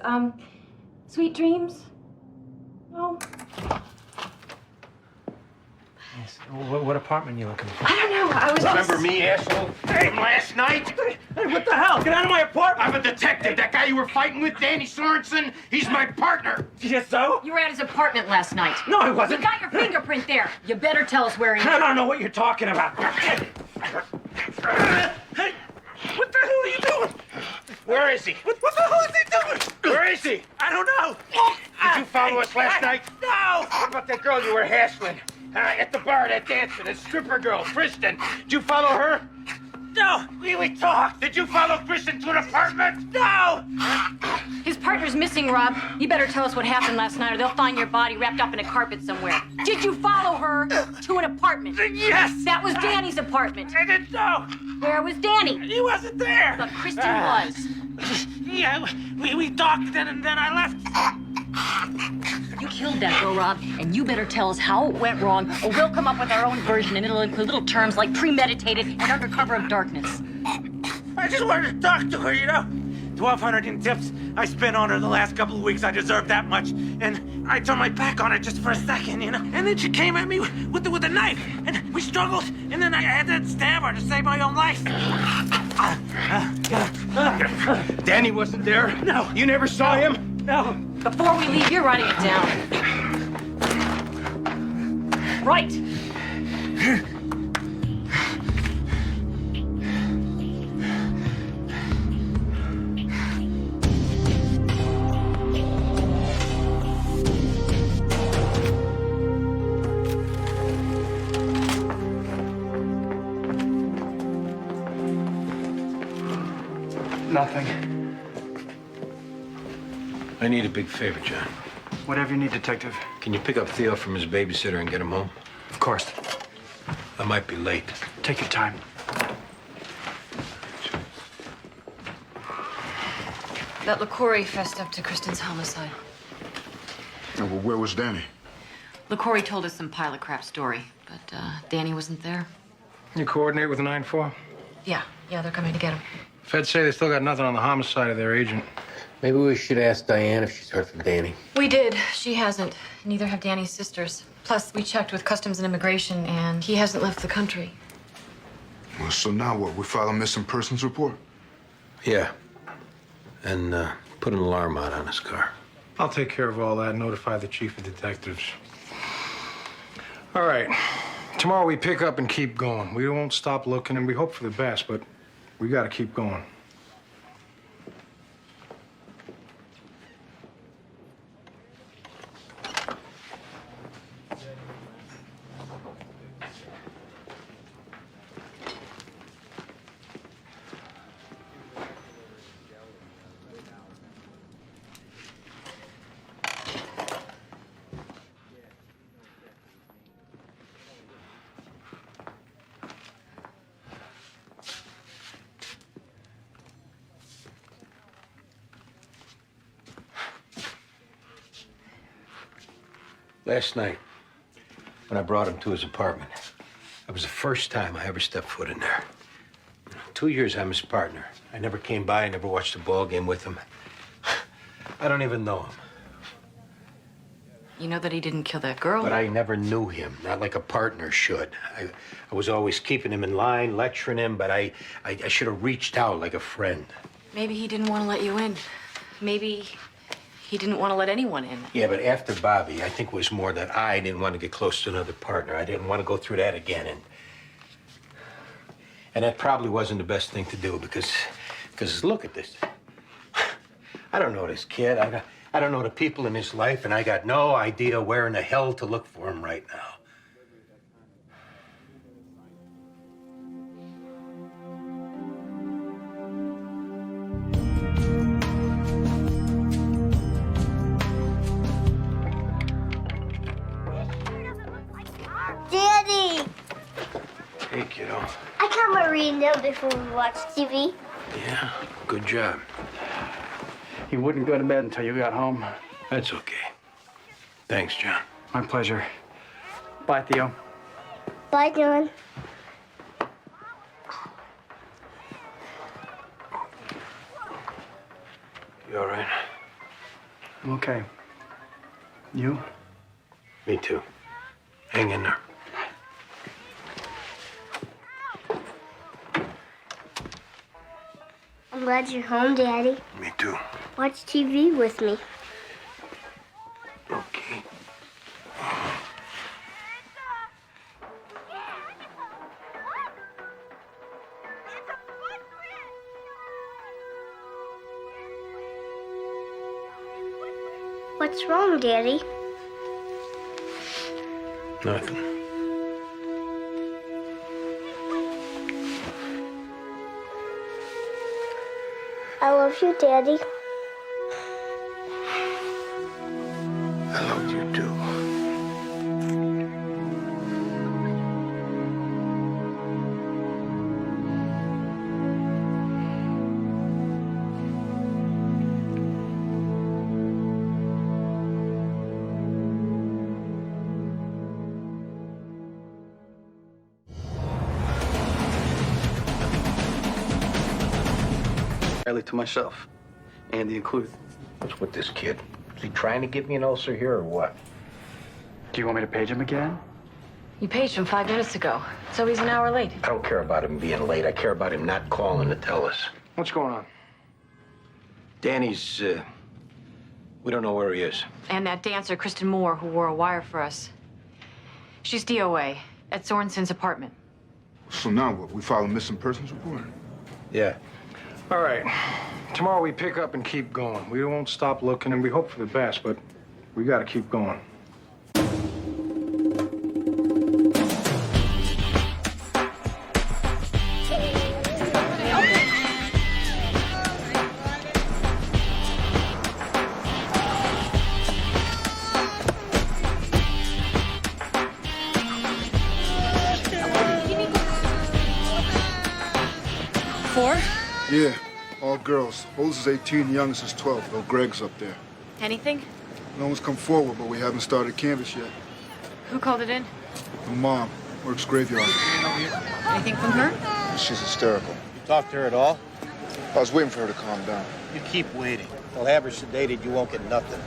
Sweet Dreams? No? Yes. What apartment are you looking for? I don't know. I was Remember me, asshole? Hey, last night? Hey, what the hell? Get out of my apartment! I'm a detective. That guy you were fighting with, Danny Sorensen, he's my partner. Yes, so? You were at his apartment last night. No, I wasn't. You got your fingerprint there. You better tell us where he is. I don't know what you're talking about. Hey, what the hell are you doing? Where is he? What the hell is he doing? Where is he? I don't know. Did you follow us last night? No! What about that girl you were hassling? At the bar, that dancer, that stripper girl, Kristen. Did you follow her? No! We talked! Did you follow Kristen to an apartment? No! His partner's missing, Rob. You better tell us what happened last night, or they'll find your body wrapped up in a carpet somewhere. Did you follow her to an apartment? Yes! That was Danny's apartment. I didn't know! Where was Danny? He wasn't there! But Kristen was. Yeah, we talked then, and then I left. You killed that girl, Rob, and you better tell us how it went wrong, or we'll come up with our own version, and it'll include little terms like premeditated and under cover of darkness. I just wanted to talk to her, you know? 1,200 in tips I spent on her the last couple of weeks. I deserved that much. And I turned my back on her just for a second, you know? And then she came at me with a knife. And we struggled. And then I had to stab her to save my own life. Danny wasn't there? No. You never saw him? No. Before we leave, you're writing it down. Right. Nothing. I need a big favor, John. Whatever you need, Detective. Can you pick up Theo from his babysitter and get him home? Of course. I might be late. Take your time. That LaCorey fessed up to Kristen's homicide. Well, where was Danny? LaCorey told us some pile of crap story, but Danny wasn't there. You coordinate with the 9-4? Yeah, they're coming to get him. Feds say they still got nothing on the homicide of their agent. Maybe we should ask Diane if she's heard from Danny. We did. She hasn't. Neither have Danny's sisters. Plus, we checked with Customs and Immigration, and he hasn't left the country. Well, so now what? We file a missing persons report? Yeah. And put an alarm out on his car. I'll take care of all that and notify the chief of detectives. All right. Tomorrow we pick up and keep going. We won't stop looking, and we hope for the best, but we got to keep going. Last night, when I brought him to his apartment, that was the first time I ever stepped foot in there. 2 years I'm his partner. I never came by, I never watched a ball game with him. I don't even know him. You know that he didn't kill that girl? But I never knew him, not like a partner should. I was always keeping him in line, lecturing him, but I should have reached out like a friend. Maybe he didn't want to let you in. Maybe he didn't want to let anyone in. Yeah, but after Bobby, I think it was more that I didn't want to get close to another partner. I didn't want to go through that again, and that probably wasn't the best thing to do because look at this. I don't know this kid. I don't know the people in his life, and I got no idea where in the hell to look for him right now. Daddy! Hey, kiddo. I got my reading down before we watch TV. Yeah, good job. He wouldn't go to bed until you got home. That's okay. Thanks, John. My pleasure. Bye, Theo. Bye, John. You all right? I'm okay. You? Me too. Hang in there. I'm glad you're home, Daddy. Me too. Watch TV with me. Okay. What's wrong, Daddy? Nothing. I love you, Daddy. I love you too. entirely to myself, Andy included. What's with this kid? Is he trying to give me an ulcer here or what? Do you want me to page him again? You paged him 5 minutes ago, so he's an hour late. I don't care about him being late. I care about him not calling to tell us. What's going on? Danny's, we don't know where he is. And that dancer, Kristen Moore, who wore a wire for us. She's DOA at Sorensen's apartment. So now what? We file a missing persons report? Yeah. All right. Tomorrow we pick up and keep going. We won't stop looking, and we hope for the best, but we gotta keep going. Yeah, all girls. Oldest is 18, the youngest is 12. Though Greg's up there. Anything? No one's come forward, but we haven't started canvass yet. Who called it in? The mom works graveyard. Anything from her? She's hysterical. You talked to her at all? I was waiting for her to calm down. You keep waiting. They'll have her sedated. You won't get nothing.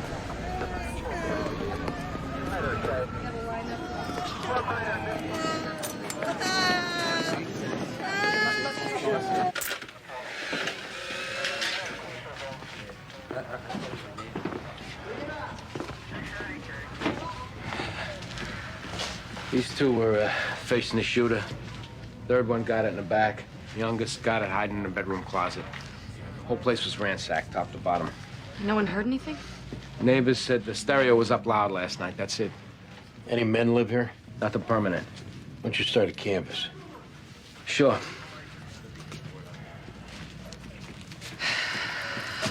These two were facing the shooter. Third one got it in the back. Youngest got it hiding in the bedroom closet. Whole place was ransacked, top to bottom. No one heard anything? Neighbors said the stereo was up loud last night. That's it. Any men live here? Nothing permanent. Why don't you start a canvass? Sure.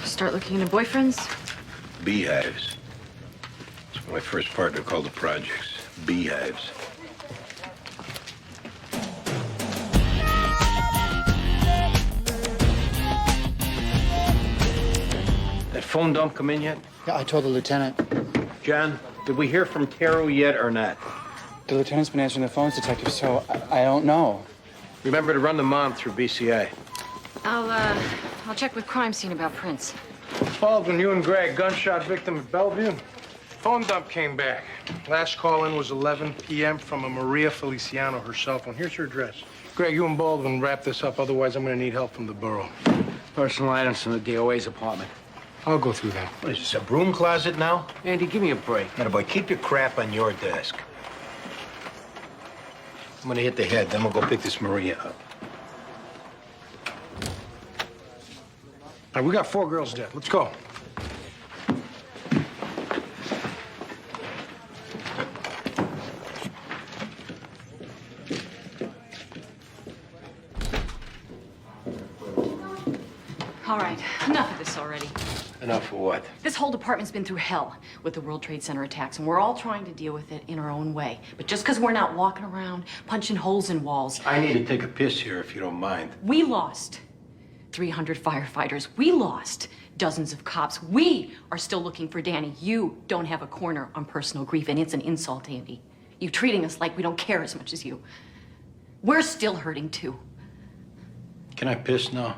Start looking into boyfriends? Beehives. That's what my first partner called the projects. Beehives. That phone dump come in yet? Yeah, I told the lieutenant. John, did we hear from Taro yet or not? The lieutenant's been answering the phones, Detective, so I don't know. Remember to run the mom through BCI. I'll check with crime scene about Prince. Baldwin, you and Greg, gunshot victim at Bellevue. Phone dump came back. Last call in was 11 p.m. from a Maria Feliciano, her cell phone. Here's her address. Greg, you and Baldwin wrap this up, otherwise I'm gonna need help from the borough. Personal items from the DOA's apartment. I'll go through that. What is this, a broom closet now? Andy, give me a break. Boy, keep your crap on your desk. I'm gonna hit the head, then we'll go pick this Maria up. All right, we got 4 girls dead. Let's go. All right, enough of this already. Enough of what? This whole department's been through hell with the World Trade Center attacks, and we're all trying to deal with it in our own way. But just because we're not walking around punching holes in walls. I need to take a piss here, if you don't mind. We lost 300 firefighters. We lost dozens of cops. We are still looking for Danny. You don't have a corner on personal grief, and it's an insult, Andy. You're treating us like we don't care as much as you. We're still hurting, too. Can I piss now?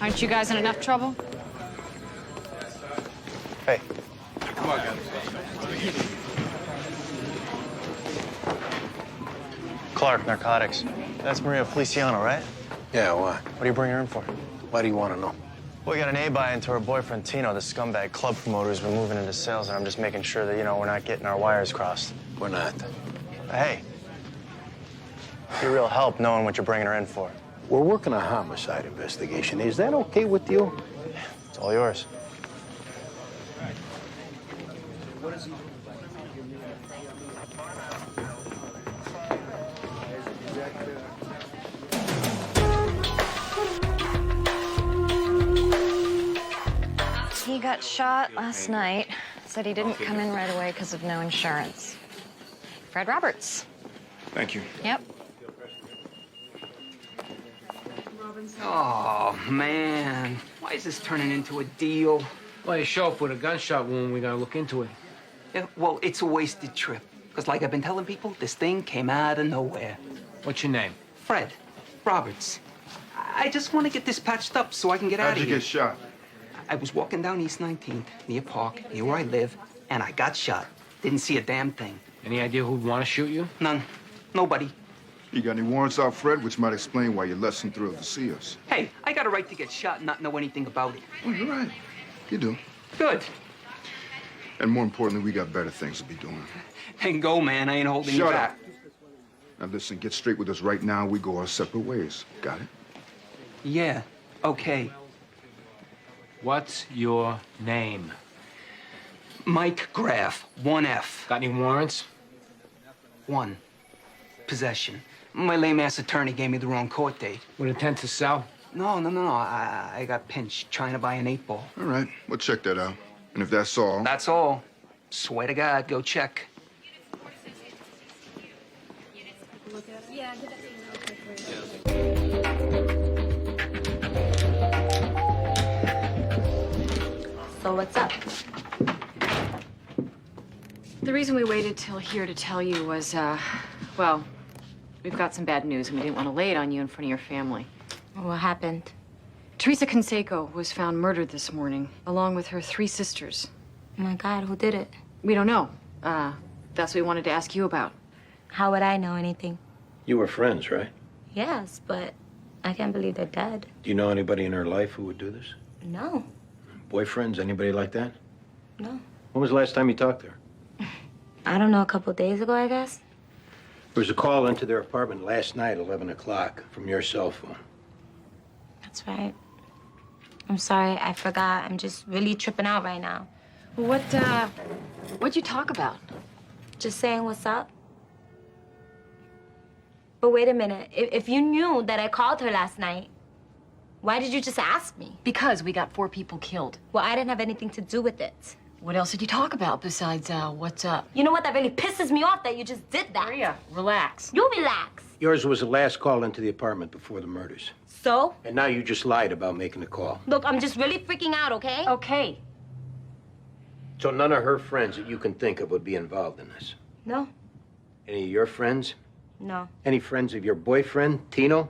Aren't you guys in enough trouble? Hey. Come on, guys. Clark, narcotics. That's Maria Feliciano, right? Yeah, why? What do you bring her in for? Why do you want to know? We got an A-buy into her boyfriend, Tino, the scumbag club promoter who's been moving into sales, and I'm just making sure that, we're not getting our wires crossed. We're not. Hey, be real help knowing what you're bringing her in for. We're working a homicide investigation. Is that okay with you? It's all yours. He got shot last night. Said he didn't come in right away because of no insurance. Fred Roberts. Thank you. Yep. Oh, man. Why is this turning into a deal? Well, you show up with a gunshot wound, we gotta look into it. Yeah, well, it's a wasted trip. Because like I've been telling people, this thing came out of nowhere. What's your name? Fred Roberts. I just want to get this patched up so I can get out of here. How'd you get shot? I was walking down East 19th, near Park, near where I live, and I got shot. Didn't see a damn thing. Any idea who'd want to shoot you? None. Nobody. You got any warrants out, Fred, which might explain why you're less than thrilled to see us? Hey, I got a right to get shot and not know anything about it. Oh, you're right. You do. Good. And more importantly, we got better things to be doing. Then go, man. I ain't holding you Shut back. up. Now listen, get straight with us right now. We go our separate ways. Got it? Yeah, okay. What's your name? Mike Graff, 1F. Got any warrants? 1. Possession. My lame-ass attorney gave me the wrong court date. With intent to sell? No. I got pinched trying to buy an 8-ball. All right, we'll check that out. And if that's all... That's all. Swear to God, go check. So what's up? The reason we waited till here to tell you was, well, we've got some bad news and we didn't want to lay it on you in front of your family. What happened? Teresa Canseco was found murdered this morning, along with her 3 sisters. Oh my God, who did it? We don't know. That's what we wanted to ask you about. How would I know anything? You were friends, right? Yes, but I can't believe they're dead. Do you know anybody in her life who would do this? No, Boyfriends, anybody like that? no. When was the last time you talked to her? I don't know, a couple days ago, I guess. There was a call into their apartment last night, 11 o'clock, from your cell phone. That's right. I'm sorry, I forgot. I'm just really tripping out right now. What'd you talk about? Just saying what's up. But wait a minute. If you knew that I called her last night, why did you just ask me? Because we got 4 people killed. Well, I didn't have anything to do with it. What else did you talk about besides, what's up? You know what? That really pisses me off that you just did that. Maria, relax. You relax. Yours was the last call into the apartment before the murders. So? And now you just lied about making the call. Look, I'm just really freaking out, okay? Okay. So none of her friends that you can think of would be involved in this? No. Any of your friends? No. Any friends of your boyfriend, Tino?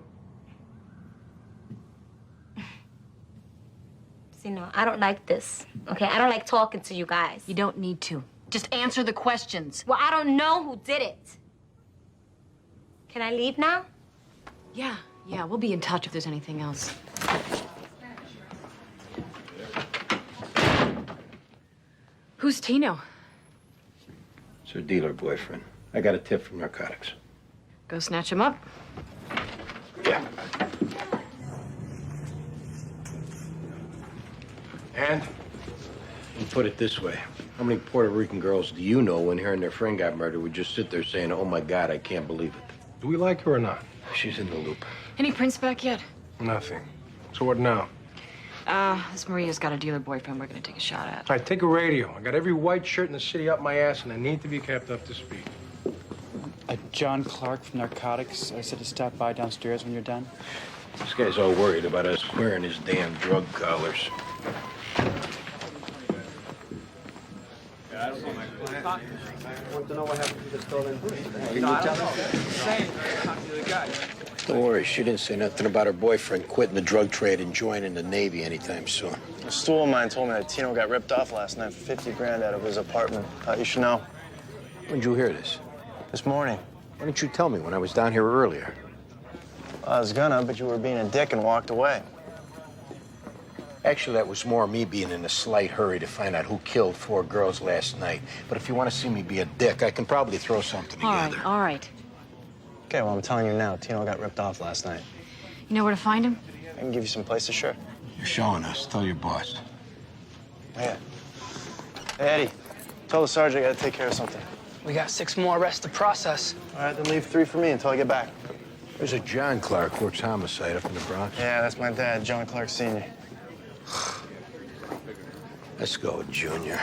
See, no, I don't like this, okay? I don't like talking to you guys. You don't need to. Just answer the questions. Well, I don't know who did it. Can I leave now? Yeah, we'll be in touch if there's anything else. Who's Tino? It's her dealer boyfriend. I got a tip from narcotics. Go snatch him up. Yeah. And? And put it this way. How many Puerto Rican girls do you know when hearing their friend got murdered would just sit there saying, oh my God, I can't believe it? Do we like her or not? She's in the loop. Any prints back yet? Nothing. So what now? This Maria's got a dealer boyfriend we're gonna take a shot at. All right, take a radio. I got every white shirt in the city up my ass, and I need to be kept up to speed. John Clark from Narcotics. I said to stop by downstairs when you're done. This guy's all worried about us wearing his damn drug collars. Want to know what happened to the stolen Don't worry, she didn't say nothing about her boyfriend quitting the drug trade and joining the Navy anytime soon. A stool of mine told me that Tino got ripped off last night for 50 grand out of his apartment. Thought you should know. When'd you hear this? This morning. Why didn't you tell me when I was down here earlier? I was gonna, but you were being a dick and walked away. Actually, that was more me being in a slight hurry to find out who killed 4 girls last night. But if you want to see me be a dick, I can probably throw something together. All right. Okay, well, I'm telling you now, Tino got ripped off last night. You know where to find him? I can give you some places, sure. You're showing us. Tell your boss. Yeah. Hey, Eddie, tell the sergeant I gotta take care of something. We got 6 more arrests to process. All right, then leave 3 for me until I get back. There's a John Clark, works homicide up in the Bronx. Yeah, that's my dad, John Clark Sr. Let's go, Junior.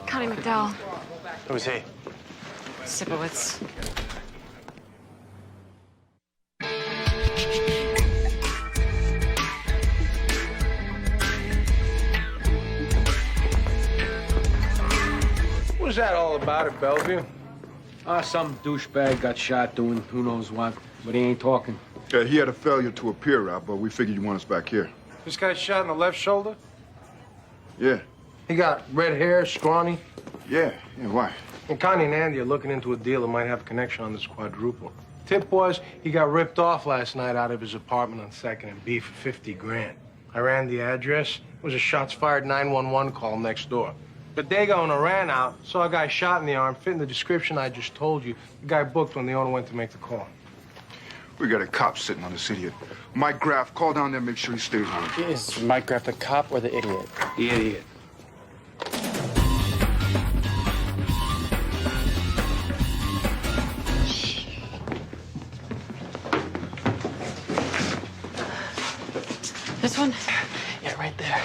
Connie McDowell. Who's he? Sipowicz. was that all about at Bellevue? Some douchebag got shot doing who knows what, but he ain't talking. Yeah, he had a failure to appear route, but we figured you want us back here. This guy shot in the left shoulder? Yeah. He got red hair, scrawny. Yeah, why? And Connie and Andy are looking into a deal that might have a connection on this quadruple. Tip was he got ripped off last night out of his apartment on 2nd and B for 50 grand. I ran the address. It was a shots fired 911 call next door. The Dago owner ran out, saw a guy shot in the arm, fitting the description I just told you. The guy booked when the owner went to make the call. We got a cop sitting on this idiot. Mike Graff, call down there and make sure he stays on it. Is Mike Graff the cop or the idiot? The idiot. This one? Yeah, right there.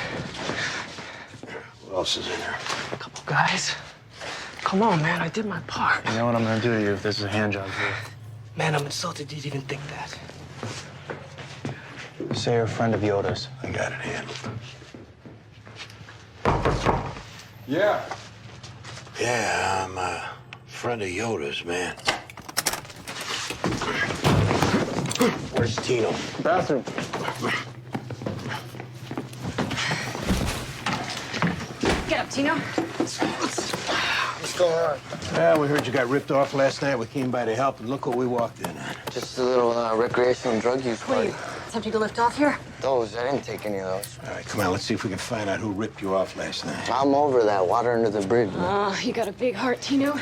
What else is in there? A couple guys. Come on, man, I did my part. You know what I'm gonna do to you if this is a hand job here? Man, I'm insulted you'd even think that. Say you're a friend of Yoda's. I got it handled. Yeah. Yeah, I'm a friend of Yoda's, man. Where's Tino? Bathroom. Get up, Tino. What's going on? Yeah, we heard you got ripped off last night. We came by to help, and look what we walked in on. Just a little recreational drug use party. Something to lift off here? Those, I didn't take any of those. All right, come on, let's see if we can find out who ripped you off last night. I'm over that. Water under the bridge. You got a big heart, Tino. You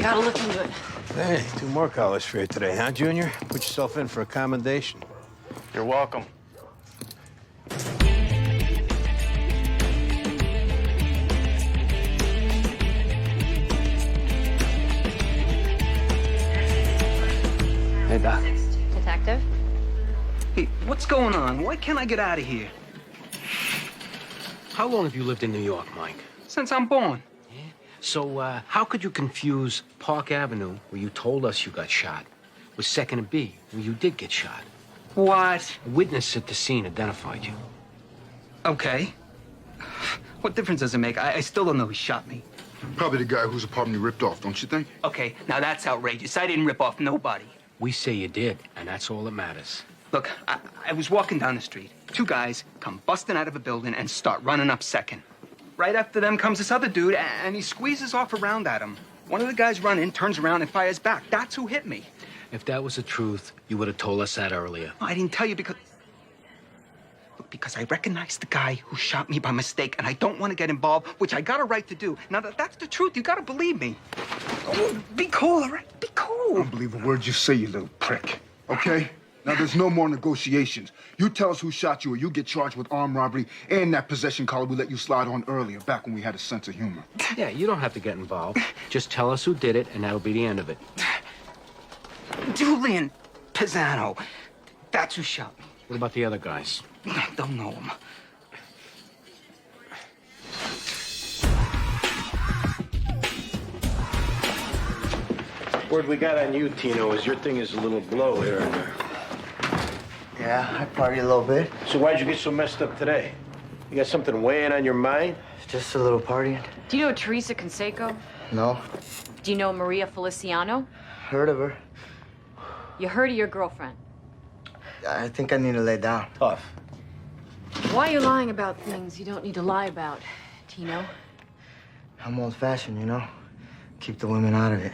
gotta look into it. Hey, 2 more callers for you today, huh, Junior? Put yourself in for a commendation. You're welcome. Hey, Doc. Detective? Hey, what's going on? Why can't I get out of here? How long have you lived in New York, Mike? Since I'm born. So, how could you confuse Park Avenue, where you told us you got shot, with 2nd and B, where you did get shot? What? A witness at the scene identified you. Okay. What difference does it make? I still don't know who shot me. Probably the guy whose apartment you ripped off, don't you think? Okay, now that's outrageous. I didn't rip off nobody. We say you did, and that's all that matters. Look, I was walking down the street. 2 guys come busting out of a building and start running up 2nd. Right after them comes this other dude, and he squeezes off around at him. One of the guys running turns around and fires back. That's who hit me. If that was the truth, you would have told us that earlier. I didn't tell you because... Look, because I recognized the guy who shot me by mistake, and I don't want to get involved, which I got a right to do. Now, that's the truth. You got to believe me. Oh, be cool, all right? Be cool. I don't believe a word you say, you little prick. Okay? Now, there's no more negotiations. You tell us who shot you, or you get charged with armed robbery and that possession collar we let you slide on earlier, back when we had a sense of humor. Yeah, you don't have to get involved. Just tell us who did it, and that'll be the end of it. Julian Pisano. That's who shot me. What about the other guys? I don't know him. Word we got on you, Tino, is your thing is a little blow here and there. Yeah, I party a little bit. So why'd you get so messed up today? You got something weighing on your mind? Just a little partying. Do you know Teresa Canseco? No. Do you know Maria Feliciano? Heard of her. You heard of your girlfriend. I think I need to lay down. Tough. Why are you lying about things you don't need to lie about, Tino? I'm old-fashioned, you know? Keep the women out of it.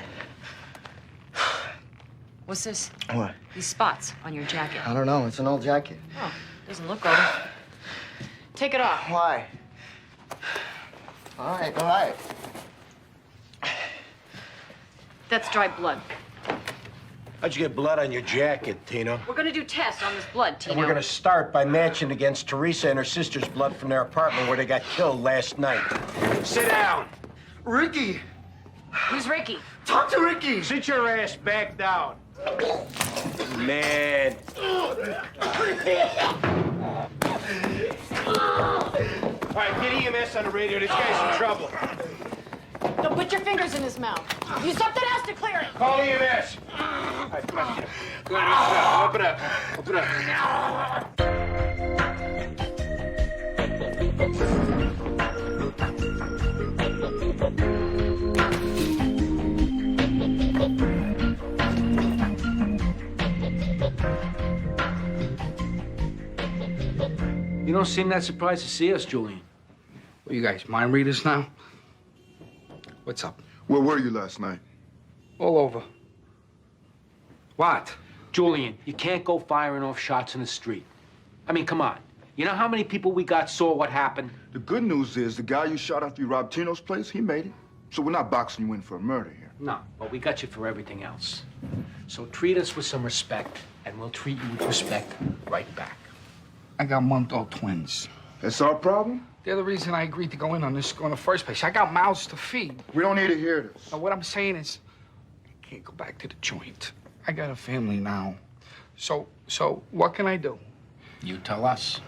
What's this? What? These spots on your jacket. I don't know. It's an old jacket. Oh, doesn't look old. Take it off. Why? All right. That's dry blood. How'd you get blood on your jacket, Tino? We're gonna do tests on this blood, Tino. And we're gonna start by matching against Teresa and her sister's blood from their apartment where they got killed last night. Sit down. Ricky! Who's Ricky? Talk to Ricky! Sit your ass back down. Man. All right, get EMS on the radio. This guy's in trouble. Don't put your fingers in his mouth. Use something else to clear it. Call EMS. All right, come on. Go ahead, open up. Open up. You don't seem that surprised to see us, Julian. Well, you guys mind readers now? What's up? Where were you last night? All over. What? Julian, you can't go firing off shots in the street. I mean, come on. You know how many people we got saw what happened? The good news is the guy you shot after you robbed Tino's place, he made it. So we're not boxing you in for a murder here. No, but we got you for everything else. So treat us with some respect, and we'll treat you with respect right back. I got month-old twins. That's our problem? They're the reason I agreed to go in on this school in the first place. I got mouths to feed. We don't need to hear this. Now, what I'm saying is, I can't go back to the joint. I got a family now. So what can I do? You tell us.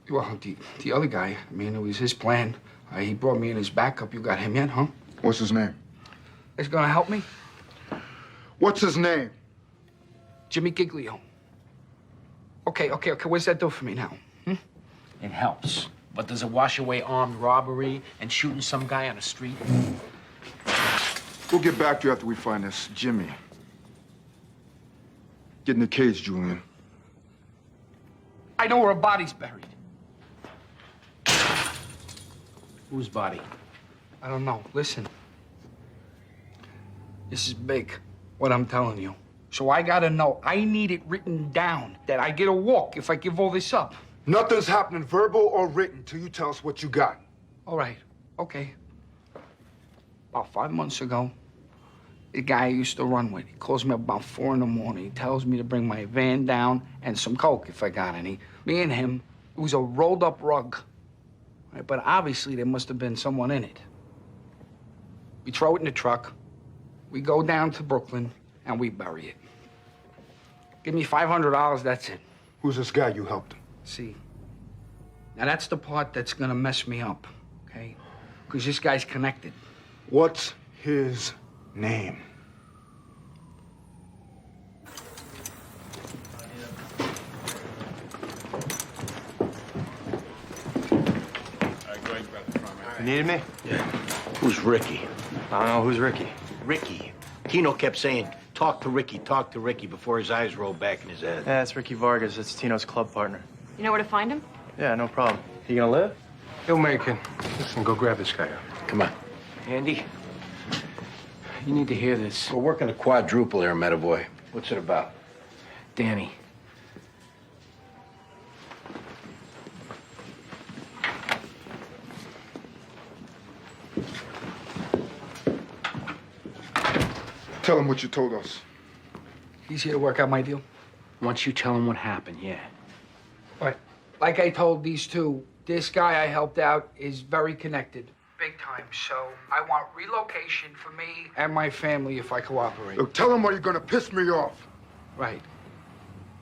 Well, the other guy, I mean, it was his plan. He brought me in his backup. You got him yet, huh? What's his name? He's gonna help me? What's his name? Jimmy Giglio. Okay. What does that do for me now? It helps. But does it wash away armed robbery and shooting some guy on the street? We'll get back to you after we find this Jimmy. Get in the cage, Julian. I know where a body's buried. Whose body? I don't know. Listen. This is big, what I'm telling you. So I gotta know. I need it written down that I get a walk if I give all this up. Nothing's happening, verbal or written, till you tell us what you got. All right. Okay. About 5 months ago, the guy I used to run with, he calls me up about 4 in the morning. He tells me to bring my van down and some coke if I got any. Me and him, it was a rolled up rug. Right, but obviously there must have been someone in it. We throw it in the truck, we go down to Brooklyn, and we bury it. Give me $500, that's it. Who's this guy you helped? See, now that's the part that's gonna mess me up, okay? Because this guy's connected. What's his name? You needed me? Yeah. Who's Ricky? I don't know. Who's Ricky? Ricky. Tino kept saying, talk to Ricky, before his eyes rolled back in his head. Yeah, it's Ricky Vargas. It's Tino's club partner. You know where to find him? Yeah, no problem. You gonna live? He'll make it. Listen, go grab this guy. Come on. Andy, you need to hear this. We're working a quadruple here, Metaboy. What's it about? Danny. Tell him what you told us. He's here to work out my deal. Once you tell him what happened, yeah. All right. Like I told these two, this guy I helped out is very connected. Big time. So I want relocation for me and my family if I cooperate. Look, tell him or you're gonna piss me off. Right.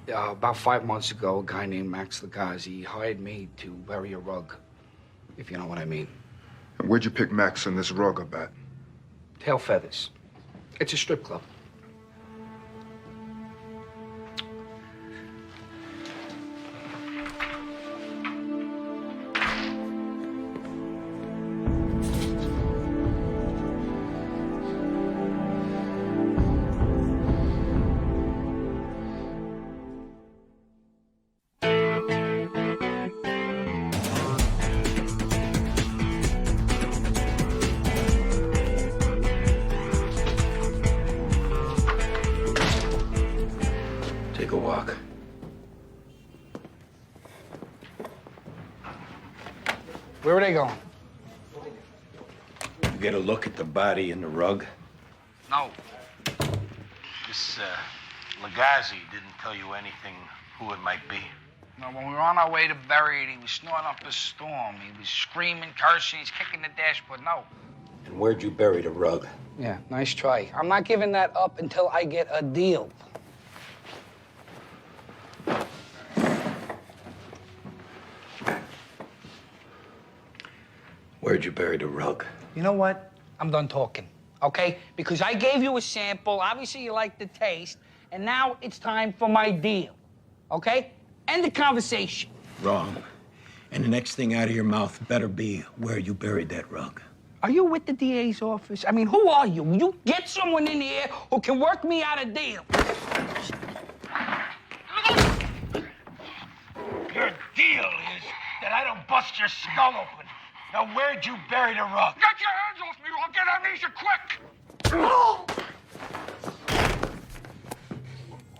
About 5 months ago, a guy named Max Lagazi hired me to bury a rug, if you know what I mean. And where'd you pick Max and this rug up at? Tail Feathers. It's a strip club. Take a walk. Where are they going? You get a look at the body in the rug? No. This, Lagazi didn't tell you anything who it might be? No, when we were on our way to bury it, he was snorting up a storm. He was screaming, cursing, he's kicking the dashboard. No. And where'd you bury the rug? Yeah, nice try. I'm not giving that up until I get a deal. Where'd you bury the rug? You know what? I'm done talking, okay? Because I gave you a sample. Obviously, you like the taste. And now it's time for my deal, okay? End the conversation. Wrong. And the next thing out of your mouth better be where you buried that rug. Are you with the DA's office? I mean, who are you? You get someone in here who can work me out a deal. You're a deal is that I don't bust your skull open. Now, where'd you bury the rug? Get your hands off me or I'll get amnesia quick!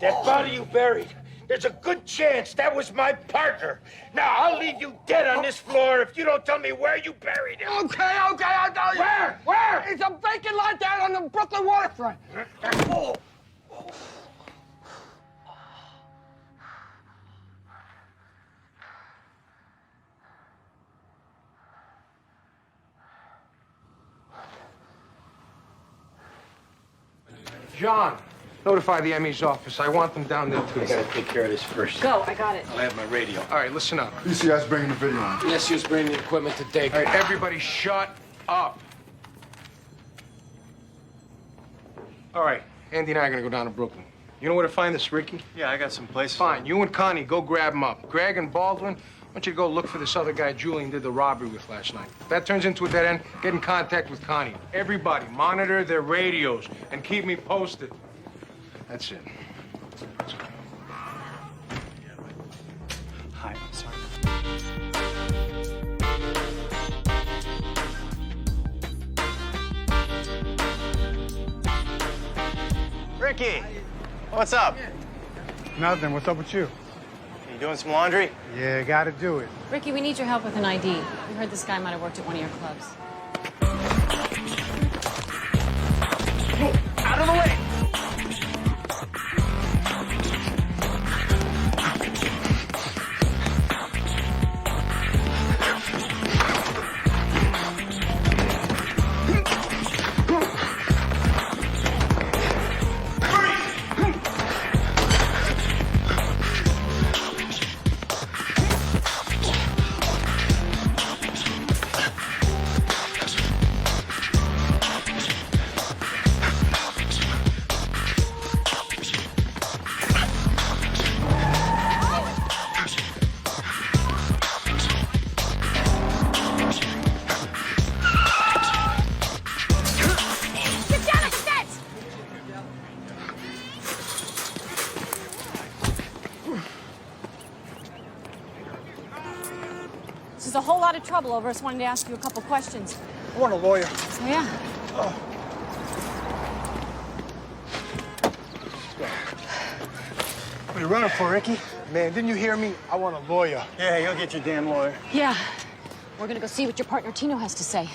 That body you buried, there's a good chance that was my partner. Now, I'll leave you dead on this floor if you don't tell me where you buried him. Okay, I'll tell you. Where? Where? It's a vacant lot down on the Brooklyn waterfront. John, notify the ME's office. I want them down there, too. I gotta take care of this first. Go, I got it. I have my radio. All right, listen up. ECI's bringing the video on. Yes, you was bringing the equipment to take. All right, everybody shut up. All right, Andy and I are gonna go down to Brooklyn. You know where to find this Ricky? Yeah, I got some places. Fine, you and Connie, go grab him up. Greg and Baldwin, I want you to go look for this other guy Julian did the robbery with last night. If that turns into a dead end, get in contact with Connie. Everybody, monitor their radios and keep me posted. That's it. Hi, I'm sorry. Ricky, what's up? Nothing. What's up with you? You doing some laundry? Yeah, gotta do it. Ricky, we need your help with an ID. We heard this guy might have worked at one of your clubs. Out of the way! This is a whole lot of trouble over us wanting to ask you a couple questions. I want a lawyer. So, yeah. What are you running for, Ricky? Man, didn't you hear me? I want a lawyer. Yeah, you'll get your damn lawyer. Yeah. We're gonna go see what your partner Tino has to say.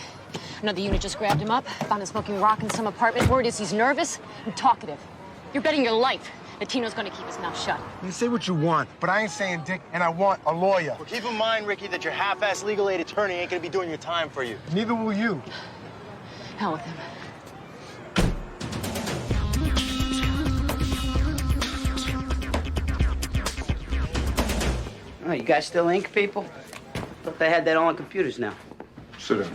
Another unit just grabbed him up, found him smoking rock in some apartment. Word is he's nervous and talkative. You're betting your life that Tino's gonna keep his mouth shut. You say what you want, but I ain't saying dick, and I want a lawyer. Well, keep in mind, Ricky, that your half-ass legal aid attorney ain't gonna be doing your time for you. Neither will you. Hell with him. Oh, you guys still ink people? Thought they had that all on computers now. Sit down.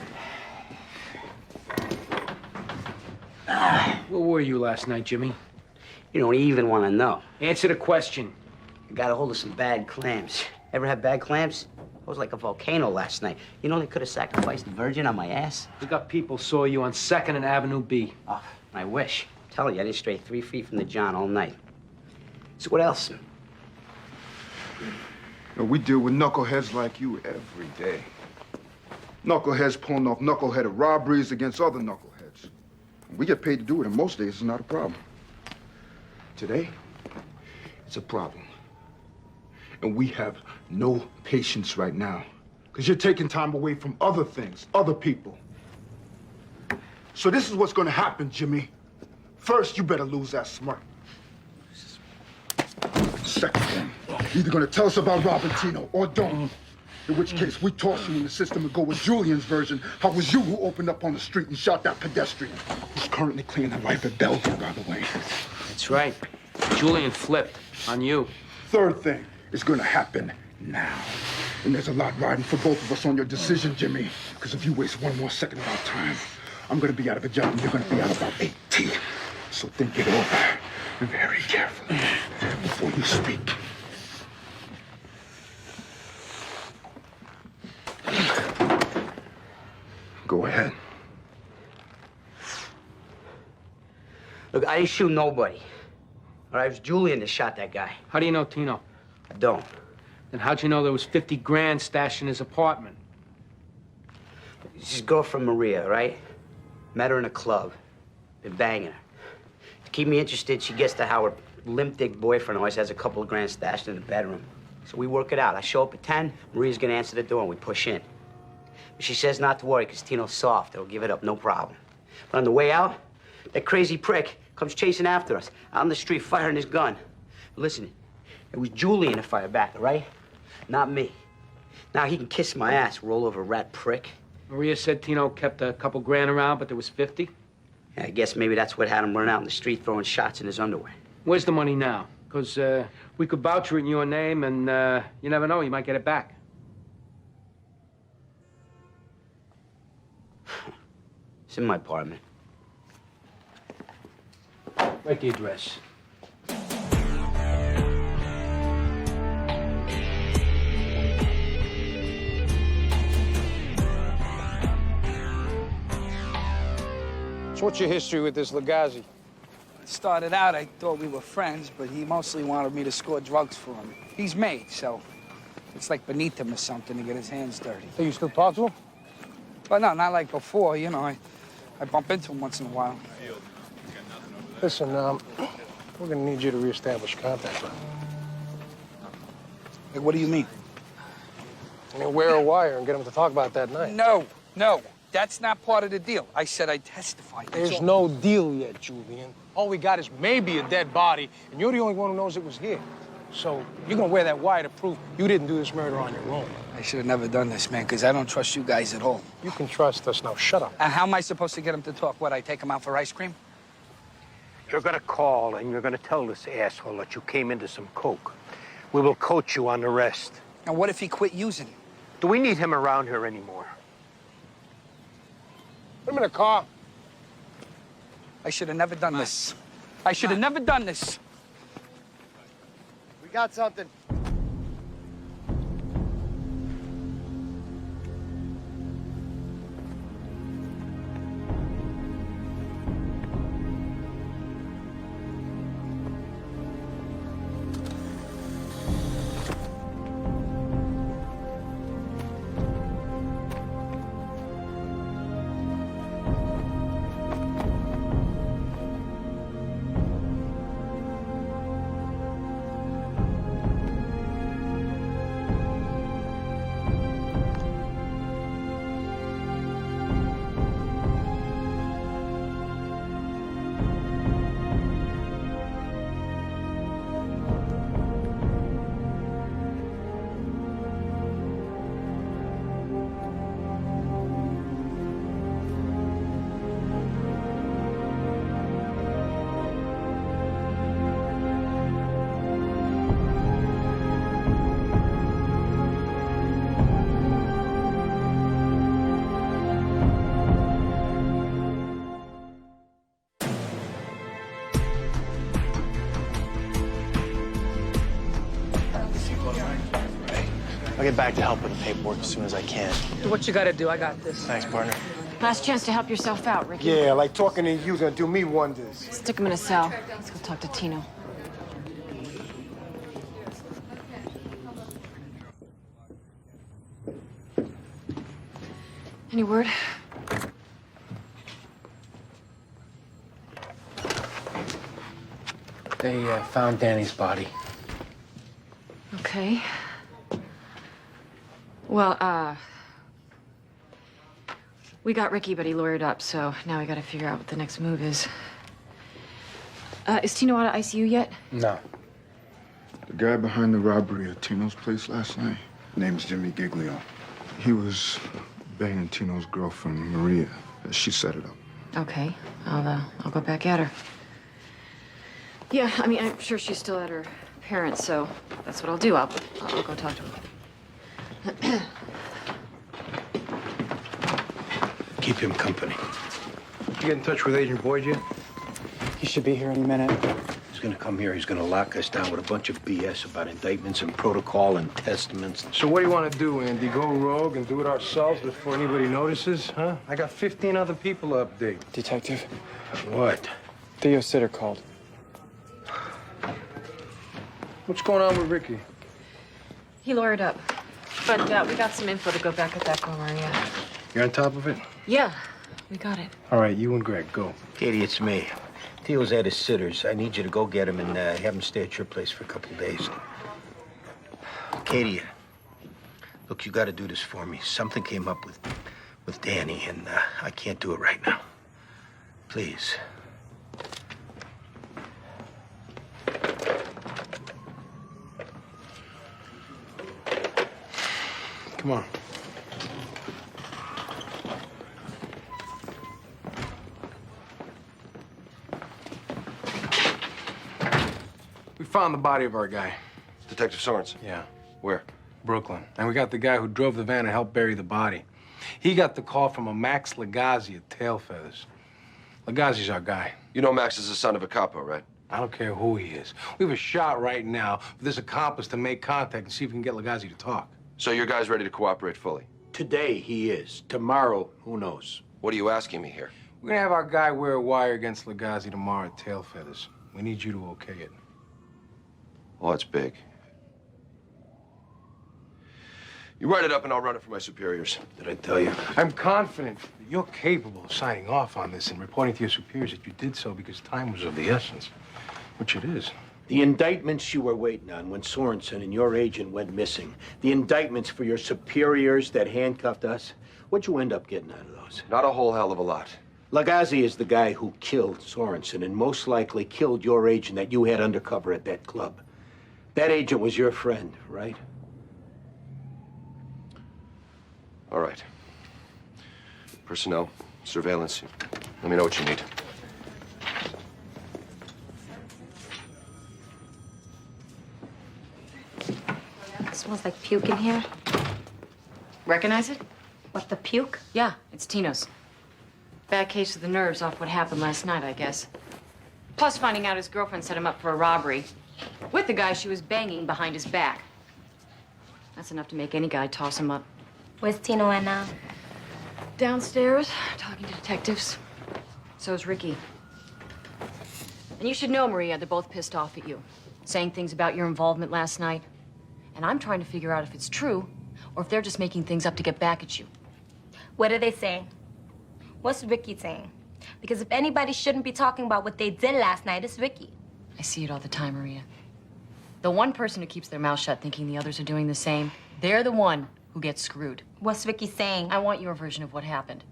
Where were you last night, Jimmy? You don't even want to know. Answer the question. I got a hold of some bad clams. Ever have bad clams? It was like a volcano last night. You know they could have sacrificed the Virgin on my ass. We got people saw you on 2nd and Avenue B. Oh, I wish. I'm telling you, I didn't stray 3 feet from the John all night. So what else? We deal with knuckleheads like you every day. Knuckleheads pulling off knuckleheaded robberies against other knuckleheads. We get paid to do it, and most days it's not a problem. Today, it's a problem. And we have no patience right now, because you're taking time away from other things, other people. So this is what's gonna happen, Jimmy. First, you better lose that smirk. Second thing, you're either gonna tell us about robbing Tino or don't. In which case, we toss you in the system and go with Julian's version. How it was you who opened up on the street and shot that pedestrian, who's currently clinging to life at Bellevue, by the way. That's right. Julian flipped on you. Third thing is gonna happen now. And there's a lot riding for both of us on your decision, Jimmy. Because if you waste one more second of our time, I'm gonna be out of a job and you're gonna be out about 18. So think it over very carefully before you speak. Go ahead. Look, I didn't shoot nobody. All right, it was Julian that shot that guy. How do you know Tino? I don't. Then how'd you know there was 50 grand stashed in his apartment? It's his girlfriend, Maria, right? Met her in a club. Been banging her. To keep me interested, she gets to how her limp-dick boyfriend always has a couple of grand stashed in the bedroom. So we work it out. I show up at 10, Maria's gonna answer the door, and we push in. But she says not to worry, because Tino's soft. They'll give it up, no problem. But on the way out, that crazy prick comes chasing after us, out on the street, firing his gun. But listen, it was Julian that fired back, all right? Not me. Now he can kiss my ass, roll over rat prick. Maria said Tino kept a couple grand around, but there was 50? Yeah, I guess maybe that's what had him run out in the street throwing shots in his underwear. Where's the money now? Because we could voucher it in your name, and you never know, you might get it back. It's in my apartment. Write the address. So what's your history with this Lagazi? Started out, I thought we were friends, but he mostly wanted me to score drugs for him. He's made, so it's like beneath him or something to get his hands dirty. So you still talk to him? But no, not like before, you know. I bump into him once in a while. Listen, we're gonna need you to reestablish contact with him. Like, what do you mean? I mean, wear a wire and get him to talk about that night. No. That's not part of the deal. I said I'd testify. There's no deal yet, Julian. All we got is maybe a dead body, and you're the only one who knows it was here. So you're gonna wear that wire to prove you didn't do this murder on your own. I should have never done this, man, because I don't trust you guys at all. You can trust us now. Shut up. And how am I supposed to get him to talk? What, I take him out for ice cream? You're gonna call and you're gonna tell this asshole that you came into some coke. We will coach you on the rest. And what if he quit using? Do we need him around here anymore? Put him in a car. I should have never done this. I should have never done this. We got something. I'll get back to help with the paperwork as soon as I can. Do what you gotta do. I got this. Thanks, partner. Last chance to help yourself out, Ricky. Yeah, like talking to you's gonna do me wonders. Stick him in a cell. Let's go talk to Tino. Any word? They found Danny's body. Okay. Well, we got Ricky, but he lawyered up, so now we gotta figure out what the next move is. Is Tino out of ICU yet? No. The guy behind the robbery at Tino's place last night, name's Jimmy Giglio. He was banging Tino's girlfriend, Maria. She set it up. Okay, I'll go back at her. Yeah, I mean, I'm sure she's still at her parents', so that's what I'll do. I'll go talk to her. Keep him company. Did you get in touch with Agent Boyd yet? He should be here any minute. He's gonna come here, he's gonna lock us down with a bunch of BS about indictments and protocol and testaments. So what do you want to do, Andy? Go rogue and do it ourselves before anybody notices, huh? I got 15 other people to update. Detective, What? Theo Sitter called. What's going on with Ricky? He lawyered up. But we got some info to go back at that girl, Maria. You're on top of it? Yeah, we got it. All right, you and Greg, go. Katie, it's me. Teal's at his sitters. I need you to go get him and have him stay at your place for a couple of days. Katie, look, you got to do this for me. Something came up with Danny, and I can't do it right now. Please. Come on. We found the body of our guy. Detective Sorensen? Yeah. Where? Brooklyn. And we got the guy who drove the van and helped bury the body. He got the call from a Max Lagazi at Tail Feathers. Lagazi's our guy. You know Max is the son of a capo, right? I don't care who he is. We have a shot right now for this accomplice to make contact and see if we can get Lagazi to talk. So your guy's ready to cooperate fully? Today he is. Tomorrow, who knows? What are you asking me here? We're gonna have our guy wear a wire against Lagazi tomorrow at Tail Feathers. We need you to okay it. Well, that's big. You write it up and I'll run it for my superiors. Did I tell you? I'm confident that you're capable of signing off on this and reporting to your superiors that you did so because time was of the essence, which it is. The indictments you were waiting on when Sorensen and your agent went missing, the indictments for your superiors that handcuffed us, what'd you end up getting out of those? Not a whole hell of a lot. Lagazi is the guy who killed Sorensen and most likely killed your agent that you had undercover at that club. That agent was your friend, right? All right. Personnel, surveillance. Let me know what you need. It smells like puke in here. Recognize it? What, the puke? Yeah, it's Tino's. Bad case of the nerves off what happened last night, I guess. Plus finding out his girlfriend set him up for a robbery with the guy she was banging behind his back. That's enough to make any guy toss him up. Where's Tino at now? Downstairs, talking to detectives. So's Ricky. And you should know, Maria, they're both pissed off at you. Saying things about your involvement last night. And I'm trying to figure out if it's true or if they're just making things up to get back at you. What are they saying? What's Ricky saying? Because if anybody shouldn't be talking about what they did last night, it's Ricky. I see it all the time, Maria. The one person who keeps their mouth shut thinking the others are doing the same, they're the one who gets screwed. What's Ricky saying? I want your version of what happened.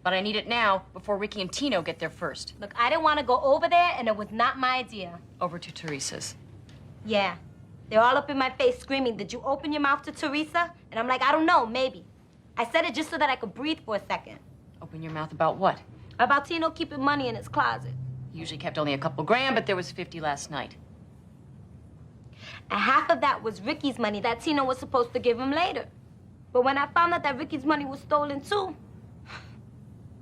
But I need it now before Ricky and Tino get there first. Look, I didn't want to go over there, and it was not my idea. Over to Teresa's. Yeah. They're all up in my face screaming, did you open your mouth to Teresa? And I'm like, I don't know, maybe. I said it just so that I could breathe for a second. Open your mouth about what? About Tino keeping money in his closet. He usually kept only a couple grand, but there was 50 last night. And half of that was Ricky's money that Tino was supposed to give him later. But when I found out that Ricky's money was stolen too,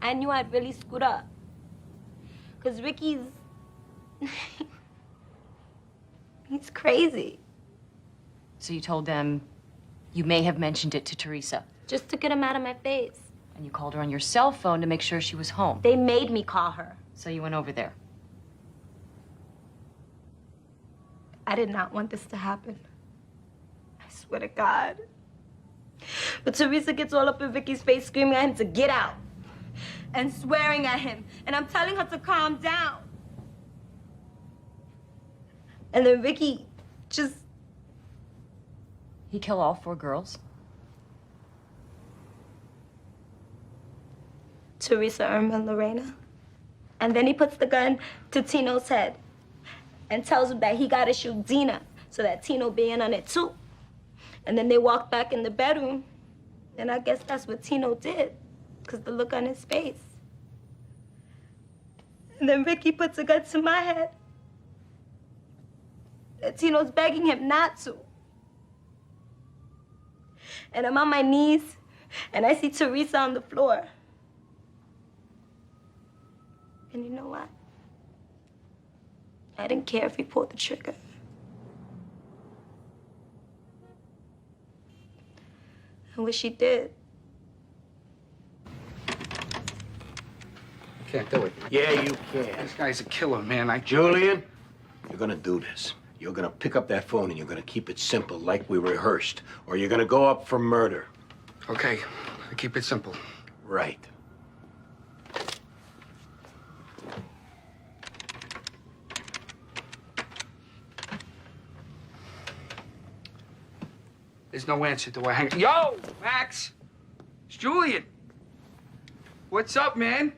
I knew I'd really screwed up. Because Ricky's... he's crazy. So you told them you may have mentioned it to Teresa. Just to get him out of my face. And you called her on your cell phone to make sure she was home. They made me call her. So you went over there. I did not want this to happen. I swear to God. But Teresa gets all up in Ricky's face screaming at him to get out. And swearing at him. And I'm telling her to calm down. And then Ricky just... He killed all 4 girls? Teresa, Irma, and Lorena. And then he puts the gun to Tino's head and tells him that he gotta shoot Dina so that Tino be in on it too. And then they walk back in the bedroom, and I guess that's what Tino did, because the look on his face. And then Ricky puts a gun to my head. And Tino's begging him not to. And I'm on my knees, and I see Teresa on the floor. And you know what? I didn't care if he pulled the trigger. I wish he did. Can't do it. Yeah, you can. This guy's a killer, man. Julian, you're gonna do this. You're gonna pick up that phone and you're gonna keep it simple like we rehearsed, or you're gonna go up for murder. Okay, I keep it simple. Right. There's no answer. Do I hang? Yo, Max! It's Julian. What's up, man?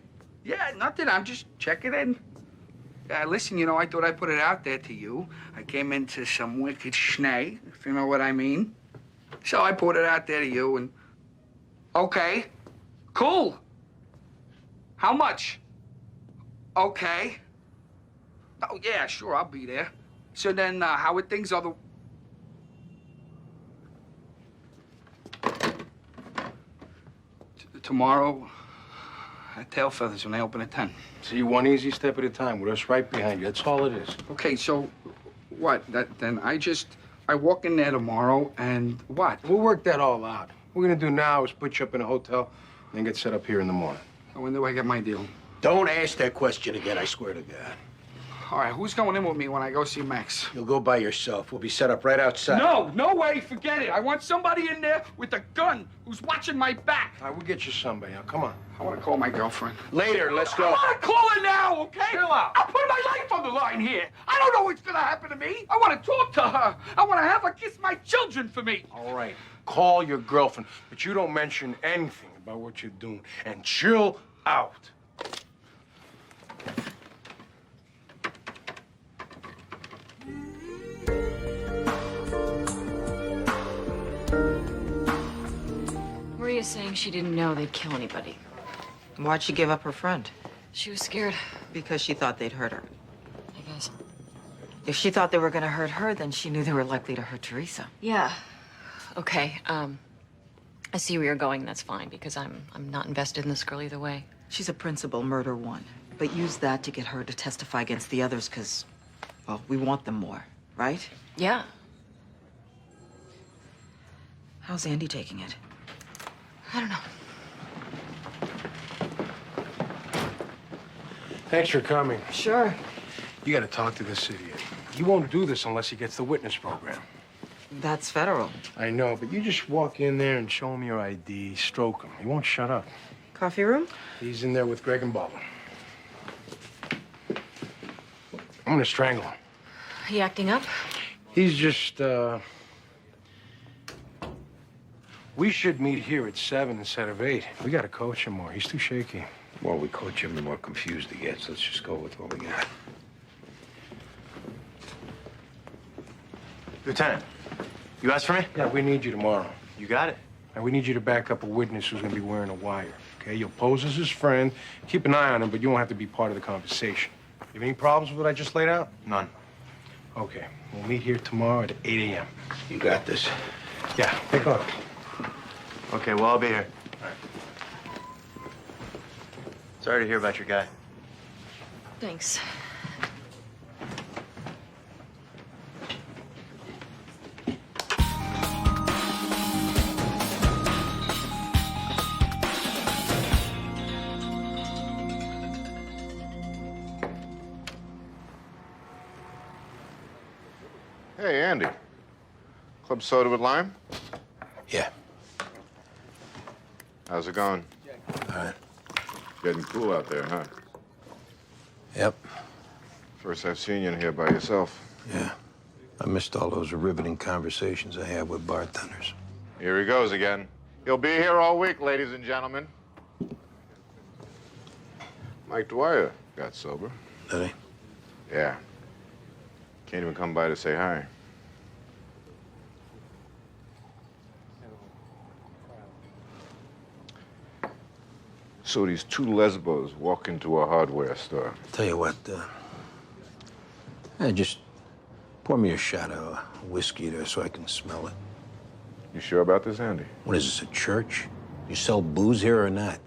Yeah, nothing. I'm just checking in. Listen, you know, I thought I put it out there to you. I came into some wicked schnay, if you know what I mean. So I put it out there to you and... Okay. Cool. How much? Okay. Oh, yeah, sure, I'll be there. So then, how are things other... Tomorrow, at Tail Feathers when they open at 10. See, one easy step at a time with us right behind you. That's all it is. Okay, so what? Then I walk in there tomorrow and what? We'll work that all out. What we're gonna do now is put you up in a hotel and then get set up here in the morning. When do I get my deal? Don't ask that question again, I swear to God. All right, who's going in with me when I go see Max? You'll go by yourself. We'll be set up right outside. No way, forget it. I want somebody in there with a gun who's watching my back. All right, we'll get you somebody. Now, come on. I want to call my girlfriend. Later, let's go. I want to call her now, okay? Chill out. I'm putting my life on the line here. I don't know what's going to happen to me. I want to talk to her. I want to have her kiss my children for me. All right, call your girlfriend, but you don't mention anything about what you're doing. And chill out. Maria's saying she didn't know they'd kill anybody. Why'd she give up her friend? She was scared. Because she thought they'd hurt her. I guess. If she thought they were gonna hurt her, then she knew they were likely to hurt Teresa. Yeah. Okay, I see where you're going. That's fine, because I'm not invested in this girl either way. She's a principal, murder one. But use that to get her to testify against the others, because, well, we want them more, right? Yeah. How's Andy taking it? I don't know. Thanks for coming. Sure. You gotta talk to this idiot. He won't do this unless he gets the witness program. That's federal. I know, but you just walk in there and show him your ID, stroke him. He won't shut up. Coffee room? He's in there with Greg and Baldwin. I'm gonna strangle him. He acting up? He's just, we should meet here at 7 instead of 8. We gotta coach him more. He's too shaky. The more we coach him, the more confused he gets. Let's just go with what we got. Lieutenant, you asked for me? Yeah, we need you tomorrow. You got it. And we need you to back up a witness who's gonna be wearing a wire, okay? You'll pose as his friend, keep an eye on him, but you won't have to be part of the conversation. You have any problems with what I just laid out? None. Okay, we'll meet here tomorrow at 8 a.m. You got this. Yeah, take off. Okay, well, I'll be here. All right. Sorry to hear about your guy. Thanks. Hey, Andy. Club soda with lime? Yeah. How's it going? All right. Getting cool out there, huh? Yep. First I've seen you in here by yourself. Yeah. I missed all those riveting conversations I had with bartenders. Here he goes again. He'll be here all week, ladies and gentlemen. Mike Dwyer got sober. Did he? Yeah. Can't even come by to say hi. So these two lesbos walk into a hardware store. Tell you what, just pour me a shot of whiskey there so I can smell it. You sure about this, Andy? What is this, a church? You sell booze here or not?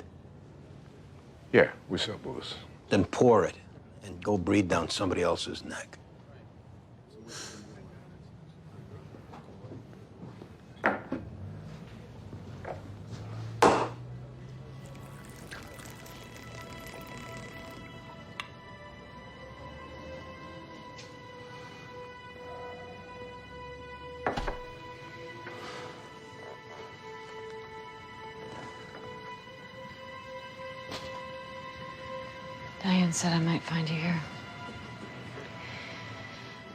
Yeah, we sell booze. Then pour it and go breathe down somebody else's neck. Diane said I might find you here.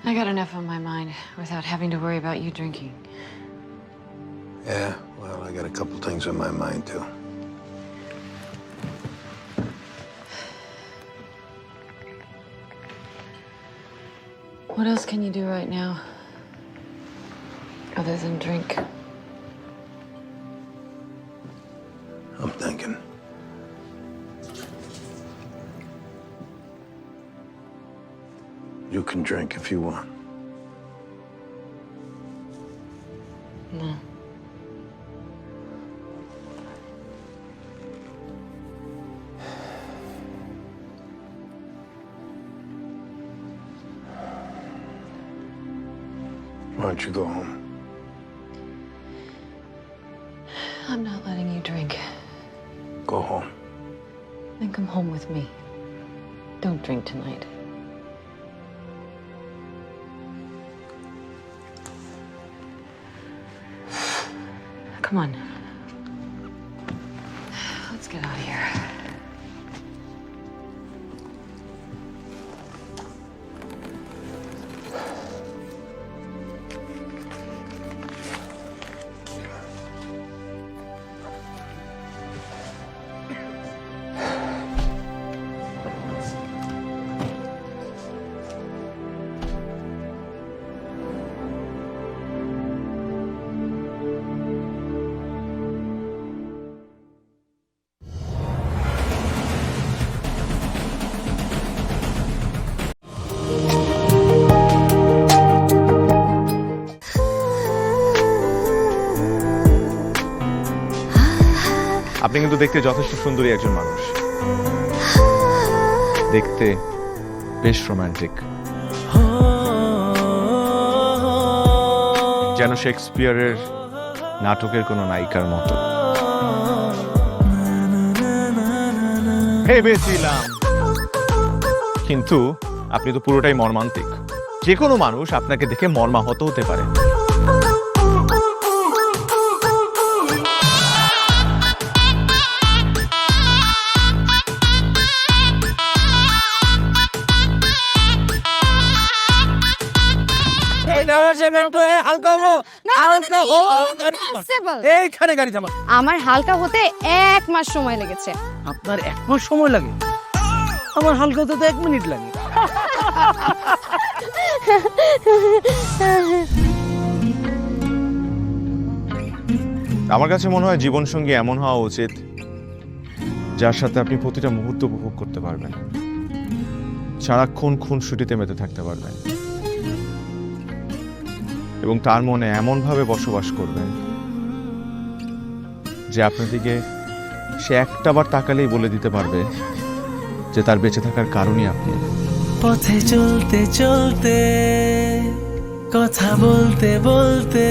I got enough on my mind without having to worry about you drinking. Yeah, well, I got a couple things on my mind, too. What else can you do right now, other than drink? I'm thinking. You can drink if you want. No. Why don't you go home? I'm not letting you drink. Go home. Then come home with me. Don't drink tonight. Come on. Let's get out of here. আপনি কিন্তু দেখতে যথেষ্ট সুন্দরী একজন মানুষ, দেখতে বেশ romantic, যেন শেক্সপিয়ারের নাটকের কোনো নায়িকার মতো। ভেবেছিলাম, কিন্তু আপনি তো পুরোটাই মর্মান্তিক। যে কোনো মানুষ আপনাকে দেখে মর্মাহত হতে পারে। এইখানে গাড়ি থামা। আমার হালকা হতে 1 মাস সময় লেগেছে। আপনার 1 মাস সময় লাগে? আমার হালকা হতে তো 1 মিনিট লাগে। আমার কাছে মনে হয় জীবনসঙ্গী এমন হওয়া উচিত যার সাথে আপনি প্রতিটা মুহূর্ত উপভোগ করতে পারবেন, সারাক্ষণ খুনসুটিতে মেতে থাকতে পারবেন এবং তার মনে এমনভাবে বসবাস করবেন যে আপনার দিকে সে একটাবার তাকালেই বলে দিতে পারবে যে তার বেঁচে থাকার কারণই আপনি। পথে চলতে চলতে, কথা বলতে বলতে,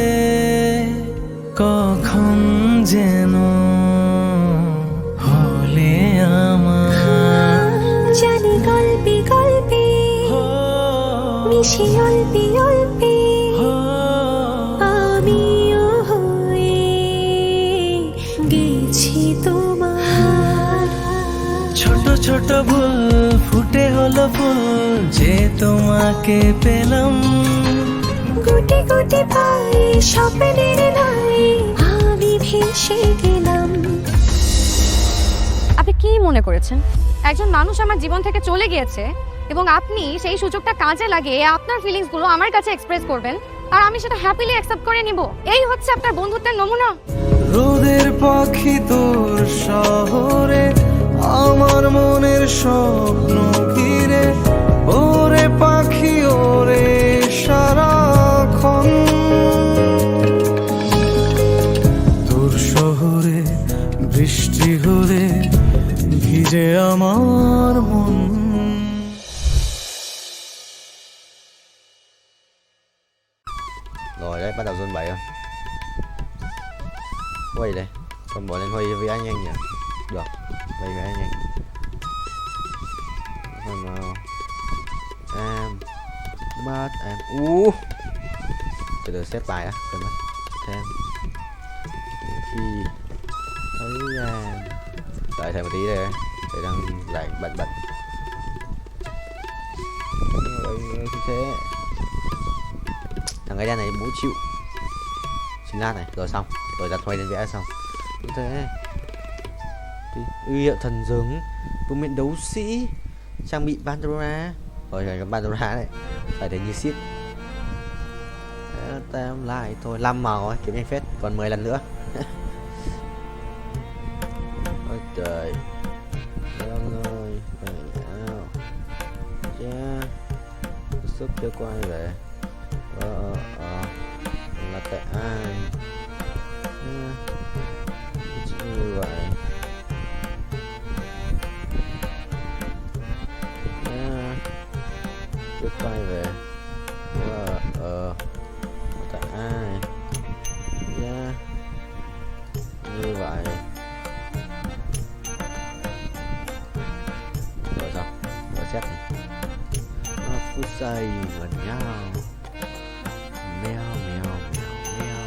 কখন যেন হলে আমার। জানি গল্পে গল্পে, মিশে অল্পে অল্পে, আমিও হয়ে গেছি তোমার। ছোট ছোট ভুল ফুটে হলো ফুল, যে তোমাকে পেলাম। গুটি গুটি পায়ে স্বপ্নের নাই, আমি ভেসে গেলাম। আপনি কি মনে করেছেন একজন মানুষ আমার জীবন থেকে চলে গিয়েছে এবং আপনি সেই সুযোগটা কাজে লাগিয়ে আপনার ফিলিংসগুলো আমার কাছে এক্সপ্রেস করবেন আর আমি সেটা হ্যাপিলি অ্যাকসেপ্ট করে নিব? এই হচ্ছে আপনার বন্ধুত্বের নমুনা? রোদের পাখি তোর শহরে, আমার মনের স্বপ্ন ঘিরে। ওরে পাখি ওরে সারাক্ষণ, তোর শহরে বৃষ্টি হলে ভিজে আমার মন। Rồi đấy, bắt đầu zone 7 không? Huy đây, con bỏ lên Huy với anh nhanh nhỉ? Được, đây với anh nhanh. Còn nào em bắt em từ từ xếp bài á, quên mất thêm khi thấy em đợi thêm một tí đây, để đang giải bật ơi, không thế. Thằng gái đen này bố chịu. Xin lát này, rồi xong. Rồi ra thuê lên vẽ xong. Không thế. Uy hiệu thần giống. Vương miện đấu sĩ. Trang bị Pandora. Rồi cái Pandora đấy. Phải để như shit. Tam lại thôi, 5 màu ấy, kiếm nhanh phết. Còn 10 lần nữa. Ôi trời. Ơn ơi. Cha. Sức chưa quay về. Là tại ai? Chỉ như vậy. Chưa quay về. Tại ai? Như vậy. Rồi xong. Rồi xét này. Phút giây gần nhau. Mèo mèo mèo mèo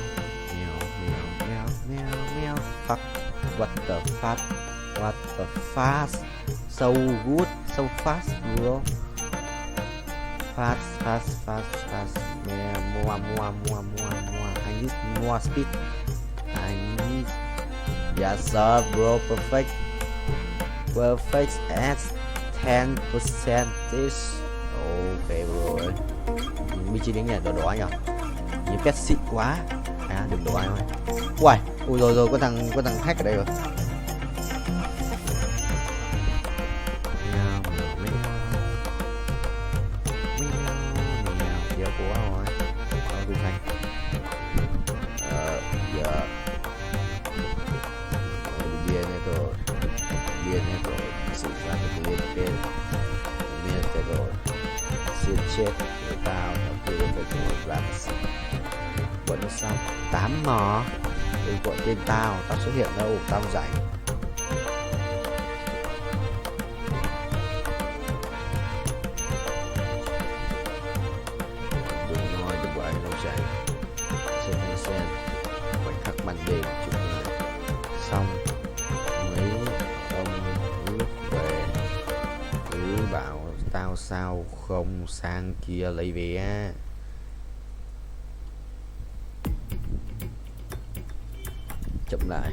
mèo mèo mèo mèo mèo. Fuck. What the fuck? What the fast? So good, so fast, bro. Fast. Mèo mua. I need more speed. I need. Yes sir, bro. Perfect at 10%. Ok bro. Mình chỉ đến nhà đỏ nhỉ. Những pet xịn quá. Đừng đổ ai thôi. Uầy, ui rồi có thằng hack ở đây rồi. Giờ của rồi. Tôi thành. Giờ. Điên này rồi. Sự ra cái điên. Rồi. Xuyên chết người tao nó kia phải ngồi làm bọn nó sao 8 mò gọi tên tao xuất hiện đâu tao rảnh đừng nói đừng gọi đâu chạy trên xe khoảnh khắc ban đêm chụp lại xong mấy ông lúc về cứ bảo tao sao không sang kia lấy vé. Chậm lại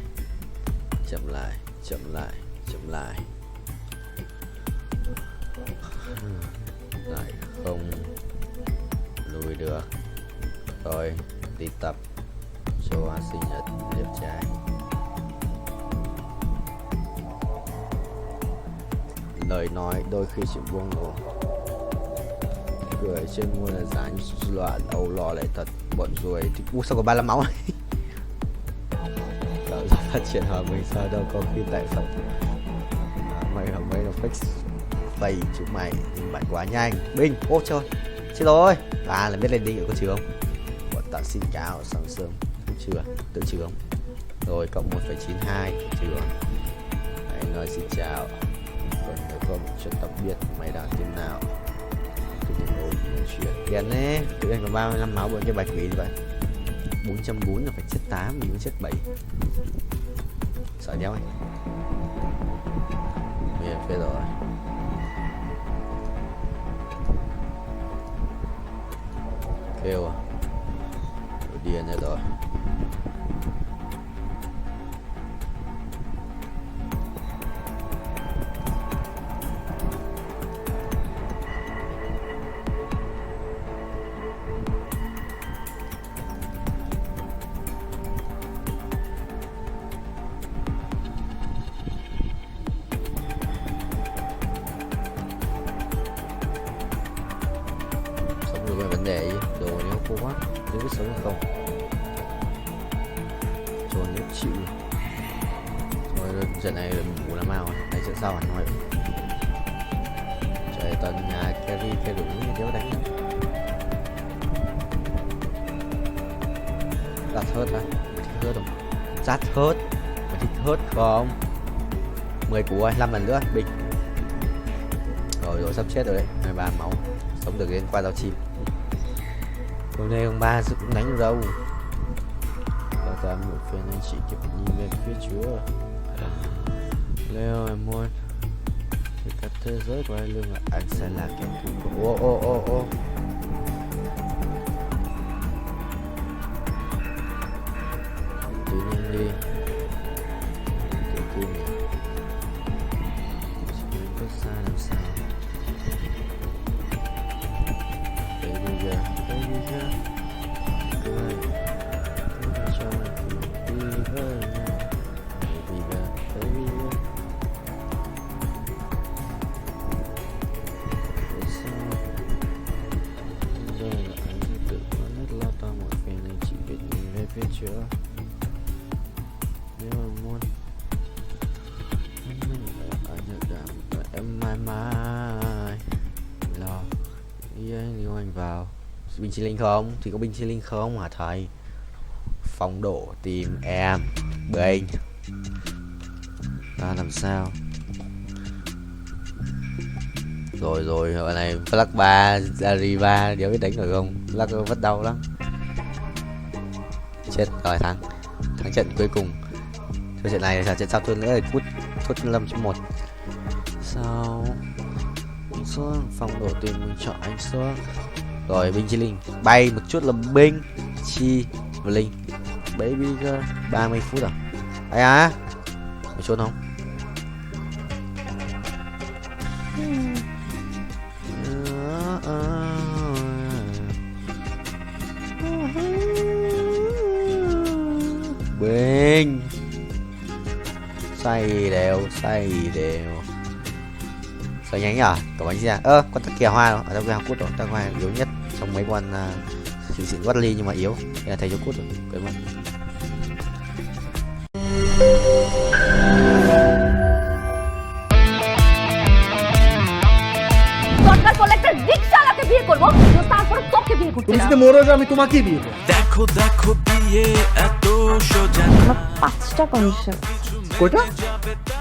lại không lùi được. Rồi đi tập cho sinh nhật đẹp trai. Lời nói đôi khi chỉ buông lỏng. Cười trên môi là giá như loạn âu lo lại thật bọn ruồi thì sao có 35 máu này. Cậu ra phát triển hòa mình sao đâu có khi tại Phật. Mày hả mấy nó fix phây chúng mày nhưng bạn quá nhanh. Binh, ô trời. Xin lỗi. Là biết lên đinh ở có chưa không? Bọn tao xin chào sáng sớm. Chưa, tự chưa không? Rồi cộng 1,92 chưa. Hãy nói xin chào. Còn nếu không cho tao biết mày đã thế nào. Chuyện tiền ấy, tụi anh còn 35 máu bọn cái bạch quỷ như vậy. 440 là phải chết 8, mình mới chết 7. Sợ đéo anh. Miền phê rồi. Kêu à. Điên này rồi. Vấn đề gì? Đồ nếu khô quá, nếu biết sống không? Cho nếu chịu. Thôi trận này ngủ làm nào, đấy trận sau hẳn nói. Trời tần nhà carry cái đủ như đéo đánh. Giặt hớt á, mày thích hớt không? Giặt hớt, mày thích hớt không? 10 cú ơi, 5 lần nữa, bình. Rồi sắp chết rồi đấy, 23 máu. Sống được đến qua giáo chim. Hôm nay ông ba cũng đánh được đâu. Và ta một phen anh chị kịp nhìn về phía trước. Leo em muốn Cả thế giới quay lưng là anh sẽ là kẻ thù. Ô. Tự nhiên đi. Tự tin nhỉ. Mình có sai làm sao? Baby girl. Cười. Tôi cho mình đi với nhau. Baby girl. Giờ là anh tự có hết lo toan mọi việc nên chỉ biết nhìn về phía trước. Nếu mà muốn mình ở nhật cảm và em mãi mãi lo ý anh yêu anh vào. Bình chi linh không? Thì có bình chi linh không hả thầy? Phong độ tìm em bình ta làm sao? Rồi hồi này flash 3 Ari 3 đéo biết đánh rồi không? Flash vất đau lắm. Chết rồi, thắng trận cuối cùng. Thôi trận này là trận sau tuần nữa phút 5.1. Sao xuống phong độ tìm mình chọn anh xuống. Rồi binh chi linh bay một chút là binh chi và linh. Baby girl 30 phút rồi. Ai á? Mày trốn không? Bình xoay đều xoay nhánh à? Có bánh gì à? Con tắc kè hoa đâu? Ở đâu cái cút rồi, tắc hoa yếu nhất trong mấy con xịn quát ly nhưng mà yếu. Đây là thầy cho cút rồi, quên mất. দরকার পড়লে একটা রিকশাওয়ালাকে বিয়ে করবো, তারপরে তোকে বিয়ে করতে। তুমি যদি মরো যে আমি তোমাকেই বিয়ে করব। দেখো বিয়ে এত সোজা না। 5টা কন্ডিশন। কয়টা?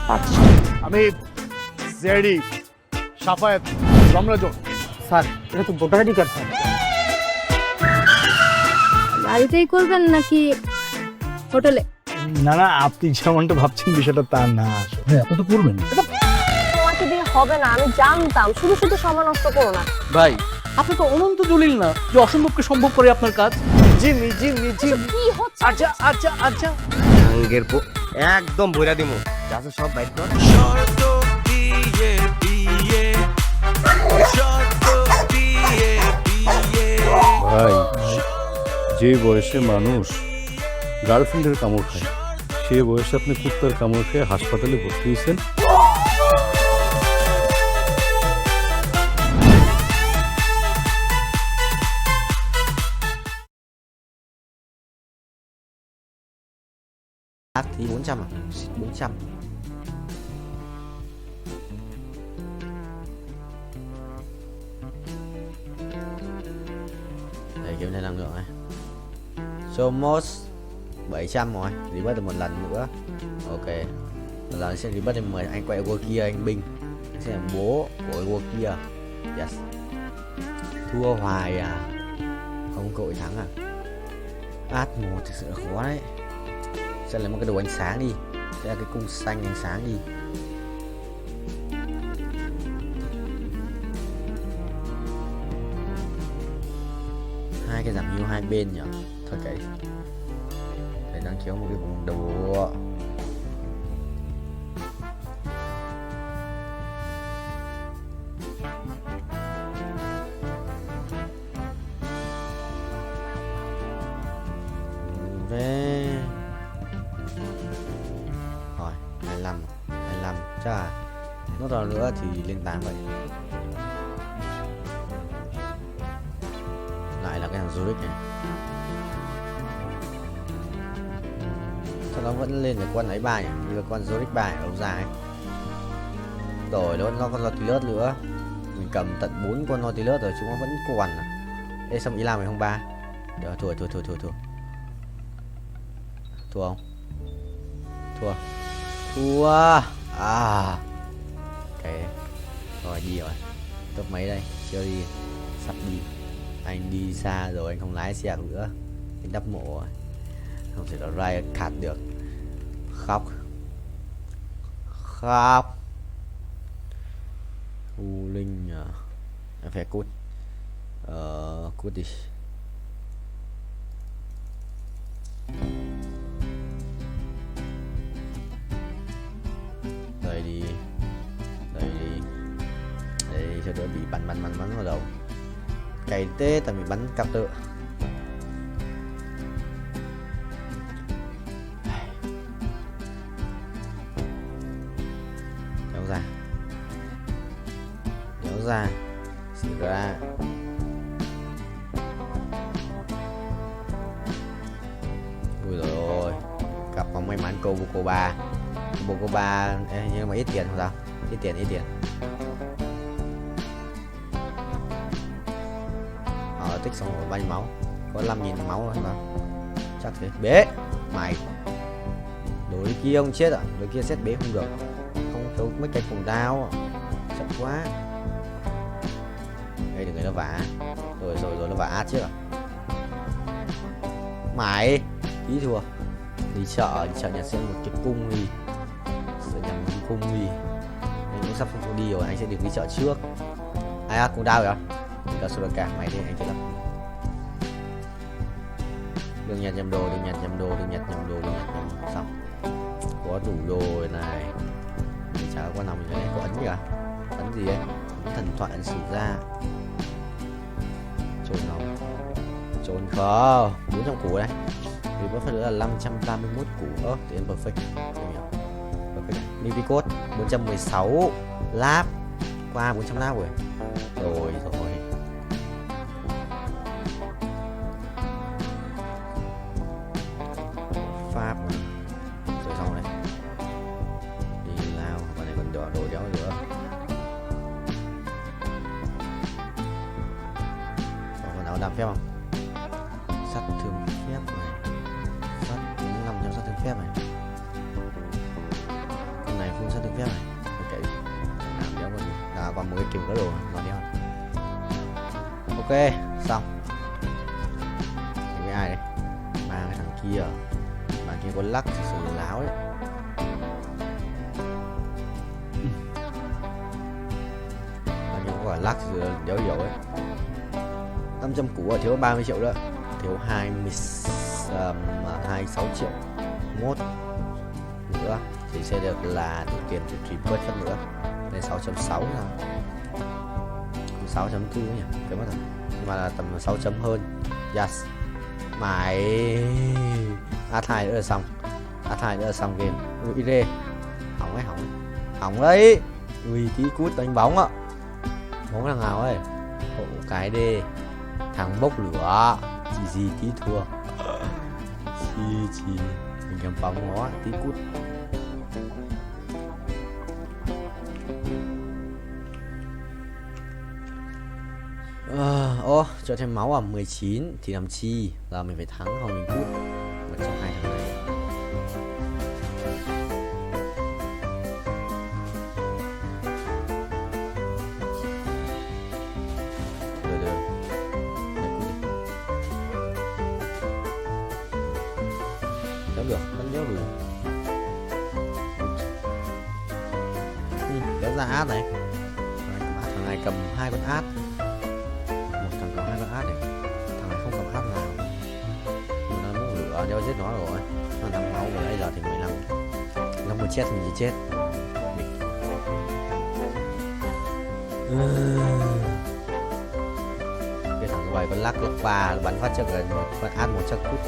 5টা। আমি জেডি সাফায়েত রমরাজন। স্যার এটা তো ভোটার আইডি কার্ড স্যার। বাড়িতেই করবেন নাকি হোটেলে? না আপনি যেমনটা ভাবছেন বিষয়টা তা না। হ্যাঁ আপনি তো করবেন। তোমাকে দিয়ে হবে না, আমি জানতাম। শুধু সময় নষ্ট করো না। ভাই আপনি তো অনন্ত দলিল না যে অসম্ভবকে সম্ভব করে আপনার কাজ। জিমি কি হচ্ছে? আচ্ছা আঙ্গের একদম বইরা দিমু। যাচ্ছে সব বাইট কর। শর্ত বিয়ে ভাই যে বয়সে মানুষ গার্লফ্রেন্ডের কামড় খায় সে বয়সে আপনি কুত্তার কামড় খেয়ে হাসপাতালে ভর্তি হয়েছেন। Thì 400 à? 400. Đây kiểm tra năng lượng này. Somos 700 rồi, rebat được một lần nữa. Ok. Một lần sẽ rebat được 10 anh quay qua kia anh binh. Sẽ là bố của qua kia. Yes. Thua hoài à? Không cội thắng à? Át 1 thực sự là khó đấy. Sẽ lấy một cái đồ ánh sáng đi. Sẽ là cái cung xanh ánh sáng đi. Hai cái giảm hiệu hai bên nhỉ. Thôi kệ. Để đang kéo một cái vùng đồ. Về rồi 25 chắc là nó rồi nữa thì lên 8 vậy. Lại là cái thằng Zurich này. Sao nó vẫn lên được con ấy bài nhỉ? Như con Zurich bài ở đâu dài. Rồi nó con Nautilus nữa. Mình cầm tận 4 con Nautilus rồi chúng nó vẫn còn à. Ê sao ý làm mày không ba? Được, thua không? Thua à. Ok rồi đi rồi. Top mấy đây? Chưa đi. Sắp đi. Anh đi xa rồi anh không lái xe nữa. Anh đắp mộ rồi. Không thể là Riot Cat được. Khóc Em phải cút. Cút đi. Đây đi. Đây cho đỡ bị bắn vào đầu. Cày tê tại bị bắn cặp tự. Kéo ra xì ra. Ui rồi ôi, cặp bóng may mắn cô ba nhưng mà ít tiền không sao, ít tiền. Tích xong rồi bao nhiêu máu, có 5.000 máu rồi mà chắc thế. Bế mày, đối kia ông chết à, đối kia xét bế không được, không thiếu mấy cái cùng đao chậm quá. Đây đừng người nó vả rồi nó vả chết à. Mày tí thua. Đi chợ nhặt xem một cái cung đi, nhặt một cái cung đi. Anh cũng sắp không đi rồi, anh sẽ đi chợ trước. Ai cùng đao rồi cả số cả mày đi anh chết lắm. Đừng nhặt nhầm đồ xong. Có đủ đồ này. Chả có nằm như này, có ấn gì à? Ấn gì ấy? Thần thoại ấn sử ra. Trốn không? Trốn không? 400 củ đây. Vì có phần nữa là 581 củ. Tiền perfect. Perfect. Mini code 416 lap. Qua 400 lap rồi. Rồi. Pháp rồi xong này. Đi lao, con này còn đồ đéo nữa. Còn áo đạp phép không? Sát thương phép này. Sát 5 sát thương phép này. Con này full sát thương phép này. Ok. Làm đéo còn một cái kiểu có đồ nó đéo. Ok, xong. Cái ai đây? Ba cái thằng kia. Bạn kia có lắc thực sự láo đấy. Bạn kia có cả lắc đéo hiểu ấy. 500 củ rồi, thiếu 30 triệu nữa. Thiếu 26 triệu mốt nữa thì sẽ được là đủ tiền để trì bớt phân nữa. Lên 6.6 rồi. 6.4 nhỉ, cái mất rồi. Nhưng mà là tầm 6 chấm hơn. Yes. Mày A2 nữa là xong. A2 nữa là xong game. Ui rê. Hỏng đấy. Ui tí cút đánh bóng ạ. Bóng thằng nào ấy. Hộ cái đê. Thằng bốc lửa. Gì tí thua. Chi mình cầm bóng nó tí cút. Cho thêm máu à, 19 thì làm chi. Giờ mình phải thắng hoặc mình cút một trong hai thằng này. Được, vẫn đéo đủ. Kéo ra át này. Thằng này cầm 2 con át. Một thằng cầm 2 con át này. Thằng này không cầm át nào. Nó muốn lửa đeo giết nó rồi. Nó 5 máu rồi bây giờ thì 15. Nó muốn chết thì mình chỉ chết. Cái thằng ngoài con lắc ba bắn phát trước gần một con át một chắc cút.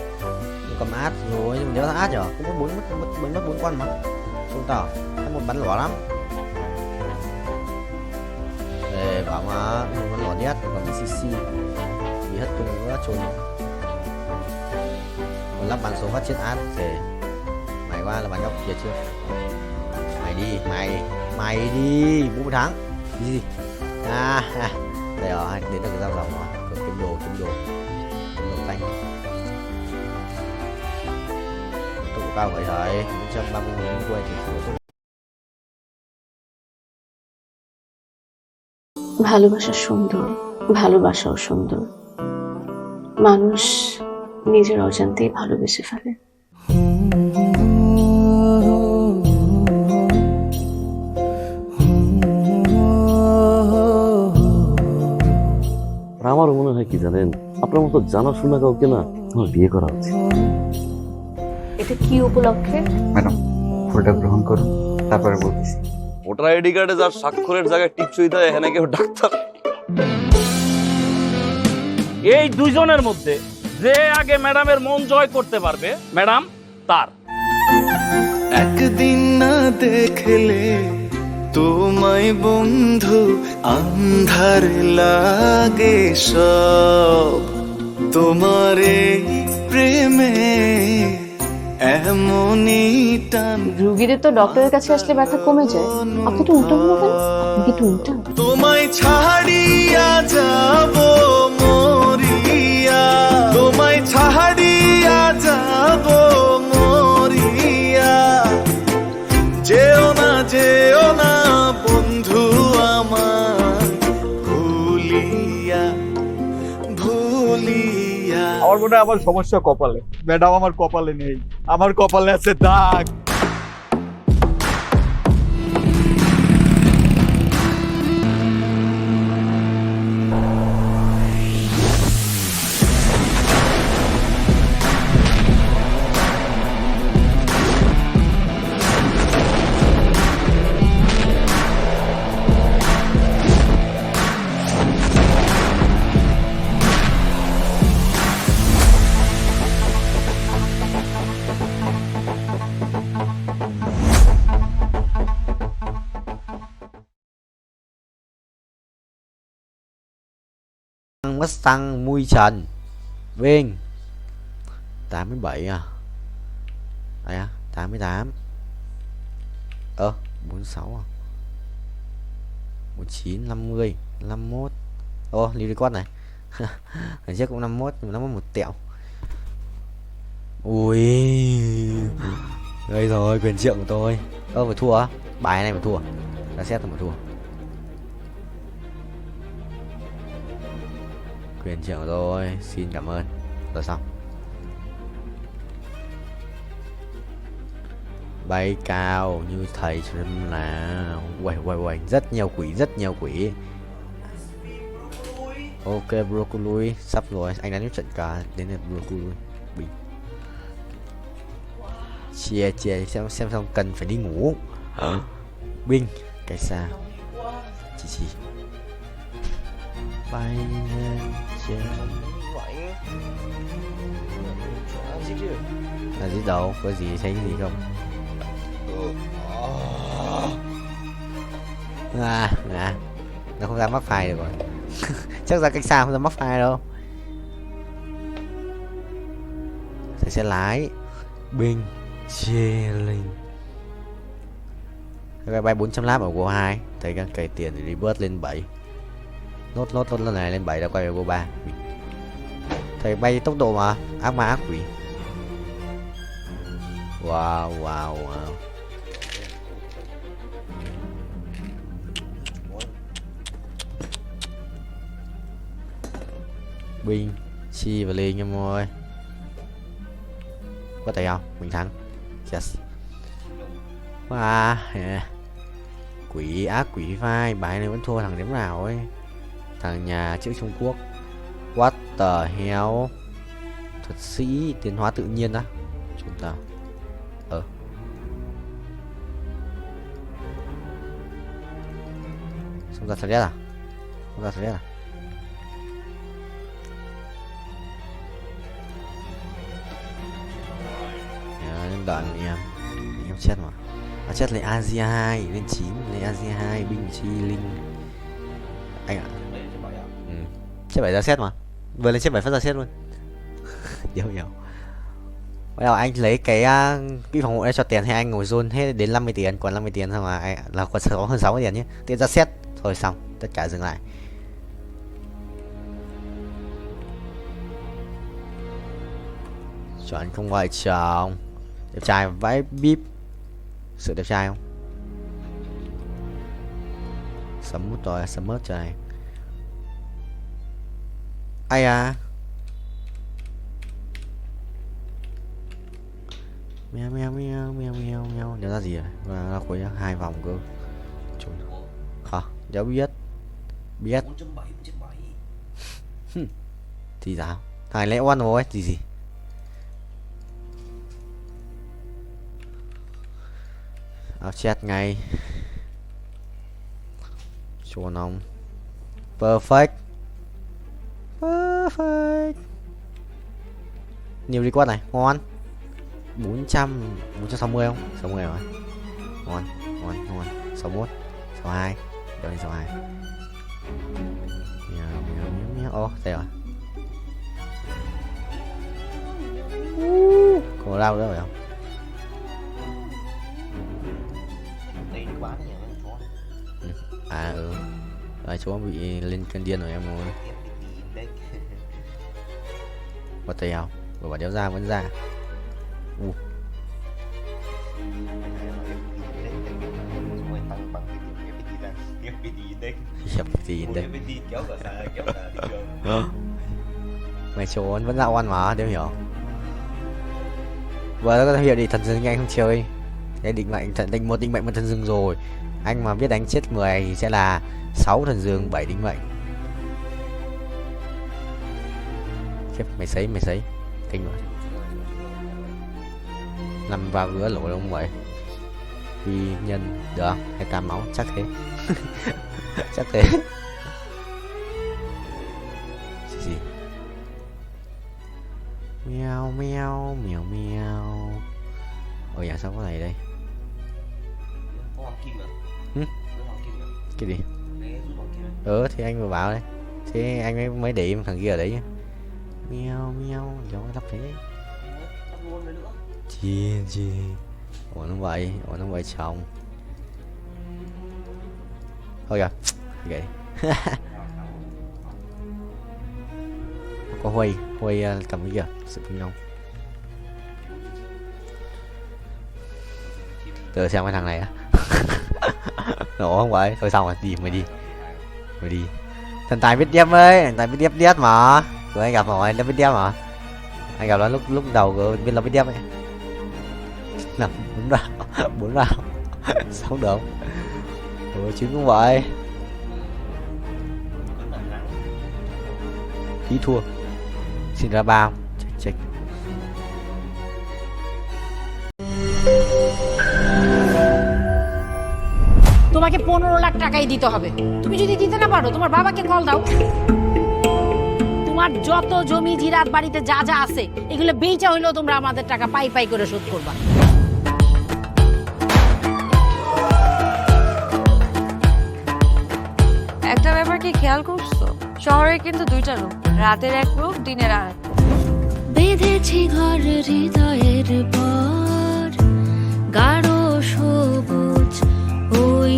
Cầm át rồi nhưng mà nhớ ra át nhở, cũng có mất 4 con mà không tỏ một bắn lỏ lắm. Để bảo mà một bắn lỏ nhất còn cc bị hết tung nữa trốn. Còn lắp bắn số phát chết át thì mày qua là bắn góc kia chưa. Mày đi bố thắng gì đây rồi đến được cái dao dòng rồi. Kiếm đồ tanh cao vậy thôi. 130 quay thì khổ. ভালোবাসা সুন্দর, ভালোবাসাও সুন্দর। মানুষ নিজের অজান্তেই ভালোবেসে ফেলে। আপনার মতো জানাশোনা কাউকে না আমার বিয়ে করা উচিত। এটা কি উপলক্ষে? ম্যাডাম ফুলটা গ্রহণ করুন, তারপরে বলতেছি। ভোটার আইডি কার্ডে যার স্বাক্ষরের জায়গায় টিপসই দেয় এখানে কেউ ডাক্তার। এই দুইজনের মধ্যে যে আগে ম্যাডামের মন জয় করতে পারবে ম্যাডাম তার। একদিন না দেখলে তোমায় বন্ধু আন্ধার লাগে সব, তোমার এই প্রেমে এমনই টান। রুগীদের তো ডক্টরের কাছে আসলে ব্যথা কমে যায়, আপনি একটু উল্টো হলো কেন? আপনি কি একটু উল্টা? তোমায় ছাড়িয়া যাব মরিয়া, তোমায় ছাড়িয়া যাব মরিয়া, যেও না বন্ধু আমার ভুলিয়া ভুলিয়া। আমার মনে হয় আমার সমস্যা কপালে, ম্যাডাম আমার কপালে নেই, আমার কপালে আছে দাগ। Mustang Mui Trần Viên 87 à? Đây à, 88. 46 à? 49, 50, 51. Lưu record này. Hồi trước cũng 51, nhưng mà 51 một tẹo. Ui. Đây rồi, quyền triệu của tôi. Phải thua á? Bài này phải thua. Đã xét tôi phải thua. Quyền triệu của tôi, xin cảm ơn. Rồi xong. Bay cao như thầy xem nào. Uầy, rất nhiều quỷ. Ok, broccoli sắp rồi, anh đã nói trận cả đến là broccoli bình. Chia xem xong cần phải đi ngủ. Binh cái sao chị bay lên trên là gì đâu, có gì thấy gì không? Nó không ra mắc file được rồi. Chắc ra cách xa không ra mắc file đâu. Thầy sẽ lái binh chê linh. Cái bay 400 lap ở Go 2. Thầy đang cày tiền để rebirth lên 7. Nốt lần này lên 7 đã quay về Go 3. Thầy bay tốc độ mà ác ma ác quỷ. Wow. Binh chi và lên em ơi. Có thể không? Mình thắng. Yes. Quỷ ác quỷ vai. Bài này vẫn thua thằng đếm nào ấy. Thằng nhà chữ Trung Quốc. What the hell. Thuật sĩ tiến hóa tự nhiên á. Chúng ta Xong ra thật à? Không ra thật à? Đợi em chết mà. Chết lấy Asia 2 lên 9, lấy Asia 2 binh chi linh. Anh ạ. Chết 7 ra xét mà. Vừa lên chết 7 phát ra xét luôn. Hiểu. Bây giờ anh lấy cái quỹ phòng hộ để cho tiền, hay anh ngồi zone hết đến 50 tiền, còn 50 tiền xong mà là còn có hơn 60 tiền nhé. Tiền ra xét rồi xong, tất cả dừng lại. Chọn không vợ chồng. Đẹp trai vãi bíp. Sự đẹp trai không? Sấm mút rồi, sấm mớt trời này. Ai à? Mèo. Nhớ ra gì rồi? Ra cuối 2 vòng cơ. Hả? Cháu biết. Thì sao? Thằng này lấy oan rồi, gì? Áo chat ngay. Chuồn ông. Perfect. Nhiều request này, ngon. 460 không? 60 rồi. Ngon. 61, 62. Đâu đi 62. Ô, đây rồi. Có lao nữa phải không? Rồi chú bị lên cơn điên rồi em ơi. Có tay không? Vừa bảo đéo ra vẫn ra. Mày trốn vẫn ra oan mà, đéo hiểu. Vừa nó có thể hiểu đi thần rừng anh không chơi. Cái định mệnh một thần rừng rồi. Anh mà biết đánh chết 10 thì sẽ là 6 thần rừng 7 định mệnh. Khiếp, mày sấy kinh rồi. Nằm vào gỡ lỗ đâu vậy. Quy nhân được không? 28 máu chắc thế. Chắc thế. Gì? Mèo. Ôi dạ sao có này đây? Cái gì? Thì anh vừa bảo đây. Thế anh mới để im thằng kia ở đấy nhá. Mèo gió lắp thế. Chi. Ủa nó vậy chồng. Thôi kìa. Kệ. Có Huy cầm cái kìa, sự kinh không? Từ xem cái thằng này á. Nổ không vậy? Thôi xong rồi, mày đi. Thần tài biết điếp ấy, thần tài biết điếp mà. Rồi anh gặp rồi, nó biết điếp mà. Anh gặp nó lúc đầu rồi biết nó biết điếp ấy. Nằm 4 vào. Xong được không? Chứ cũng vậy. Tí thua. Xin ra bao. Check. তোমাকে 15 লাখ টাকাই দিতে হবে। তুমি যদি দিতে না পারো তোমার বাবাকে কল দাও। তোমার যত জমি জিরাত বাড়িতে যা আছে এগুলো বেচা হইলেও তোমরা আমাদের টাকা পাই করে শোধ করবা। একটা ব্যাপার কি খেয়াল করছো? শহরে কিন্তু দুইটা রূপ, রাতের এক রূপ, দিনের আর এক। বেঁধেছি ঘর হৃদয়ের পর গাঢ় সবুজ ওই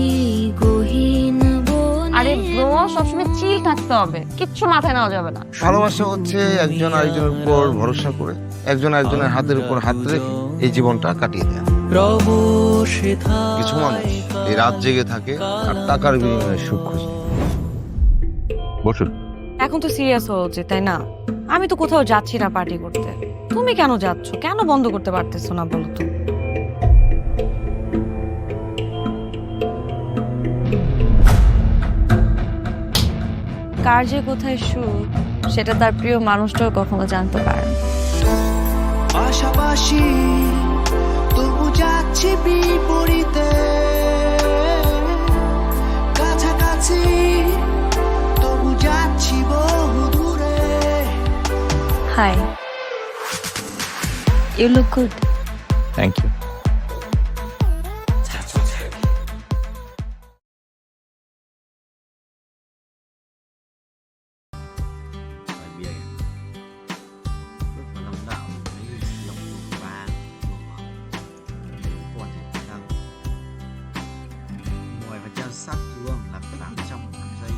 গহীন বনে। আরে ব্রো, সবসময় চিল থাকতে হবে, কিচ্ছু মাথায় নেওয়া যাবে না। ভালোবাসা হচ্ছে একজন আরেকজনের উপর ভরসা করে, একজন আরেকজনের হাতের উপর হাত রেখে এই জীবনটা কাটিয়ে দেয়। কিছু মানুষ এই রাত জেগে থাকে আর টাকার বিনিময়ে সুখ খোঁজে। বসুন। এখন তো সিরিয়াস হওয়া উচিত, তাই না? আমি তো কোথাও যাচ্ছি না পার্টি করতে। তুমি কেন যাচ্ছ? কেন বন্ধ করতে পারতেছো না বলো তো? কার যে কোথায় সুখ সেটা তার প্রিয় মানুষটাও কখনো জানতে পারে না। পাশাপাশি তবু যাচ্ছি বিপরীতে, কাছাকাছি তবু যাচ্ছি বহু দূরে। Hi, you look good. Thank you. Sát thương làm tám trong 5 giây.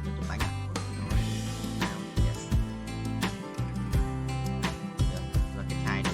Tiếp tục đánh à? Rồi. Yes. Được. Và cái hai nữa.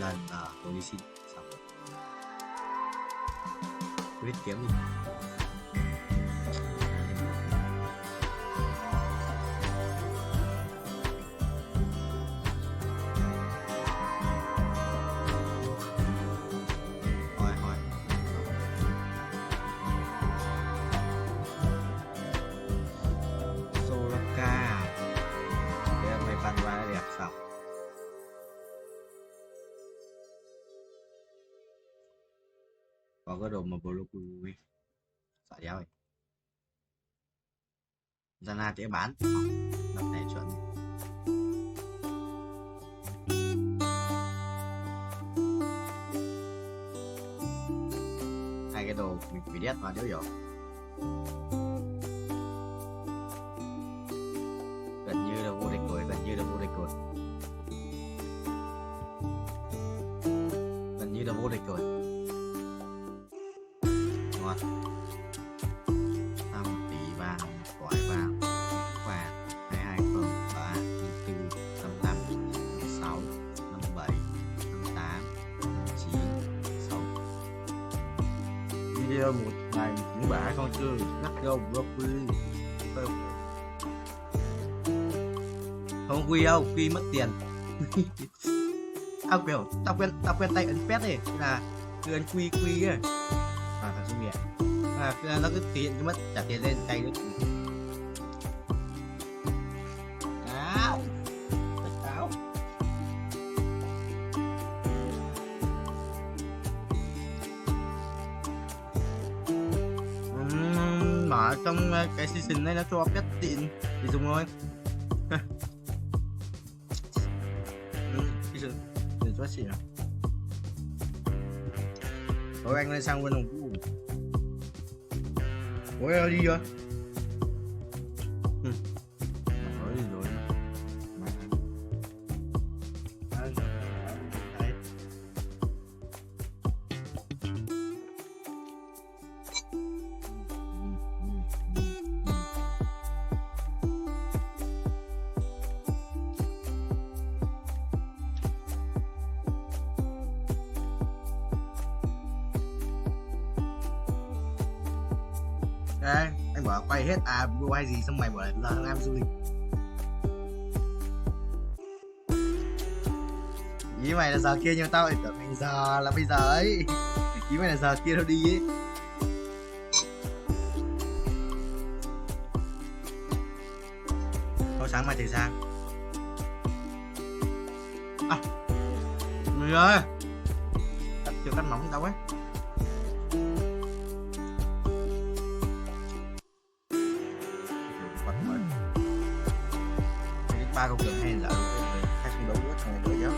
lần tôi đi xin xong rồi viết kiếm đi. Hỏi Soraka để mày văn hóa đẹp sao có cái đồ mà blue sợ đéo ấy Zana sẽ bán đợt này chuẩn hai cái đồ mình bị đét vào đéo hiểu gần như là vô địch rồi gần như là vô địch rồi gần như là vô địch rồi ngon 5 tỷ vàng quả vàng và 22 phường 3 4 55 56 57 58 9 6 video một ngày những bả con chưa nhắc vô broccoli không quy đâu quy mất tiền tao quen tay ấn pet này là cứ ấn quy ấy thằng suy miệng nó cứ thể hiện cái mất trả tiền lên tay nữa áo áo mà trong cái season này nó cho pet tiện thì dùng thôi để cho xỉn rồi anh lên sang bên đồng cũ ôi đi rồi nói gì rồi đấy anh bảo quay hết video hay gì xong mày bảo là làm du lịch ý mày là giờ kia nhưng tao lại tưởng mình giờ là bây giờ ấy ý mày là giờ kia đâu đi ấy thôi sáng mai thì sang người ơi chưa cắt móng đâu ấy ba công tượng hay là hai không đấu nữa thằng này đỡ giáo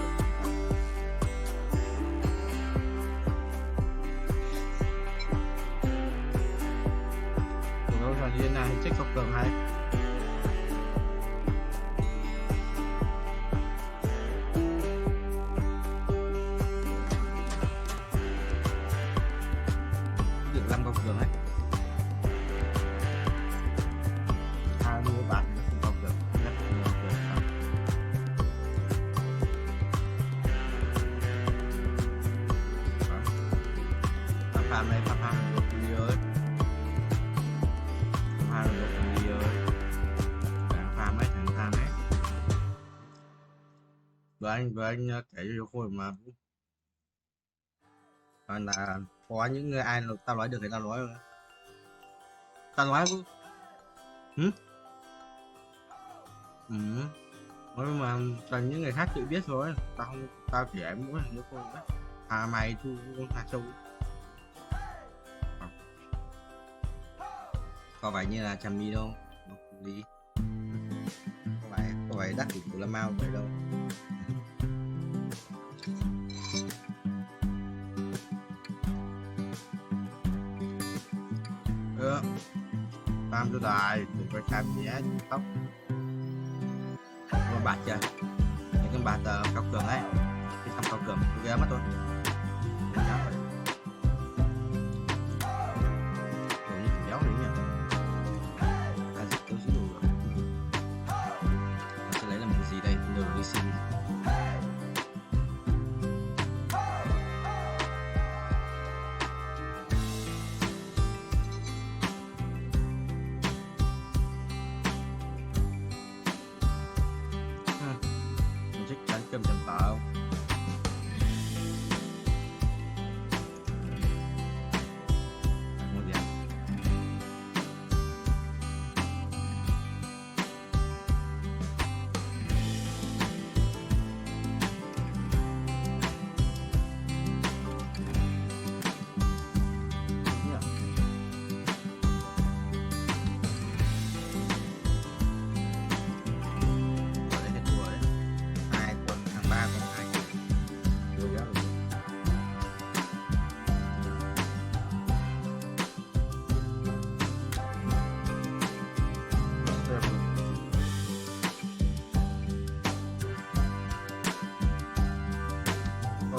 tụi nó còn như thế này check công tượng hay được 5 công tượng ấy 20 bạn không công tượng phạm này phạm được video ấy phạm được video ấy phạm ấy thằng phạm ấy và anh kể cho khôi mà còn là có những người ai tao nói được thì tao nói rồi tao nói nói mà toàn những người khác tự biết thôi tao chỉ em mỗi thằng khôi mày thu hạt sâu có phải như là chăm mi đâu đi có phải đắt của là mau vậy đâu tam cho đài đừng phải cam nhé tóc con bạc chưa những con bạc cao cường ấy cái thằng cao cường ghé mất thôi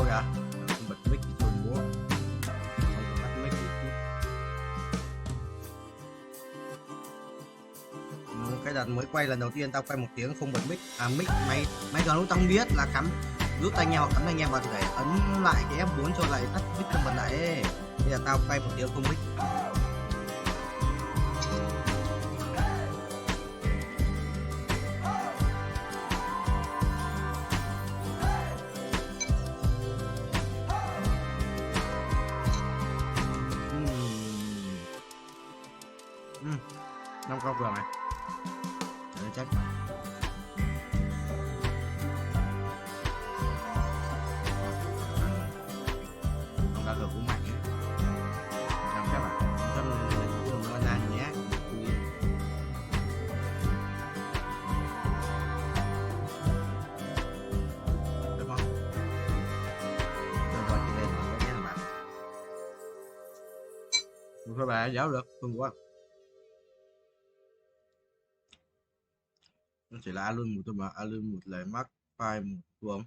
kìa. Không bật mic thì thôi bố. Không có tắt mic thì chút. Cái đợt mới quay lần đầu tiên tao quay 1 tiếng không bật mic. Mic mày còn lúc tao không biết là cắm rút tai nghe hoặc cắm tai nghe vào thì phải ấn lại cái F4 cho lại tắt mic cho bật lại ấy. Bây giờ tao quay 1 tiếng không mic. Năm câu vừa này. Để chắc. Không ra cửa cũng mạnh ấy. Làm các bạn chân nó đang nhé. Được không? Rồi gọi chị lên nó nhé bạn. Thôi bà giáo được, không quá. Nó chỉ là alun một thôi mà alun một lời mắc file một đúng không?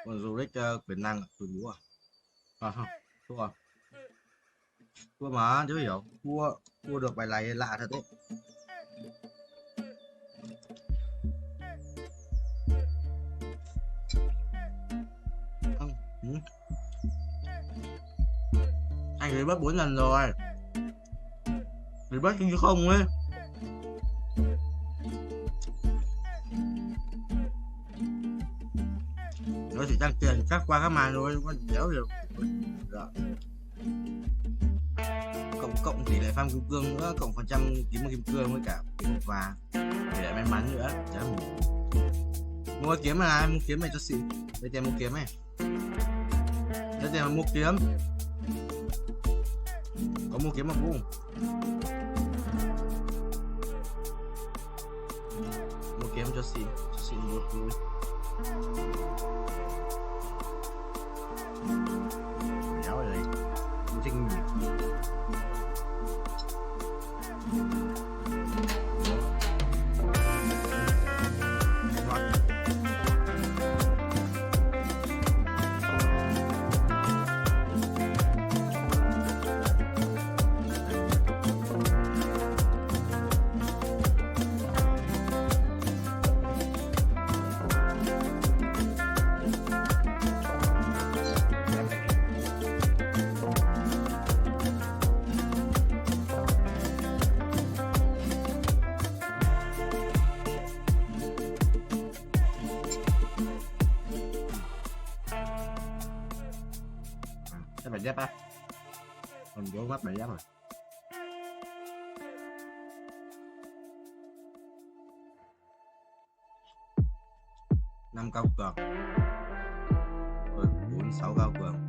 Còn Zurich quyền năng tôi búa không thua mà chứ hiểu thua được bài này lạ thật đấy. Không anh ấy bắt 4 lần rồi thì bắt như không ấy. Nó chỉ tăng tiền cắt qua các màn thôi, có kéo được. Cộng tỷ lệ farm kim cương nữa, cộng phần trăm kiếm một kim cương với cả và tỷ lệ may mắn nữa. Chả mua kiếm mà mua kiếm này cho xịn. Đây tiền mua kiếm này. Đây tiền mua kiếm. Có mua kiếm mà cũng mua kiếm cho xịn được rồi. Đéo ở đây Trinh phải dép á, còn vô mắt phải dép rồi. 5 cao cường rồi 4 6 cao cường.